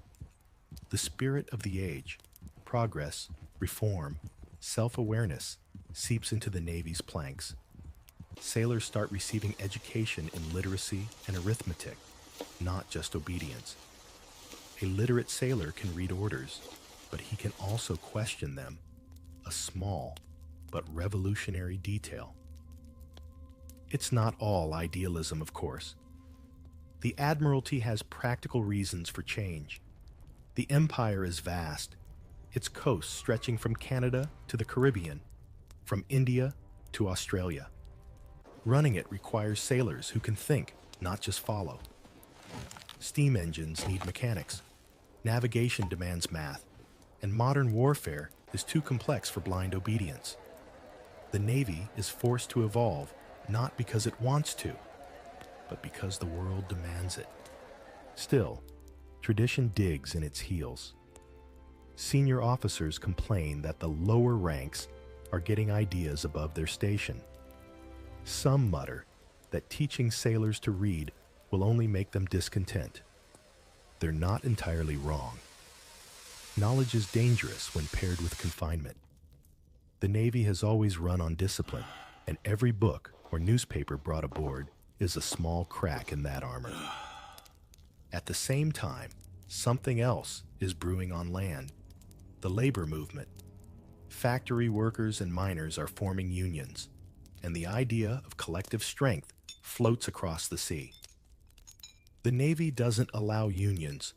The spirit of the age, progress, reform, self-awareness, seeps into the Navy's planks. Sailors start receiving education in literacy and arithmetic, not just obedience. A literate sailor can read orders, but he can also question them, a small but revolutionary detail. It's not all idealism, of course. The Admiralty has practical reasons for change. The Empire is vast, its coasts stretching from Canada to the Caribbean, from India to Australia. Running it requires sailors who can think, not just follow. Steam engines need mechanics. Navigation demands math, and modern warfare is too complex for blind obedience. The Navy is forced to evolve not because it wants to, but because the world demands it. Still, tradition digs in its heels. Senior officers complain that the lower ranks are getting ideas above their station. Some mutter that teaching sailors to read will only make them discontent. They're not entirely wrong. Knowledge is dangerous when paired with confinement. The Navy has always run on discipline, and every book or newspaper brought aboard is a small crack in that armor. At the same time, something else is brewing on land: the labor movement. Factory workers and miners are forming unions, and the idea of collective strength floats across the sea. The Navy doesn't allow unions.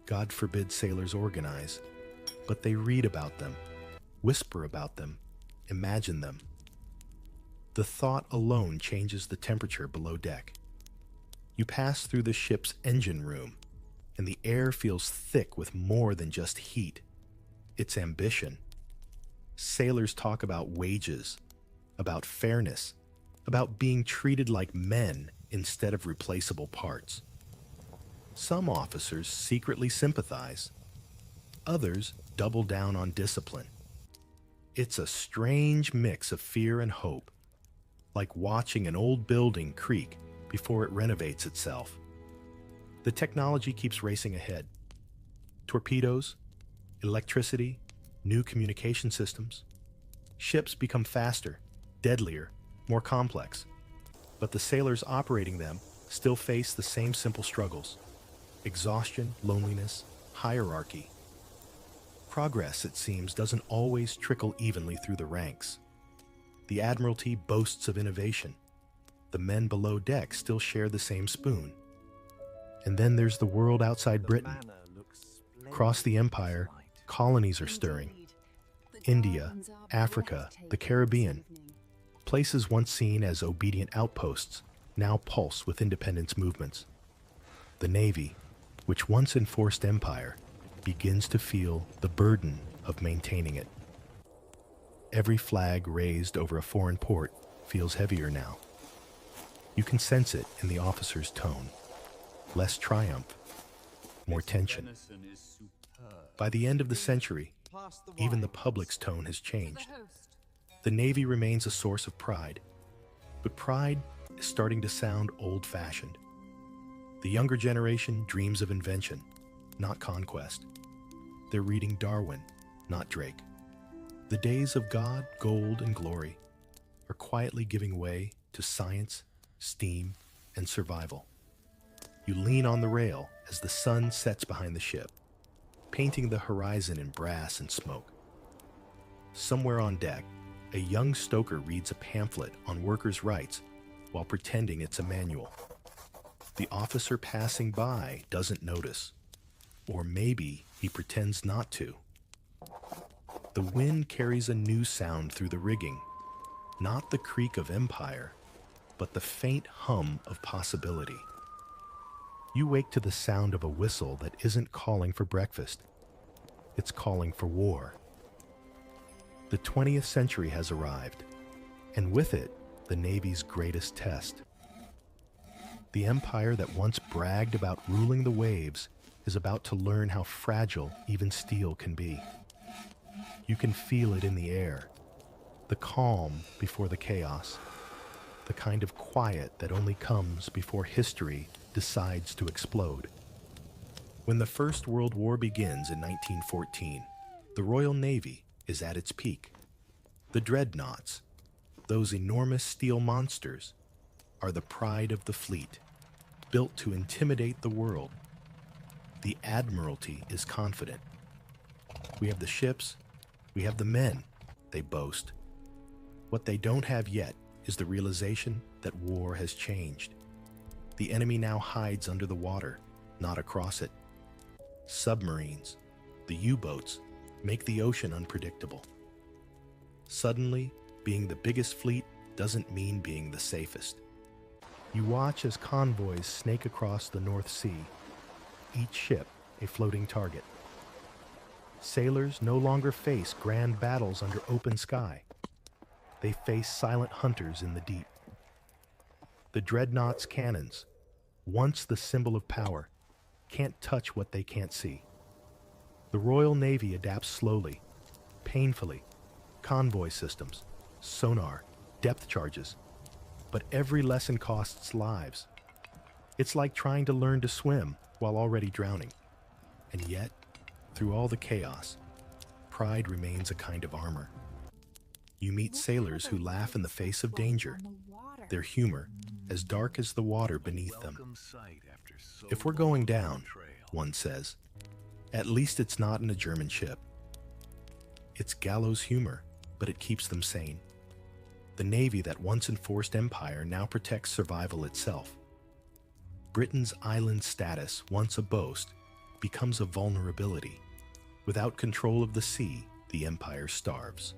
God forbid sailors organize, but they read about them, whisper about them, imagine them. The thought alone changes the temperature below deck. You pass through the ship's engine room, and the air feels thick with more than just heat. It's ambition. Sailors talk about wages, about fairness, about being treated like men instead of replaceable parts. Some officers secretly sympathize. Others double down on discipline. It's a strange mix of fear and hope, like watching an old building creak before it renovates itself. The technology keeps racing ahead. Torpedoes, electricity, new communication systems. Ships become faster, deadlier, more complex. But the sailors operating them still face the same simple struggles: exhaustion, loneliness, hierarchy. Progress, it seems, doesn't always trickle evenly through the ranks. The Admiralty boasts of innovation. The men below deck still share the same spoon. And then there's the world outside Britain. Across the Empire, colonies are stirring. India, Africa, the Caribbean. Places once seen as obedient outposts now pulse with independence movements. The Navy, which once enforced empire, begins to feel the burden of maintaining it. Every flag raised over a foreign port feels heavier now. You can sense it in the officer's tone. Less triumph, more tension. By the end of the century, even the public's tone has changed. The Navy remains a source of pride, but pride is starting to sound old-fashioned. The younger generation dreams of invention, not conquest. They're reading Darwin, not Drake. The days of God, gold, and glory are quietly giving way to science, steam, and survival. You lean on the rail as the sun sets behind the ship, painting the horizon in brass and smoke. Somewhere on deck, a young stoker reads a pamphlet on workers' rights while pretending it's a manual. The officer passing by doesn't notice, or maybe he pretends not to. The wind carries a new sound through the rigging, not the creak of empire, but the faint hum of possibility. You wake to the sound of a whistle that isn't calling for breakfast. It's calling for war. The 20th century has arrived, and with it, the Navy's greatest test. The empire that once bragged about ruling the waves is about to learn how fragile even steel can be. You can feel it in the air. the calm before the chaos, the kind of quiet that only comes before history decides to explode. When the First World War begins in 1914, the Royal Navy is at its peak. The dreadnoughts, those enormous steel monsters, are the pride of the fleet, built to intimidate the world. The Admiralty is confident. We have the ships, we have the men, they boast. What they don't have yet is the realization that war has changed. The enemy now hides under the water, not across it. Submarines, the U-boats, make the ocean unpredictable. Suddenly, being the biggest fleet doesn't mean being the safest. You watch as convoys snake across the North Sea, each ship a floating target. Sailors no longer face grand battles under open sky. They face silent hunters in the deep. The dreadnought's cannons, once the symbol of power, can't touch what they can't see. The Royal Navy adapts slowly, painfully. Convoy systems, sonar, depth charges. But every lesson costs lives. It's like trying to learn to swim while already drowning. And yet, through all the chaos, pride remains a kind of armor. You meet sailors who laugh in the face of danger, their humor as dark as the water beneath them. If we're going down, one says, at least it's not in a German ship. It's gallows humor, but it keeps them sane. The Navy that once enforced empire now protects survival itself. Britain's island status, once a boast, becomes a vulnerability. Without control of the sea, the empire starves.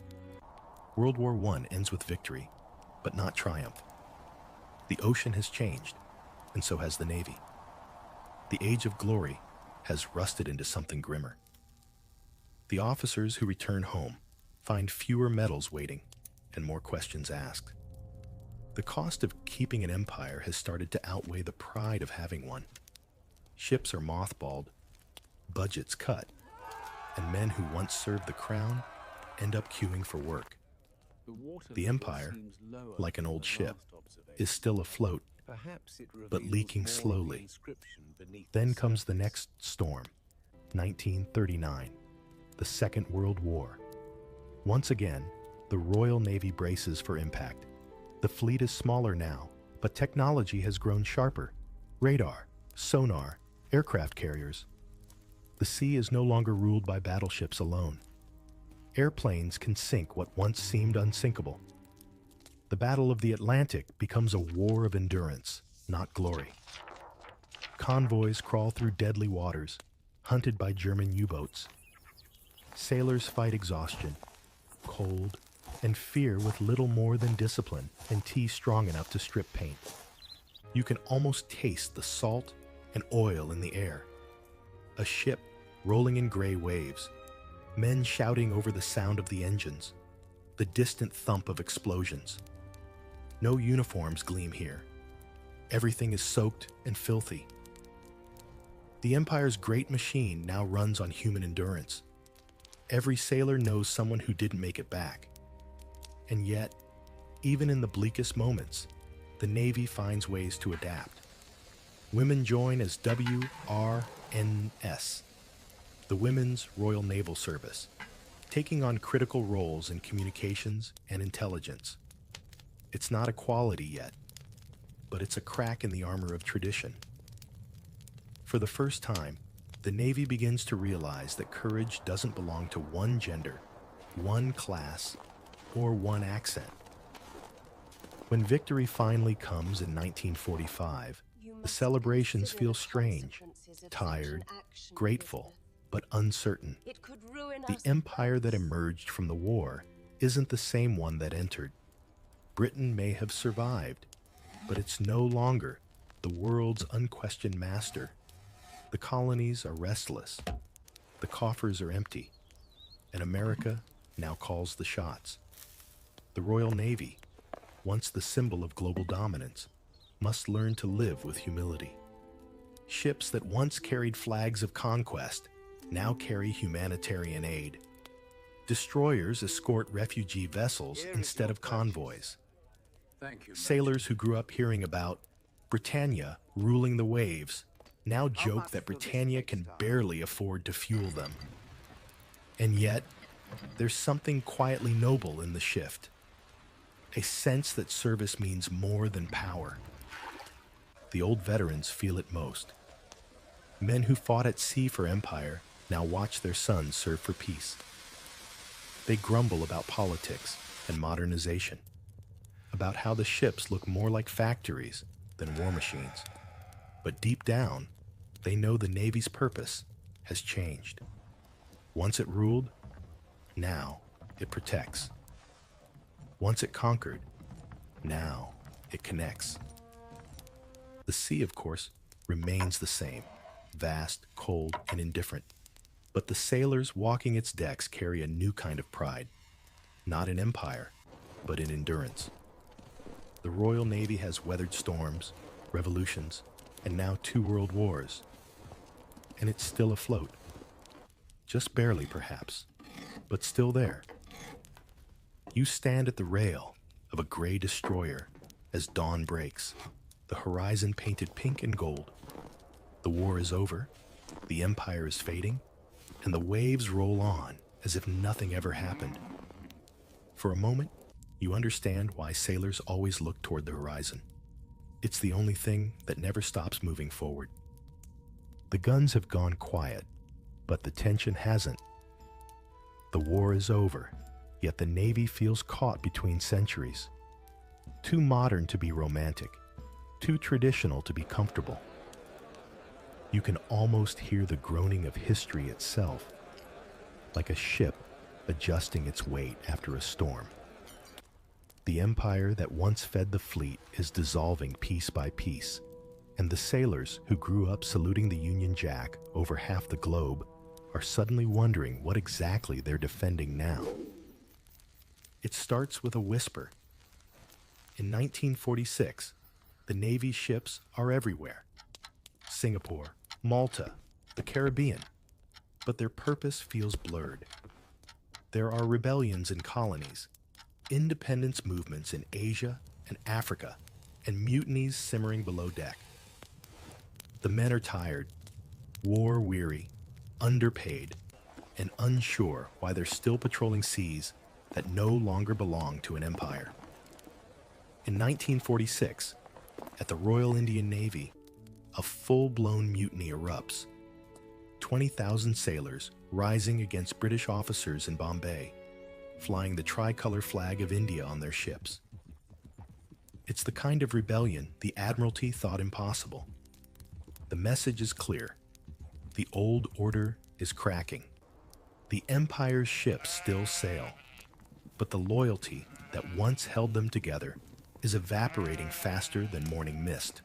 World War I ends with victory, but not triumph. The ocean has changed, and so has the Navy. The age of glory has rusted into something grimmer. The officers who return home find fewer medals waiting and more questions asked. The cost of keeping an empire has started to outweigh the pride of having one. Ships are mothballed, budgets cut, and men who once served the crown end up queuing for work. The empire, like an old ship, is still afloat, but leaking slowly. Then comes the next storm, 1939, the Second World War. Once again, the Royal Navy braces for impact. The fleet is smaller now, but technology has grown sharper. Radar, sonar, aircraft carriers. The sea is no longer ruled by battleships alone. Airplanes can sink what once seemed unsinkable. The Battle of the Atlantic becomes a war of endurance, not glory. Convoys crawl through deadly waters, hunted by German U-boats. Sailors fight exhaustion, cold, and fear with little more than discipline and tea strong enough to strip paint. You can almost taste the salt and oil in the air. A ship rolling in gray waves, men shouting over the sound of the engines, the distant thump of explosions. No uniforms gleam here. Everything is soaked and filthy. The Empire's great machine now runs on human endurance. Every sailor knows someone who didn't make it back. And yet, even in the bleakest moments, the Navy finds ways to adapt. Women join as WRNS, the Women's Royal Naval Service, taking on critical roles in communications and intelligence. It's not equality yet, but it's a crack in the armor of tradition. For the first time, the Navy begins to realize that courage doesn't belong to one gender, one class, or one accent. When victory finally comes in 1945, the celebrations feel strange, tired, grateful, but uncertain. The empire that emerged from the war isn't the same one that entered. Britain may have survived, but it's no longer the world's unquestioned master. The colonies are restless, the coffers are empty, and America now calls the shots. The Royal Navy, once the symbol of global dominance, must learn to live with humility. Ships that once carried flags of conquest now carry humanitarian aid. Destroyers escort refugee vessels instead of convoys. Thank you, Sailors who grew up hearing about Britannia ruling the waves now joke much that will this Britannia make can start? barely afford to fuel them. And yet, there's something quietly noble in the shift. A sense that service means more than power. The old veterans feel it most. Men who fought at sea for empire now watch their sons serve for peace. They grumble about politics and modernization, about how the ships look more like factories than war machines. But deep down, they know the Navy's purpose has changed. Once it ruled, now it protects. Once it conquered, now it connects. The sea, of course, remains the same, vast, cold, and indifferent. But the sailors walking its decks carry a new kind of pride, not in empire, but in endurance. The Royal Navy has weathered storms, revolutions, and now 2 world wars. And it's still afloat. Just barely, perhaps, but still there. You stand at the rail of a gray destroyer as dawn breaks, the horizon painted pink and gold. The war is over, the empire is fading, and the waves roll on as if nothing ever happened. For a moment, you understand why sailors always look toward the horizon. It's the only thing that never stops moving forward. The guns have gone quiet, but the tension hasn't. The war is over, yet the Navy feels caught between centuries. Too modern to be romantic, too traditional to be comfortable. You can almost hear the groaning of history itself, like a ship adjusting its weight after a storm. The empire that once fed the fleet is dissolving piece by piece, and the sailors who grew up saluting the Union Jack over half the globe are suddenly wondering what exactly they're defending now. It starts with a whisper. In 1946, the Navy's ships are everywhere. Singapore, Malta, the Caribbean, but their purpose feels blurred. There are rebellions in colonies, independence movements in Asia and Africa, and mutinies simmering below deck. The men are tired, war-weary, underpaid, and unsure why they're still patrolling seas that no longer belong to an empire. In 1946, at the Royal Indian Navy, a full-blown mutiny erupts. 20,000 sailors rising against British officers in Bombay, flying the tricolor flag of India on their ships. It's the kind of rebellion the Admiralty thought impossible. The message is clear. The old order is cracking. The Empire's ships still sail, but the loyalty that once held them together is evaporating faster than morning mist.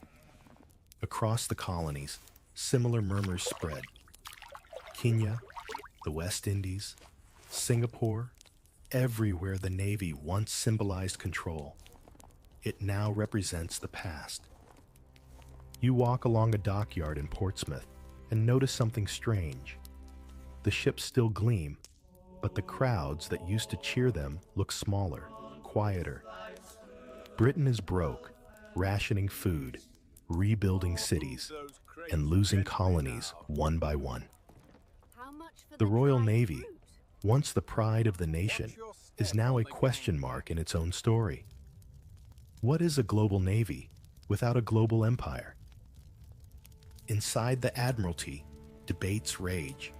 Across the colonies, similar murmurs spread. Kenya, the West Indies, Singapore, everywhere the Navy once symbolized control, it now represents the past. You walk along a dockyard in Portsmouth and notice something strange. The ships still gleam, but the crowds that used to cheer them look smaller, quieter. Britain is broke, rationing food, rebuilding cities, and losing colonies one by one. The Royal Navy, once the pride of the nation, is now a question mark in its own story. What is a global navy without a global empire? Inside the Admiralty, debates rage.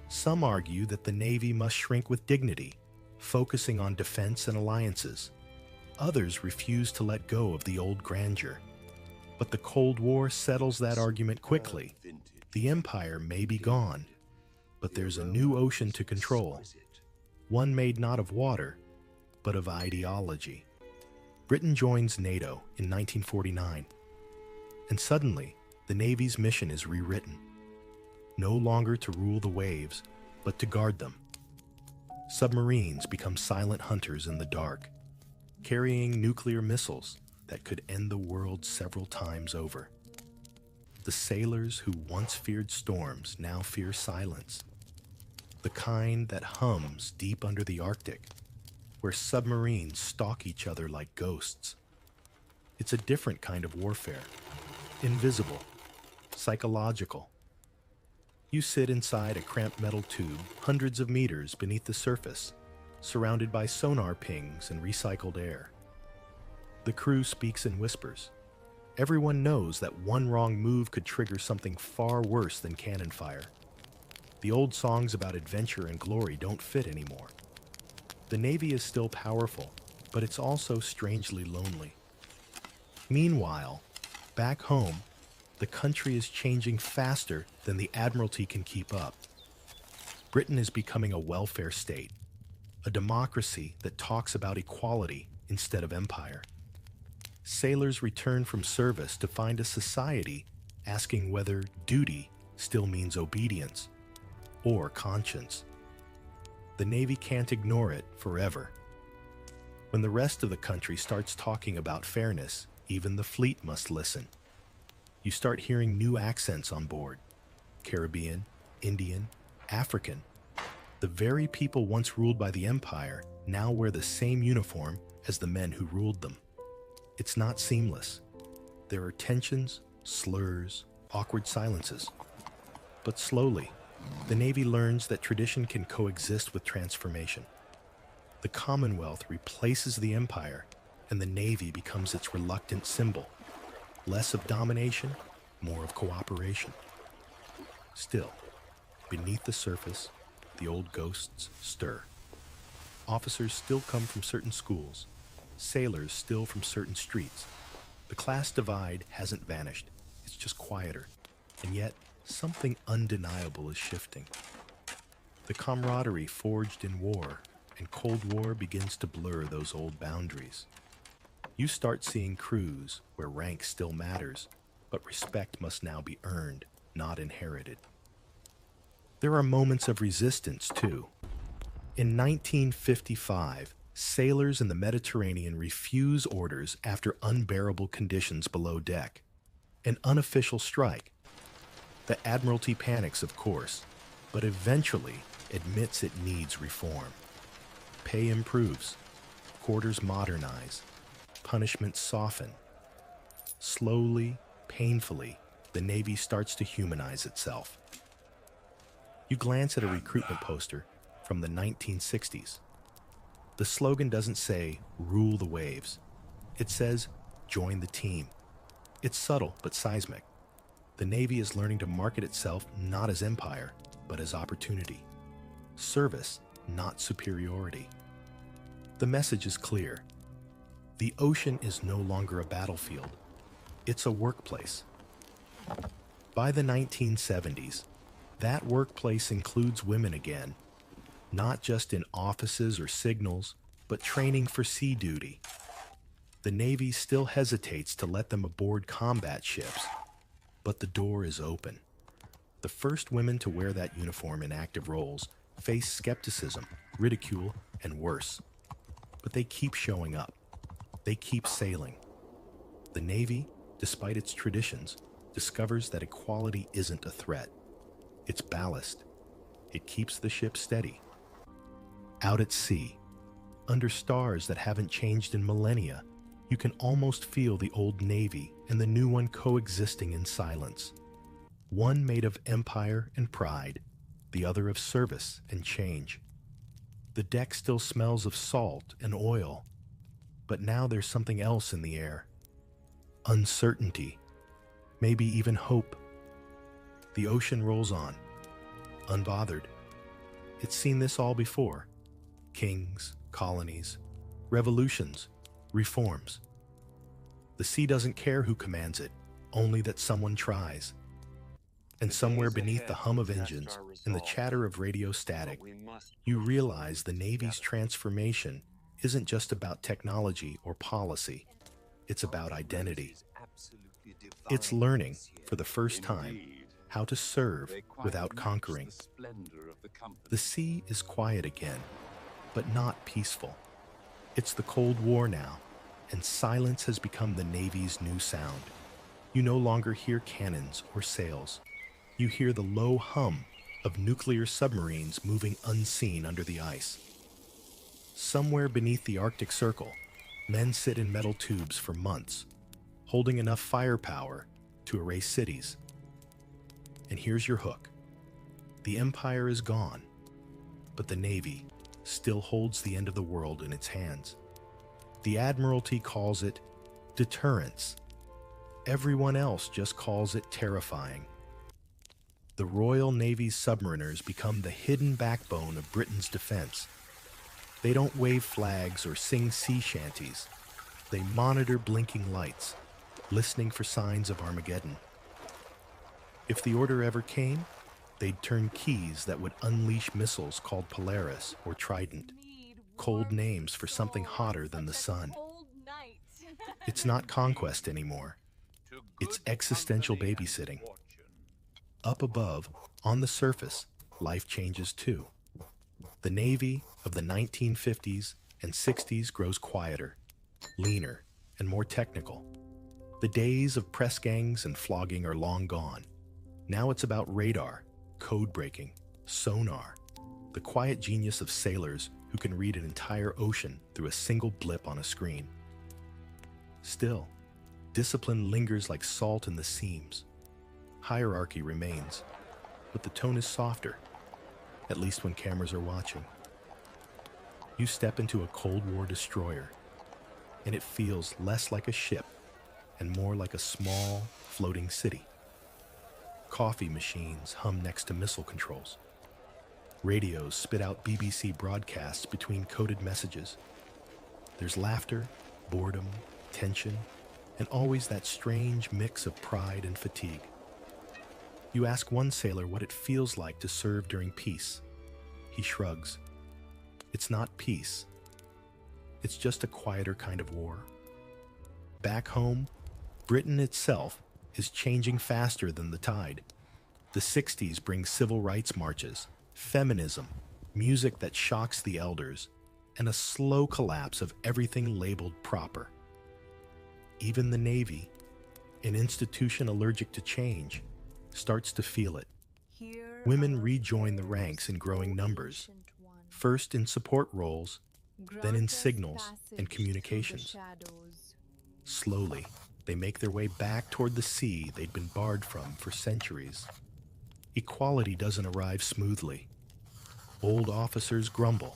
Some argue that the Navy must shrink with dignity, focusing on defense and alliances. Others refuse to let go of the old grandeur. But the Cold War settles that argument quickly. The empire may be gone, but there's a new ocean to control, one made not of water, but of ideology. Britain joins NATO in 1949, and suddenly the Navy's mission is rewritten. No longer to rule the waves, but to guard them. Submarines become silent hunters in the dark, carrying nuclear missiles that could end the world several times over. The sailors who once feared storms now fear silence. the kind that hums deep under the Arctic, where submarines stalk each other like ghosts. It's a different kind of warfare, invisible, psychological. You sit inside a cramped metal tube hundreds of meters beneath the surface, surrounded by sonar pings and recycled air. The crew speaks in whispers. Everyone knows that one wrong move could trigger something far worse than cannon fire. The old songs about adventure and glory don't fit anymore. The Navy is still powerful, but it's also strangely lonely. Meanwhile, back home, the country is changing faster than the Admiralty can keep up. Britain is becoming a welfare state, a democracy that talks about equality instead of empire. Sailors return from service to find a society asking whether duty still means obedience or conscience. The Navy can't ignore it forever. When the rest of the country starts talking about fairness, even the fleet must listen. You start hearing new accents on board: Caribbean, Indian, African. The very people once ruled by the Empire now wear the same uniform as the men who ruled them. It's not seamless. There are tensions, slurs, awkward silences. But slowly, the Navy learns that tradition can coexist with transformation. The Commonwealth replaces the Empire, and the Navy becomes its reluctant symbol. Less of domination, more of cooperation. Still, beneath the surface, the old ghosts stir. Officers still come from certain schools, sailors still from certain streets. The class divide hasn't vanished, it's just quieter, and yet something undeniable is shifting. The camaraderie forged in war and Cold War begins to blur those old boundaries. You start seeing crews where rank still matters, but respect must now be earned, not inherited. There are moments of resistance, too. In 1955, sailors in the Mediterranean refuse orders after unbearable conditions below deck. An unofficial strike. The Admiralty panics, of course, but eventually admits it needs reform. Pay improves, quarters modernize, punishments soften. Slowly, painfully, the Navy starts to humanize itself. You glance at a recruitment poster from the 1960s. The slogan doesn't say, "Rule the waves." It says, "Join the team." It's subtle but seismic. The Navy is learning to market itself not as empire, but as opportunity. Service, not superiority. The message is clear. The ocean is no longer a battlefield. It's a workplace. By the 1970s, that workplace includes women again, not just in offices or signals, but training for sea duty. The Navy still hesitates to let them aboard combat ships, but the door is open. The first women to wear that uniform in active roles face skepticism, ridicule, and worse. But they keep showing up. They keep sailing. The Navy, despite its traditions, discovers that equality isn't a threat. It's ballast. It keeps the ship steady. Out at sea, under stars that haven't changed in millennia, you can almost feel the old Navy and the new one coexisting in silence. One made of empire and pride, the other of service and change. The deck still smells of salt and oil, but now there's something else in the air. Uncertainty, maybe even hope. The ocean rolls on, unbothered. It's seen this all before. Kings, colonies, revolutions, reforms. The sea doesn't care who commands it, only that someone tries. And somewhere beneath the hum of engines and the chatter of radio static, you realize the Navy's transformation isn't just about technology or policy. It's about identity. It's learning, for the first time, how to serve without conquering. The sea is quiet again, but not peaceful. It's the Cold War now, and silence has become the Navy's new sound. You no longer hear cannons or sails. You hear the low hum of nuclear submarines moving unseen under the ice. Somewhere beneath the Arctic Circle, men sit in metal tubes for months, holding enough firepower to erase cities. And here's your hook. The Empire is gone, but the Navy still holds the end of the world in its hands. The Admiralty calls it deterrence. Everyone else just calls it terrifying. The Royal Navy's submariners become the hidden backbone of Britain's defense. They don't wave flags or sing sea shanties. They monitor blinking lights, listening for signs of Armageddon. If the order ever came, they'd turn keys that would unleash missiles called Polaris or Trident, cold names for something hotter than the sun. It's not conquest anymore. It's existential babysitting. Up above, on the surface, life changes too. The Navy of the 1950s and 60s grows quieter, leaner, and more technical. The days of press gangs and flogging are long gone. Now it's about radar, code breaking, sonar, the quiet genius of sailors who can read an entire ocean through a single blip on a screen. Still, discipline lingers like salt in the seams. Hierarchy remains, but the tone is softer, at least when cameras are watching. You step into a Cold War destroyer, and it feels less like a ship and more like a small, floating city. Coffee machines hum next to missile controls. Radios spit out BBC broadcasts between coded messages. There's laughter, boredom, tension, and always that strange mix of pride and fatigue. You ask one sailor what it feels like to serve during peace. He shrugs. It's not peace. It's just a quieter kind of war. Back home, Britain itself is changing faster than the tide. The 60s bring civil rights marches, feminism, music that shocks the elders, and a slow collapse of everything labeled proper. Even the Navy, an institution allergic to change, starts to feel it. Women rejoin the ranks in growing numbers, first in support roles, then in signals and communications. Slowly, they make their way back toward the sea they'd been barred from for centuries. Equality doesn't arrive smoothly. Old officers grumble.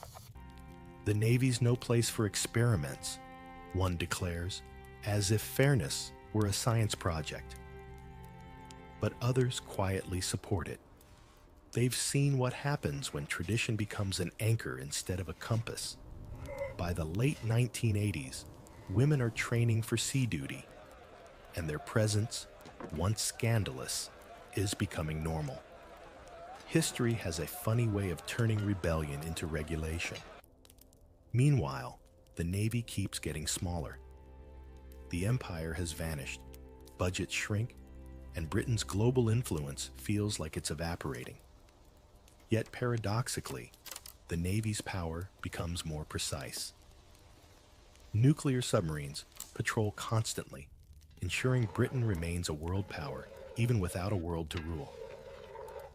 The Navy's no place for experiments, one declares, as if fairness were a science project. But others quietly support it. They've seen what happens when tradition becomes an anchor instead of a compass. By the late 1980s, women are training for sea duty, and their presence, once scandalous, is becoming normal. History has a funny way of turning rebellion into regulation. Meanwhile, the Navy keeps getting smaller. The Empire has vanished, budgets shrink, and Britain's global influence feels like it's evaporating. Yet paradoxically, the Navy's power becomes more precise. Nuclear submarines patrol constantly, ensuring Britain remains a world power, even without a world to rule.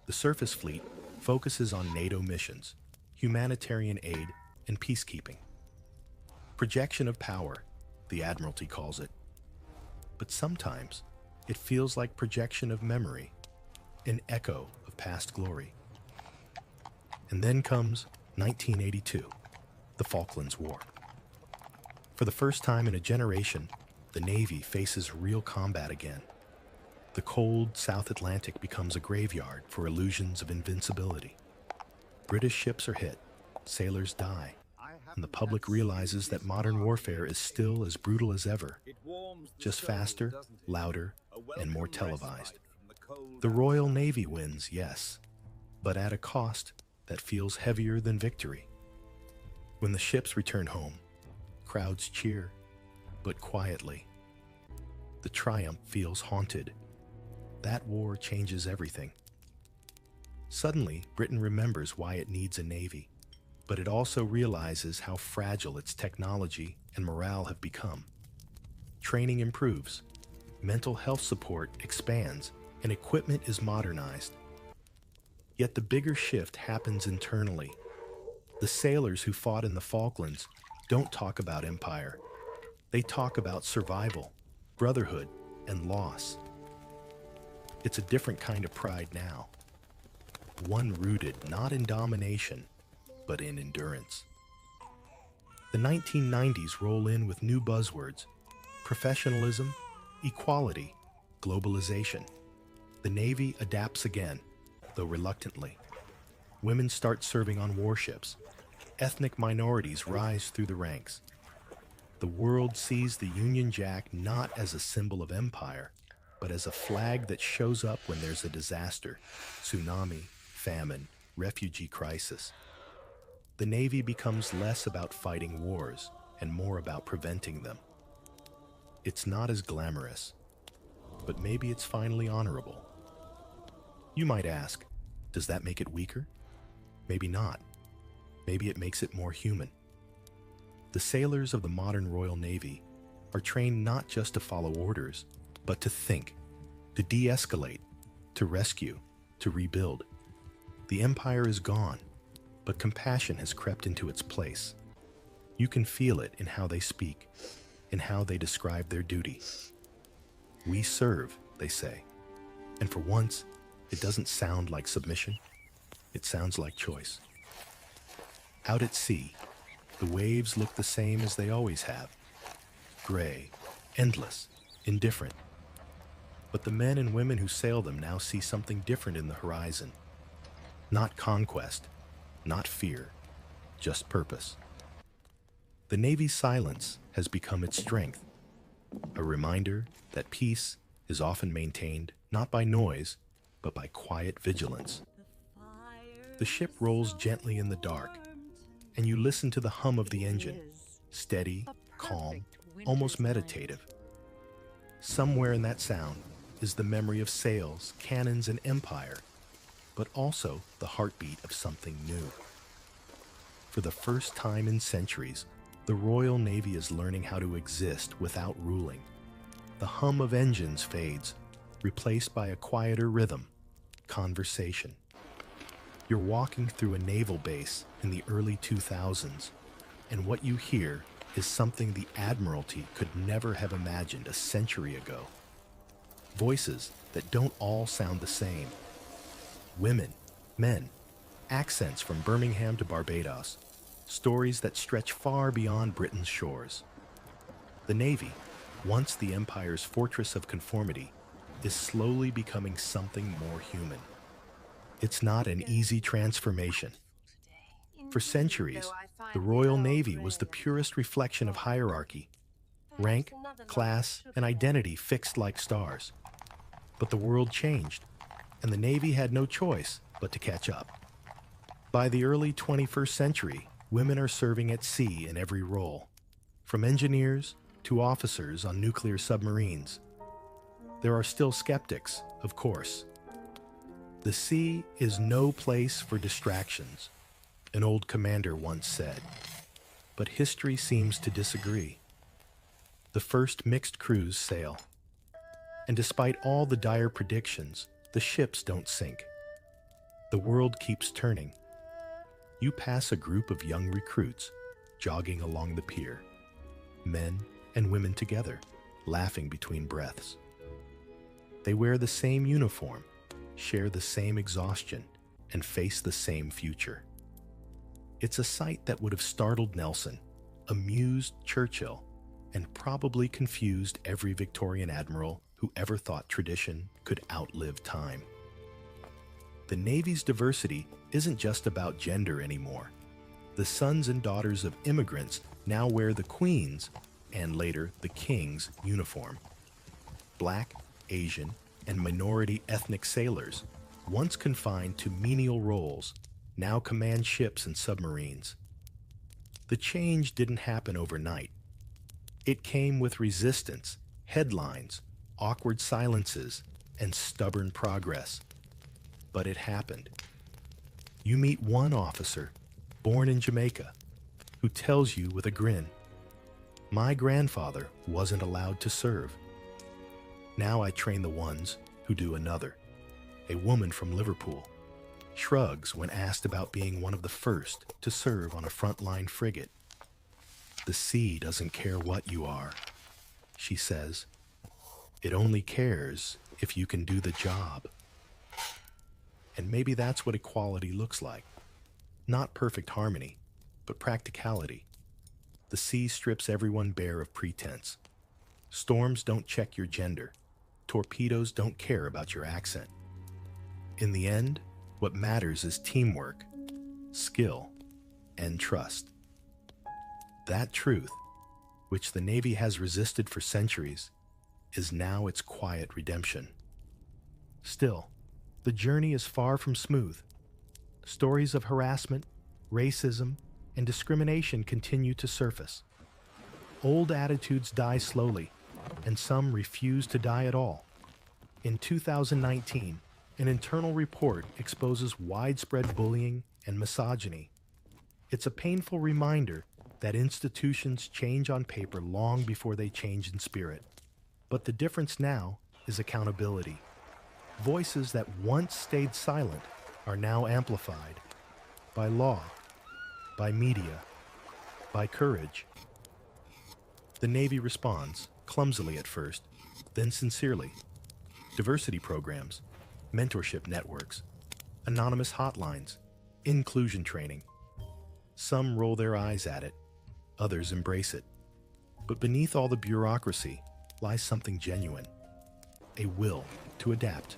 The surface fleet focuses on NATO missions, humanitarian aid, and peacekeeping. Projection of power, the Admiralty calls it. But sometimes, it feels like projection of memory, an echo of past glory. And then comes 1982, the Falklands War. For the first time in a generation, the Navy faces real combat again. The cold South Atlantic becomes a graveyard for illusions of invincibility. British ships are hit, sailors die, and the public realizes that modern warfare is still as brutal as ever, just faster, louder, and more televised. The Royal Navy wins, yes, but at a cost that feels heavier than victory. When the ships return home, crowds cheer, but quietly. The triumph feels haunted. That war changes everything. Suddenly, Britain remembers why it needs a navy, but it also realizes how fragile its technology and morale have become. Training improves, mental health support expands, and equipment is modernized. Yet the bigger shift happens internally. The sailors who fought in the Falklands don't talk about empire. They talk about survival, brotherhood, and loss. It's a different kind of pride now. One rooted not in domination, but in endurance. The 1990s roll in with new buzzwords: professionalism, equality, globalization. The Navy adapts again, though reluctantly. Women start serving on warships. Ethnic minorities rise through the ranks. The world sees the Union Jack not as a symbol of empire, but as a flag that shows up when there's a disaster: tsunami, famine, refugee crisis. The Navy becomes less about fighting wars and more about preventing them. It's not as glamorous, but maybe it's finally honorable. You might ask, does that make it weaker? Maybe not. Maybe it makes it more human. The sailors of the modern Royal Navy are trained not just to follow orders, but to think, to de-escalate, to rescue, to rebuild. The empire is gone, but compassion has crept into its place. You can feel it in how they speak, in how they describe their duty. We serve, they say, and for once, it doesn't sound like submission. It sounds like choice. Out at sea, the waves look the same as they always have: gray, endless, indifferent. But the men and women who sail them now see something different in the horizon. Not conquest, not fear, just purpose. The Navy's silence has become its strength, a reminder that peace is often maintained not by noise, but by quiet vigilance. The ship rolls gently in the dark, and you listen to the hum of the engine, steady, calm, almost meditative. Somewhere in that sound is the memory of sails, cannons, and empire, but also the heartbeat of something new. For the first time in centuries, the Royal Navy is learning how to exist without ruling. The hum of engines fades, replaced by a quieter rhythm: conversation. You're walking through a naval base in the early 2000s, and what you hear is something the Admiralty could never have imagined a century ago. Voices that don't all sound the same. Women, men, accents from Birmingham to Barbados, stories that stretch far beyond Britain's shores. The Navy, once the Empire's fortress of conformity, is slowly becoming something more human. It's not an easy transformation. For centuries, the Royal Navy was the purest reflection of hierarchy: rank, class, and identity fixed like stars. But the world changed, and the Navy had no choice but to catch up. By the early 21st century, women are serving at sea in every role, from engineers to officers on nuclear submarines. There are still skeptics, of course. The sea is no place for distractions, an old commander once said, but history seems to disagree. The first mixed crews sail, and despite all the dire predictions, the ships don't sink. The world keeps turning. You pass a group of young recruits jogging along the pier, men and women together, laughing between breaths. They wear the same uniform, share the same exhaustion, and face the same future. It's a sight that would have startled Nelson, amused Churchill, and probably confused every Victorian admiral who ever thought tradition could outlive time. The Navy's diversity isn't just about gender anymore. The sons and daughters of immigrants now wear the Queen's, and later the King's, uniform. Black, Asian, and minority ethnic sailors, once confined to menial roles, now command ships and submarines. The change didn't happen overnight. It came with resistance, headlines, awkward silences, and stubborn progress. But it happened. You meet one officer, born in Jamaica, who tells you with a grin, "My grandfather wasn't allowed to serve. Now I train the ones who do another." A woman from Liverpool. shrugs when asked about being one of the first to serve on a frontline frigate. The sea doesn't care what you are, she says. It only cares if you can do the job. And maybe that's what equality looks like. Not perfect harmony, but practicality. The sea strips everyone bare of pretense. Storms don't check your gender. Torpedoes don't care about your accent. In the end, what matters is teamwork, skill, and trust. That truth, which the Navy has resisted for centuries, is now its quiet redemption. Still, the journey is far from smooth. Stories of harassment, racism, and discrimination continue to surface. Old attitudes die slowly, and some refuse to die at all. In 2019, an internal report exposes widespread bullying and misogyny. It's a painful reminder that institutions change on paper long before they change in spirit. But the difference now is accountability. Voices that once stayed silent are now amplified by law, by media, by courage. The Navy responds, clumsily at first, then sincerely. Diversity programs, mentorship networks, anonymous hotlines, inclusion training. Some roll their eyes at it, others embrace it. But beneath all the bureaucracy lies something genuine, a will to adapt,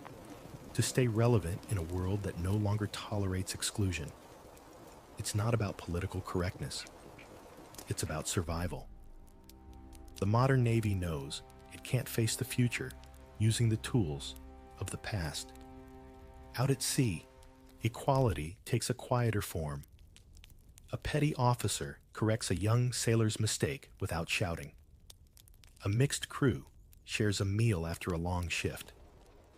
to stay relevant in a world that no longer tolerates exclusion. It's not about political correctness. It's about survival. The modern Navy knows it can't face the future using the tools of the past. Out at sea, equality takes a quieter form. A petty officer corrects a young sailor's mistake without shouting. A mixed crew shares a meal after a long shift.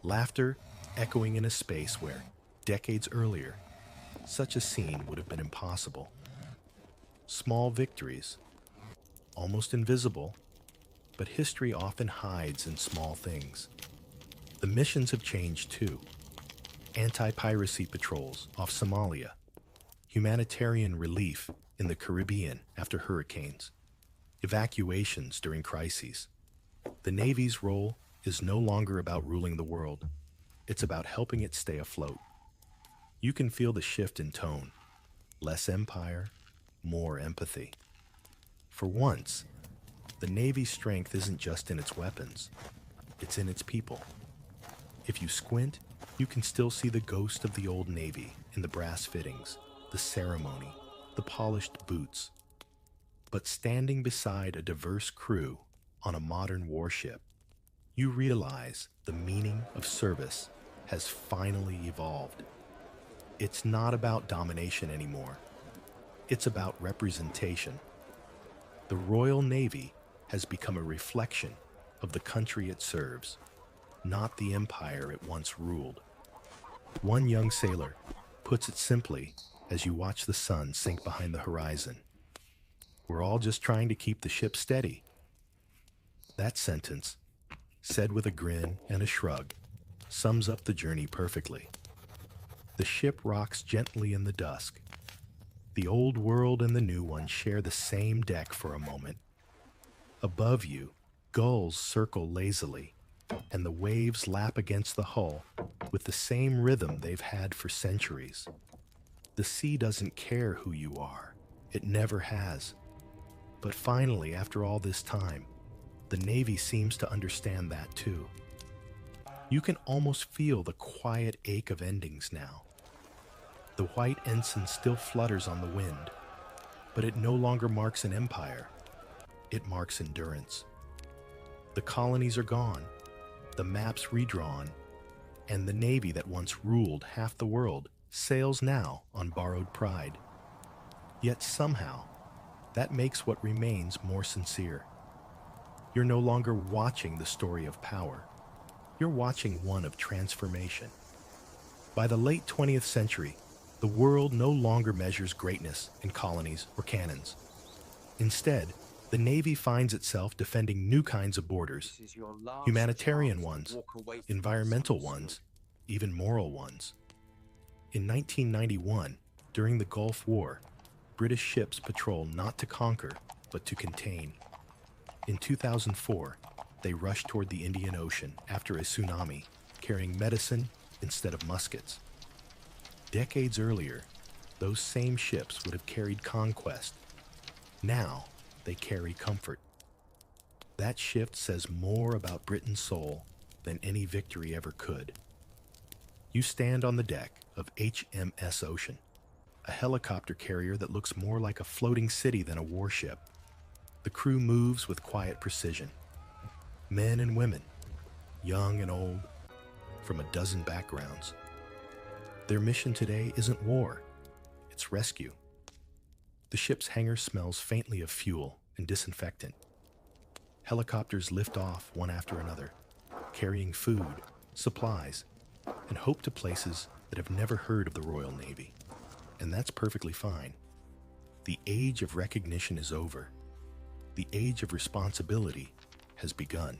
Laughter echoing in a space where, decades earlier, such a scene would have been impossible. Small victories, almost invisible, but history often hides in small things. The missions have changed too. Anti-piracy patrols off Somalia, humanitarian relief in the Caribbean after hurricanes, evacuations during crises. The Navy's role is no longer about ruling the world. It's about helping it stay afloat. You can feel the shift in tone. Less empire, more empathy. For once, the Navy's strength isn't just in its weapons, it's in its people. If you squint, you can still see the ghost of the old Navy in the brass fittings, the ceremony, the polished boots. But standing beside a diverse crew on a modern warship, you realize the meaning of service has finally evolved. It's not about domination anymore. It's about representation. The Royal Navy has become a reflection of the country it serves, not the empire it once ruled. One young sailor puts it simply as you watch the sun sink behind the horizon. We're all just trying to keep the ship steady. That sentence, said with a grin and a shrug, sums up the journey perfectly. The ship rocks gently in the dusk. The old world and the new one share the same deck for a moment. Above you, gulls circle lazily, and the waves lap against the hull with the same rhythm they've had for centuries. The sea doesn't care who you are. It never has. But finally, after all this time, the Navy seems to understand that too. You can almost feel the quiet ache of endings now. The white ensign still flutters on the wind, but it no longer marks an empire. It marks endurance. The colonies are gone, the maps redrawn, and the Navy that once ruled half the world sails now on borrowed pride. Yet somehow, that makes what remains more sincere. You're no longer watching the story of power. You're watching one of transformation. By the late 20th century, the world no longer measures greatness in colonies or cannons. Instead, the Navy finds itself defending new kinds of borders, humanitarian ones, environmental ones, even moral ones. In 1991, during the Gulf War, British ships patrolled not to conquer, but to contain. In 2004, they rushed toward the Indian Ocean after a tsunami, carrying medicine instead of muskets. Decades earlier, those same ships would have carried conquest. Now, they carry comfort. That shift says more about Britain's soul than any victory ever could. You stand on the deck of HMS Ocean, a helicopter carrier that looks more like a floating city than a warship. The crew moves with quiet precision. Men and women, young and old, from a dozen backgrounds. Their mission today isn't war, it's rescue. The ship's hangar smells faintly of fuel and disinfectant. Helicopters lift off one after another, carrying food, supplies, and hope to places that have never heard of the Royal Navy. And that's perfectly fine. The age of recognition is over. The age of responsibility has begun.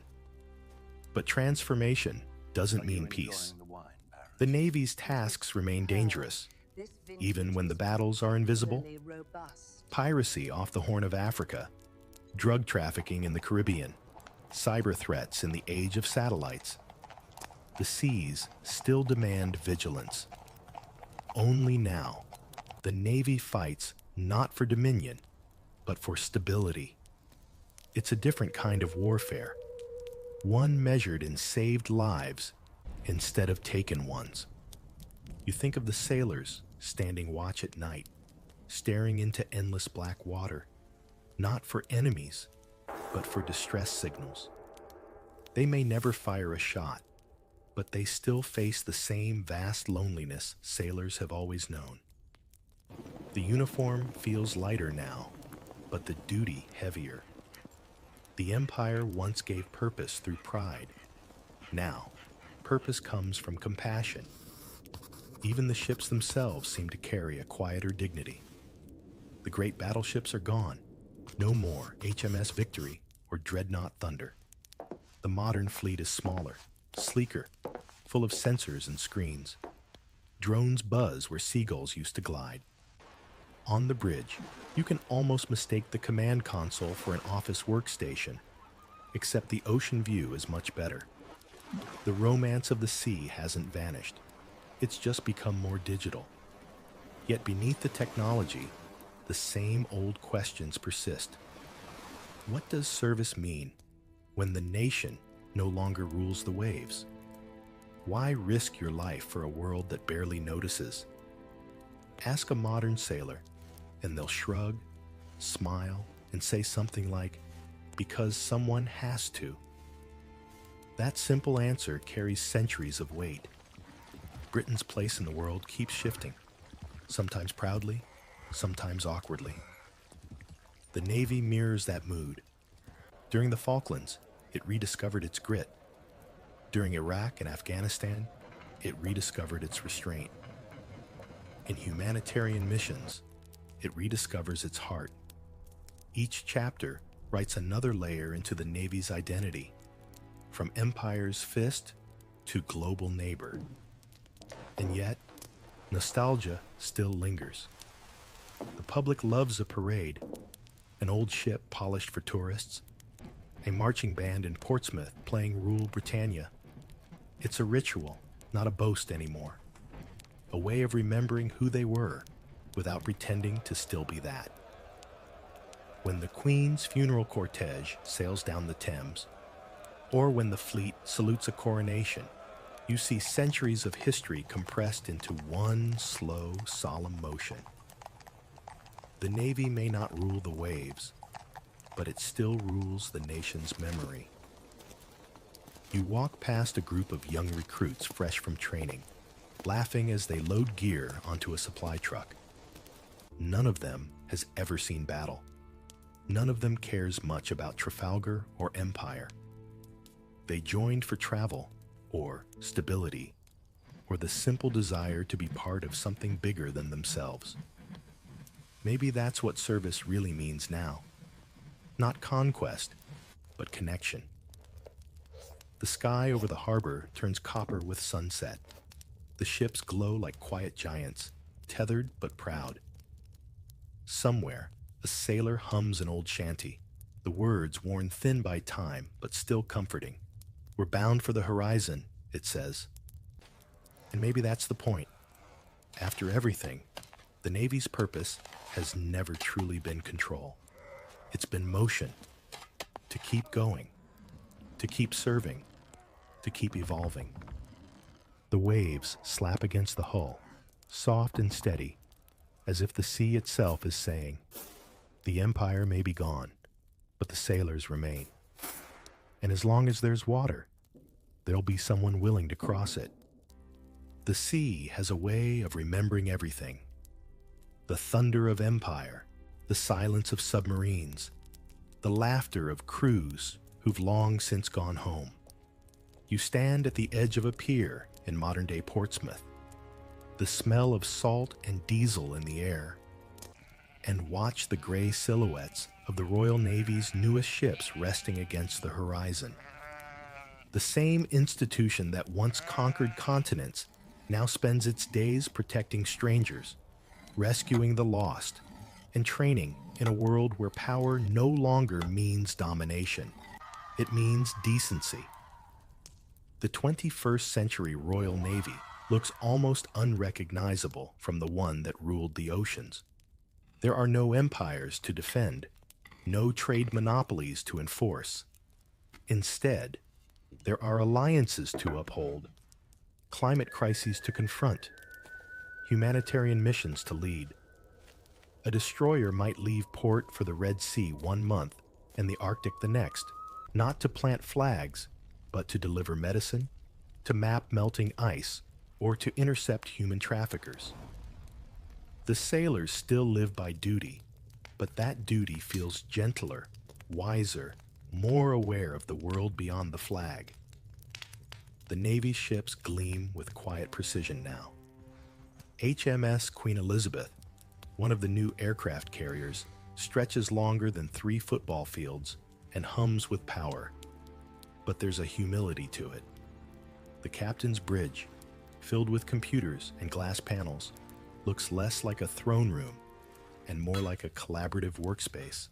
But transformation doesn't mean peace. The Navy's tasks remain dangerous, even when the battles are invisible. Piracy off the Horn of Africa, drug trafficking in the Caribbean, cyber threats in the age of satellites. The seas still demand vigilance. Only now, the Navy fights not for dominion, but for stability. It's a different kind of warfare, one measured in saved lives instead of taken ones. You think of the sailors standing watch at night, staring into endless black water, not for enemies, but for distress signals. They may never fire a shot, but they still face the same vast loneliness sailors have always known. The uniform feels lighter now, but the duty heavier. The Empire once gave purpose through pride. Now, purpose comes from compassion. Even the ships themselves seem to carry a quieter dignity. The great battleships are gone. No more HMS Victory or Dreadnought Thunder. The modern fleet is smaller, sleeker, full of sensors and screens. Drones buzz where seagulls used to glide. On the bridge, you can almost mistake the command console for an office workstation, except the ocean view is much better. The romance of the sea hasn't vanished. It's just become more digital. Yet beneath the technology, the same old questions persist. What does service mean when the nation no longer rules the waves? Why risk your life for a world that barely notices? Ask a modern sailor, and they'll shrug, smile, and say something like, "Because someone has to." That simple answer carries centuries of weight. Britain's place in the world keeps shifting, sometimes proudly, sometimes awkwardly. The Navy mirrors that mood. During the Falklands, it rediscovered its grit. During Iraq and Afghanistan, it rediscovered its restraint. In humanitarian missions, it rediscovers its heart. Each chapter writes another layer into the Navy's identity, from empire's fist to global neighbor. And yet, nostalgia still lingers. The public loves a parade, an old ship polished for tourists, a marching band in Portsmouth playing Rule Britannia. It's a ritual, not a boast anymore. A way of remembering who they were without pretending to still be that. When the Queen's funeral cortege sails down the Thames, or when the fleet salutes a coronation, you see centuries of history compressed into one slow, solemn motion. The Navy may not rule the waves, but it still rules the nation's memory. You walk past a group of young recruits fresh from training, laughing as they load gear onto a supply truck. None of them has ever seen battle. None of them cares much about Trafalgar or Empire. They joined for travel, or stability, or the simple desire to be part of something bigger than themselves. Maybe that's what service really means now. Not conquest, but connection. The sky over the harbor turns copper with sunset. The The ships glow like quiet giants, tethered but proud. Somewhere, a sailor hums an old shanty, the words worn thin by time but still comforting. We're bound for the horizon, it says. And maybe that's the point. After everything, the Navy's purpose has never truly been control. It's been motion, to keep going, to keep serving, to keep evolving. The waves slap against the hull, soft and steady, as if the sea itself is saying, the Empire may be gone, but the sailors remain. And as long as there's water, there'll be someone willing to cross it. The sea has a way of remembering everything. The thunder of empire, the silence of submarines, the laughter of crews who've long since gone home. You stand at the edge of a pier in modern-day Portsmouth, the smell of salt and diesel in the air, and watch the gray silhouettes of the Royal Navy's newest ships resting against the horizon. The same institution that once conquered continents now spends its days protecting strangers, rescuing the lost, and training in a world where power no longer means domination. It means decency. The 21st century Royal Navy looks almost unrecognizable from the one that ruled the oceans. There are no empires to defend, no trade monopolies to enforce. Instead, there are alliances to uphold, climate crises to confront, humanitarian missions to lead. A destroyer might leave port for the Red Sea 1 month and the Arctic the next, not to plant flags, but to deliver medicine, to map melting ice, or to intercept human traffickers. The sailors still live by duty, but that duty feels gentler, wiser, more aware of the world beyond the flag. The Navy ships gleam with quiet precision now. HMS Queen Elizabeth, one of the new aircraft carriers, stretches longer than 3 football fields and hums with power. But there's a humility to it. The captain's bridge, filled with computers and glass panels, looks less like a throne room and more like a collaborative workspace.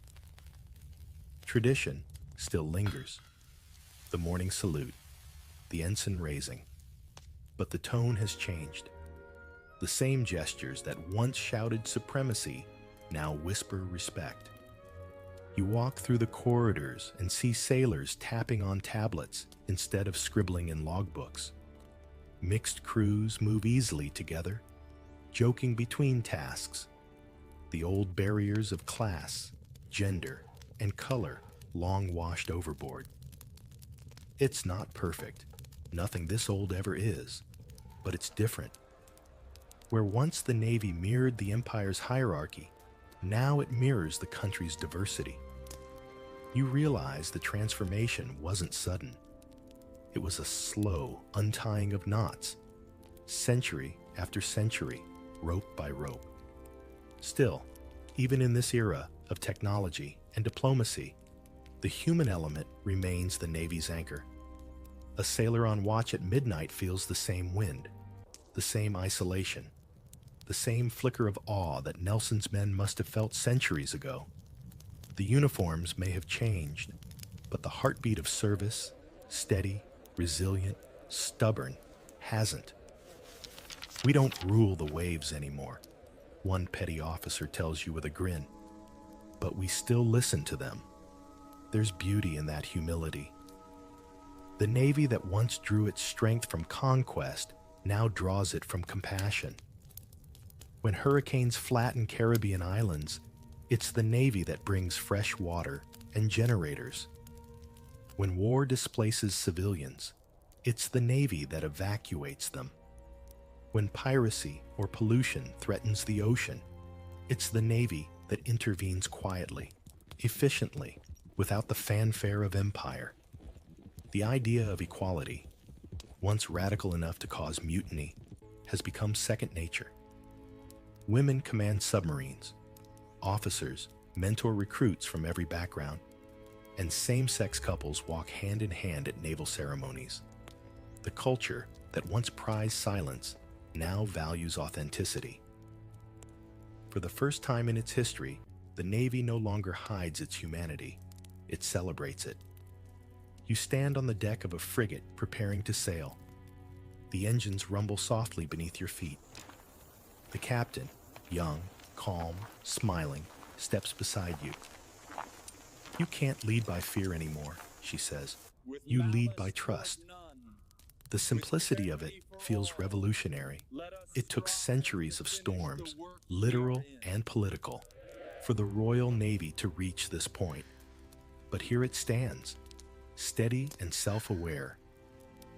Tradition still lingers. The morning salute, the ensign raising. But the tone has changed. The same gestures that once shouted supremacy now whisper respect. You walk through the corridors and see sailors tapping on tablets instead of scribbling in logbooks. Mixed crews move easily together, joking between tasks. The old barriers of class, gender, and color long washed overboard. It's not perfect. Nothing this old ever is, but it's different. Where once the Navy mirrored the Empire's hierarchy, now it mirrors the country's diversity. You realize the transformation wasn't sudden. It was a slow untying of knots, century after century, rope by rope. Still, even in this era of technology and diplomacy, the human element remains the Navy's anchor. A sailor on watch at midnight feels the same wind, the same isolation, the same flicker of awe that Nelson's men must have felt centuries ago. The uniforms may have changed, but the heartbeat of service, steady, resilient, stubborn, hasn't. We don't rule the waves anymore, one petty officer tells you with a grin. But we still listen to them. There's beauty in that humility. The Navy that once drew its strength from conquest now draws it from compassion. When hurricanes flatten Caribbean islands, it's the Navy that brings fresh water and generators. When war displaces civilians, it's the Navy that evacuates them. When piracy or pollution threatens the ocean, it's the Navy that intervenes quietly, efficiently, without the fanfare of empire. The idea of equality, once radical enough to cause mutiny, has become second nature. Women command submarines. Officers mentor recruits from every background. And same-sex couples walk hand in hand at naval ceremonies. The culture that once prized silence now values authenticity. For the first time in its history, the Navy no longer hides its humanity, it celebrates it. You stand on the deck of a frigate preparing to sail. The engines rumble softly beneath your feet. The captain, young, calm, smiling, steps beside you. You can't lead by fear anymore, she says. You lead by trust. The simplicity of it feels revolutionary. It took centuries of storms, literal and political, for the Royal Navy to reach this point. But here it stands, steady and self-aware,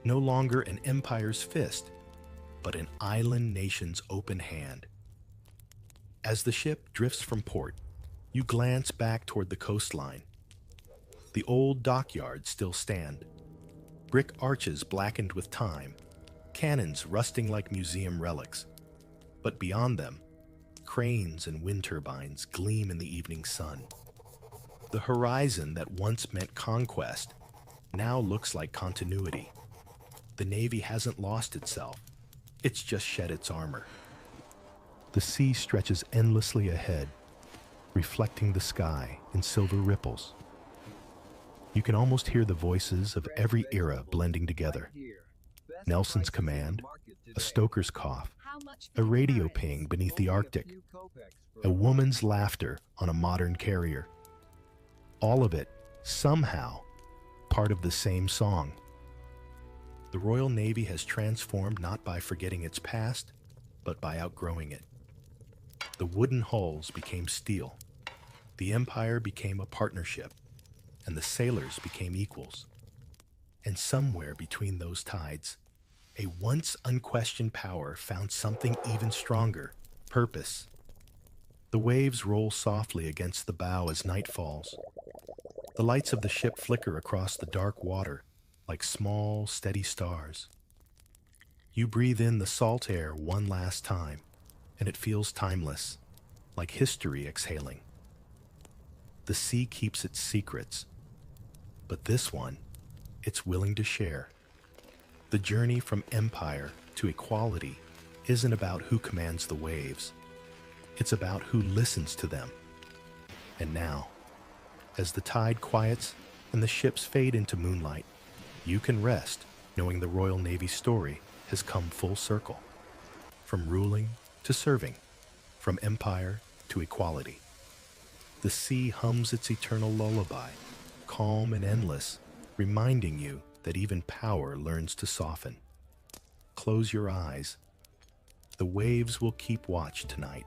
no longer an empire's fist, but an island nation's open hand. As the ship drifts from port, you glance back toward the coastline. The old dockyards still stand, brick arches blackened with time, cannons rusting like museum relics. But beyond them, cranes and wind turbines gleam in the evening sun. The horizon that once meant conquest now looks like continuity. The Navy hasn't lost itself. It's just shed its armor. The sea stretches endlessly ahead, reflecting the sky in silver ripples. You can almost hear the voices of every era blending together. Nelson's command, a stoker's cough, a radio ping beneath the Arctic, a woman's laughter on a modern carrier. All of it, somehow, part of the same song. The Royal Navy has transformed not by forgetting its past, but by outgrowing it. The wooden hulls became steel. The empire became a partnership, and the sailors became equals. And somewhere between those tides, a once unquestioned power found something even stronger, purpose. The waves roll softly against the bow as night falls. The lights of the ship flicker across the dark water like small, steady stars. You breathe in the salt air one last time, and it feels timeless, like history exhaling. The sea keeps its secrets, but this one, it's willing to share. The journey from empire to equality isn't about who commands the waves. It's about who listens to them. And now, as the tide quiets and the ships fade into moonlight, you can rest knowing the Royal Navy story has come full circle. From ruling to serving, from empire to equality. The sea hums its eternal lullaby, calm and endless, reminding you that even power learns to soften. Close your eyes. The waves will keep watch tonight.